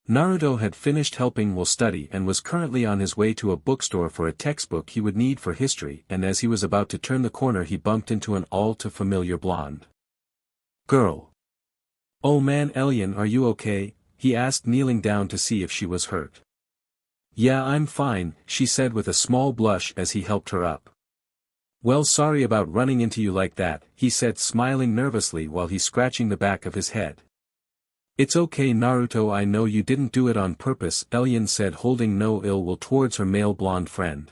Speaker 2: Naruto had finished helping Will study and was currently on his way to a bookstore for a textbook he would need for history, and as he was about to turn the corner he bumped into an all-too-familiar blonde girl. Oh man, Elian, are you okay? He asked, kneeling down to see if she was hurt. Yeah, I'm fine, she said with a small blush as he helped her up. Well, sorry about running into you like that, he said, smiling nervously while he scratching the back of his head. It's okay, Naruto, I know you didn't do it on purpose, Elian said, holding no ill will towards her male blonde friend.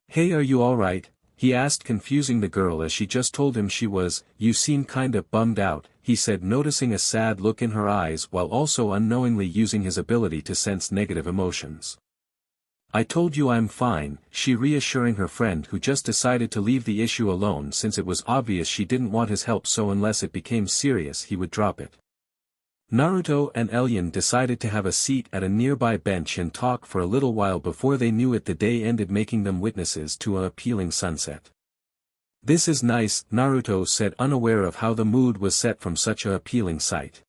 Speaker 2: Hey, are you alright? He asked, confusing the girl as she just told him she was. You seem kinda bummed out, he said, noticing a sad look in her eyes while also unknowingly using his ability to sense negative emotions. I told you I'm fine, she reassuring her friend, who just decided to leave the issue alone since it was obvious she didn't want his help, so unless it became serious he would drop it. Naruto and Elian decided to have a seat at a nearby bench and talk for a little while before they knew it the day ended, making them witnesses to an appealing sunset. This is nice, Naruto said, unaware of how the mood was set from such a appealing sight.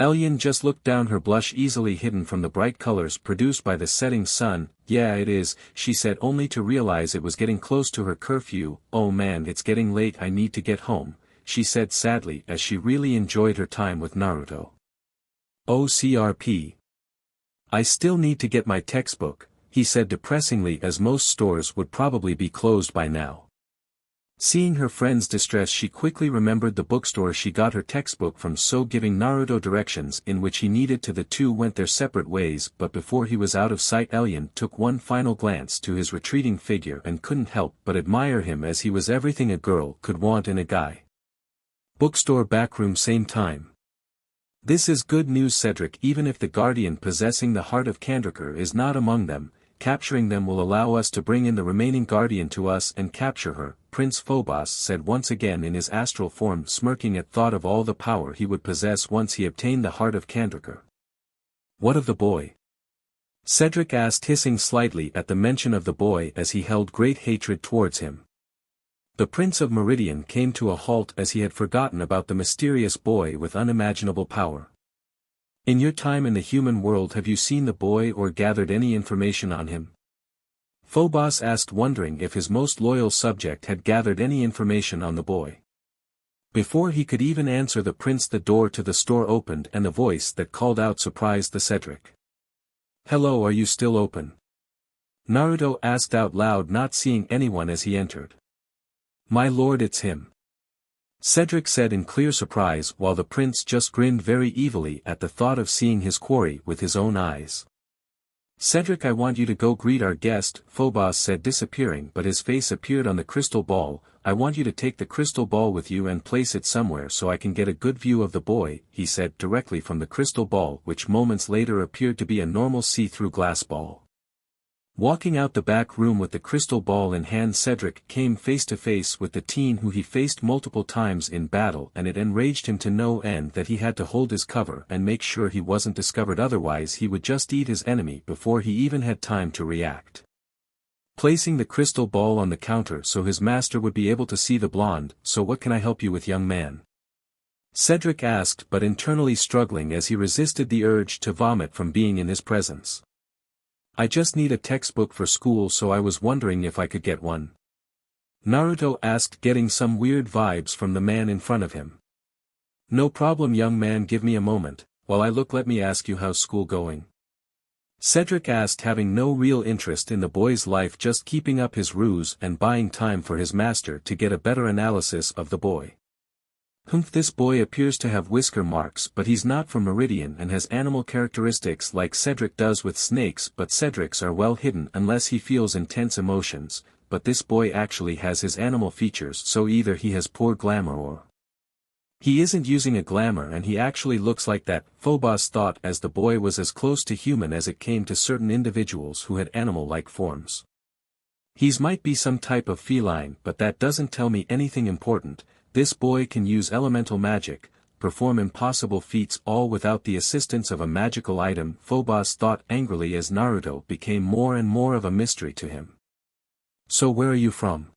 Speaker 2: Elian just looked down, her blush easily hidden from the bright colors produced by the setting sun. Yeah, it is, she said, only to realize it was getting close to her curfew. Oh man, it's getting late, I need to get home, she said sadly as she really enjoyed her time with Naruto. OCRP. I still need to get my textbook, he said depressingly, as most stores would probably be closed by now. Seeing her friend's distress, she quickly remembered the bookstore she got her textbook from, so giving Naruto directions in which he needed to, the two went their separate ways. But before he was out of sight, Elian took one final glance to his retreating figure and couldn't help but admire him, as he was everything a girl could want in a guy. Bookstore backroom, same time. This is good news, Cedric. Even if the guardian possessing the heart of Candrakar is not among them, capturing them will allow us to bring in the remaining guardian to us and capture her, Prince Phobos said once again in his astral form, smirking at thought of all the power he would possess once he obtained the heart of Candrakar. What of the boy? Cedric asked, hissing slightly at the mention of the boy as he held great hatred towards him. The Prince of Meridian came to a halt as he had forgotten about the mysterious boy with unimaginable power. In your time in the human world, have you seen the boy or gathered any information on him? Phobos asked, wondering if his most loyal subject had gathered any information on the boy. Before he could even answer the prince, the door to the store opened and the voice that called out surprised the Cedric. "Hello, are you still open?" Naruto asked out loud, not seeing anyone as he entered. "My lord, it's him," Cedric said in clear surprise, while the prince just grinned very evilly at the thought of seeing his quarry with his own eyes. "Cedric, I want you to go greet our guest," Phobos said, disappearing, but his face appeared on the crystal ball. "I want you to take the crystal ball with you and place it somewhere so I can get a good view of the boy," he said directly from the crystal ball, which moments later appeared to be a normal see-through glass ball. Walking out the back room with the crystal ball in hand, Cedric came face to face with the teen who he faced multiple times in battle, and it enraged him to no end that he had to hold his cover and make sure he wasn't discovered, otherwise he would just eat his enemy before he even had time to react. Placing the crystal ball on the counter so his master would be able to see the blonde, "So what can I help you with, young man?" Cedric asked, but internally struggling as he resisted the urge to vomit from being in his presence. "I just need a textbook for school, so I was wondering if I could get one," Naruto asked, getting some weird vibes from the man in front of him. "No problem, young man, give me a moment. While I look, let me ask you, how's school going?" Cedric asked, having no real interest in the boy's life, just keeping up his ruse and buying time for his master to get a better analysis of the boy. This boy appears to have whisker marks, but he's not from Meridian and has animal characteristics like Cedric does with snakes, but Cedric's are well hidden unless he feels intense emotions, but this boy actually has his animal features, so either he has poor glamour or he isn't using a glamour and he actually looks like that, Phobos thought, as the boy was as close to human as it came to certain individuals who had animal-like forms. He's might be some type of feline, but that doesn't tell me anything important. This boy can use elemental magic, perform impossible feats, all without the assistance of a magical item, Phobos thought angrily as Naruto became more and more of a mystery to him. "So where are you from?"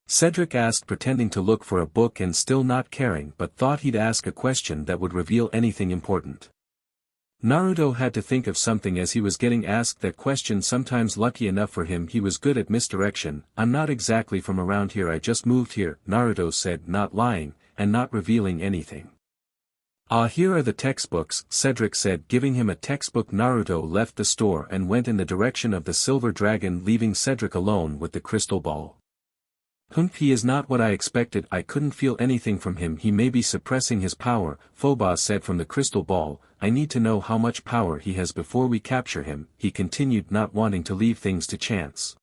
Speaker 2: Cedric asked, pretending to look for a book and still not caring, but thought he'd ask a question that would reveal anything important. Naruto had to think of something as he was getting asked that question. Sometimes lucky enough for him, he was good at misdirection. "I'm not exactly from around here, I just moved here," Naruto said, not lying, and not revealing anything. "Ah, here are the textbooks," Cedric said, giving him a textbook. Naruto left the store and went in the direction of the silver dragon, leaving Cedric alone with the crystal ball. He is not what I expected. I couldn't feel anything from him. He may be suppressing his power," Phobos said from the crystal ball. "I need to know how much power he has before we capture him," he continued, not wanting to leave things to chance.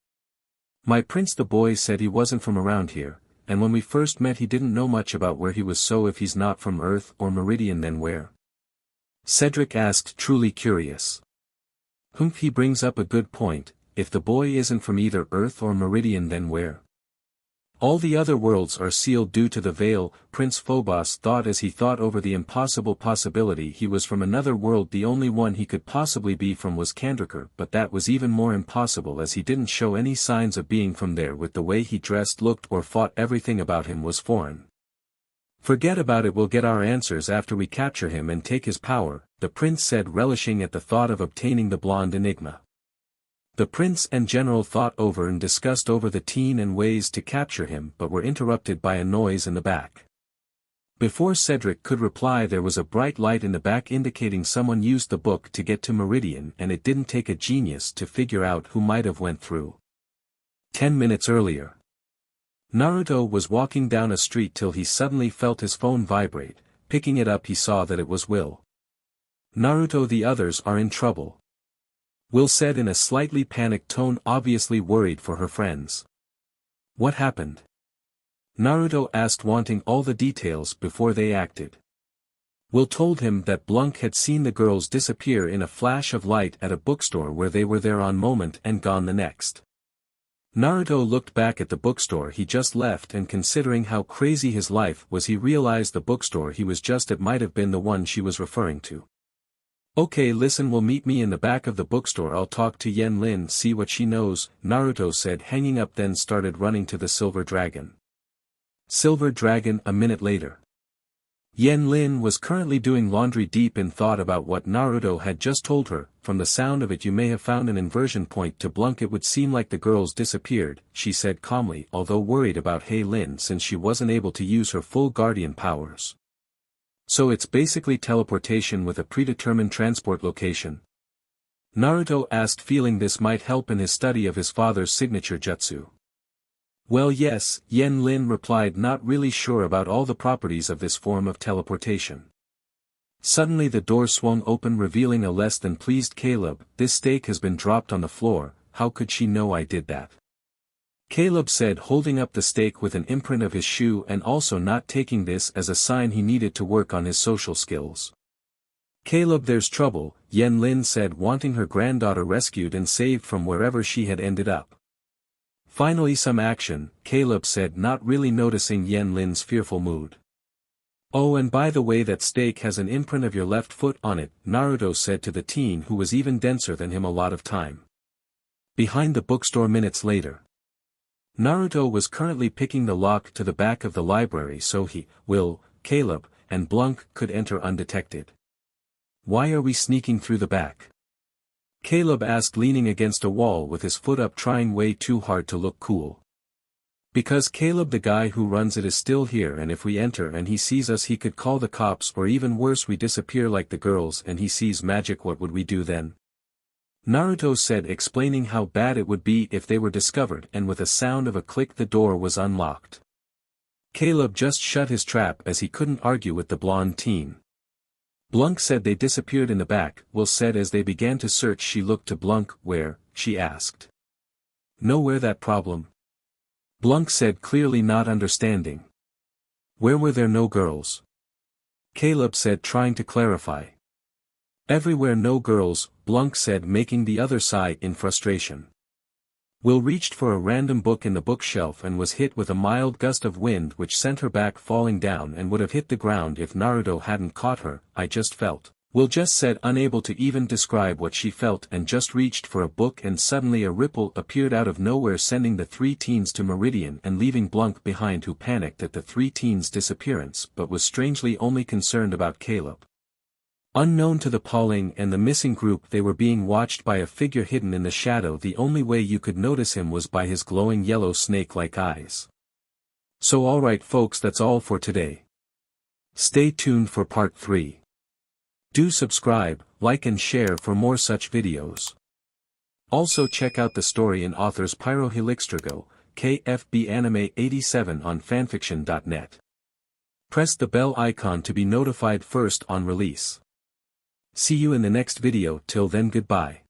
Speaker 2: "My prince, the boy said he wasn't from around here, and when we first met he didn't know much about where he was, so if he's not from Earth or Meridian, then where?" Cedric asked, truly curious. He brings up a good point. If the boy isn't from either Earth or Meridian, then where? All the other worlds are sealed due to the veil, Prince Phobos thought as he thought over the impossible possibility he was from another world. The only one he could possibly be from was Candrakar, but that was even more impossible as he didn't show any signs of being from there with the way he dressed, looked or fought. Everything about him was foreign. "Forget about it, we'll get our answers after we capture him and take his power," the prince said, relishing at the thought of obtaining the blonde enigma. The prince and general thought over and discussed over the teen and ways to capture him, but were interrupted by a noise in the back. Before Cedric could reply, there was a bright light in the back indicating someone used the book to get to Meridian, and it didn't take a genius to figure out who might have went through. 10 minutes earlier. Naruto was walking down a street till he suddenly felt his phone vibrate. Picking it up, he saw that it was Will. "Naruto, the others are in trouble," Will said in a slightly panicked tone, obviously worried for her friends. "What happened?" Naruto asked, wanting all the details before they acted. Will told him that Blunk had seen the girls disappear in a flash of light at a bookstore where they were there on moment and gone the next. Naruto looked back at the bookstore he just left, and considering how crazy his life was, he realized the bookstore he was just at might have been the one she was referring to. "Okay, listen, will meet me in the back of the bookstore. I'll talk to Yen Lin, see what she knows," Naruto said, hanging up, then started running to the Silver Dragon. Silver Dragon. A minute later. Yen Lin was currently doing laundry, deep in thought about what Naruto had just told her. "From the sound of it, you may have found an inversion point to Blunk. It would seem like the girls disappeared," she said calmly, although worried about Hei Lin since she wasn't able to use her full guardian powers. "So it's basically teleportation with a predetermined transport location?" Naruto asked, feeling this might help in his study of his father's signature jutsu. "Well, yes," Yen Lin replied, not really sure about all the properties of this form of teleportation. Suddenly the door swung open, revealing a less than pleased Caleb. "This steak has been dropped on the floor. How could she know I did that?" Caleb said, holding up the steak with an imprint of his shoe, and also not taking this as a sign he needed to work on his social skills. "Caleb, there's trouble," Yen Lin said, wanting her granddaughter rescued and saved from wherever she had ended up. "Finally some action," Caleb said, not really noticing Yen Lin's fearful mood. "Oh, and by the way, that steak has an imprint of your left foot on it," Naruto said to the teen, who was even denser than him a lot of time. Behind the bookstore. Minutes later. Naruto was currently picking the lock to the back of the library so he, Will, Caleb, and Blunk could enter undetected. "Why are we sneaking through the back?" Caleb asked, leaning against a wall with his foot up, trying way too hard to look cool. "Because Caleb, the guy who runs it, is still here, and if we enter and he sees us, he could call the cops, or even worse, we disappear like the girls and he sees magic. What would we do then?" Naruto said, explaining how bad it would be if they were discovered, and with a sound of a click the door was unlocked. Caleb just shut his trap as he couldn't argue with the blonde teen. Blunk said they disappeared in the back. Will said as they began to search. She looked to Blunk. "Where?" she asked. "Nowhere, that problem?" Blunk said, clearly not understanding. "Where were there no girls?" Caleb said, trying to clarify. "Everywhere, no girls," Blunk said, making the other sigh in frustration. Will reached for a random book in the bookshelf and was hit with a mild gust of wind which sent her back falling down and would have hit the ground if Naruto hadn't caught her. "I just felt," Will just said, unable to even describe what she felt, and just reached for a book, and suddenly a ripple appeared out of nowhere, sending the three teens to Meridian and leaving Blunk behind, who panicked at the three teens' disappearance but was strangely only concerned about Caleb. Unknown to the Pauling and the missing group, they were being watched by a figure hidden in the shadow. The only way you could notice him was by his glowing yellow snake-like eyes. So alright folks, that's all for today. Stay tuned for part 3. Do subscribe, like and share for more such videos. Also check out the story in author's pyrohelixdrago, KFB Anime 87 on fanfiction.net. Press the bell icon to be notified first on release. See you in the next video. Till then, goodbye.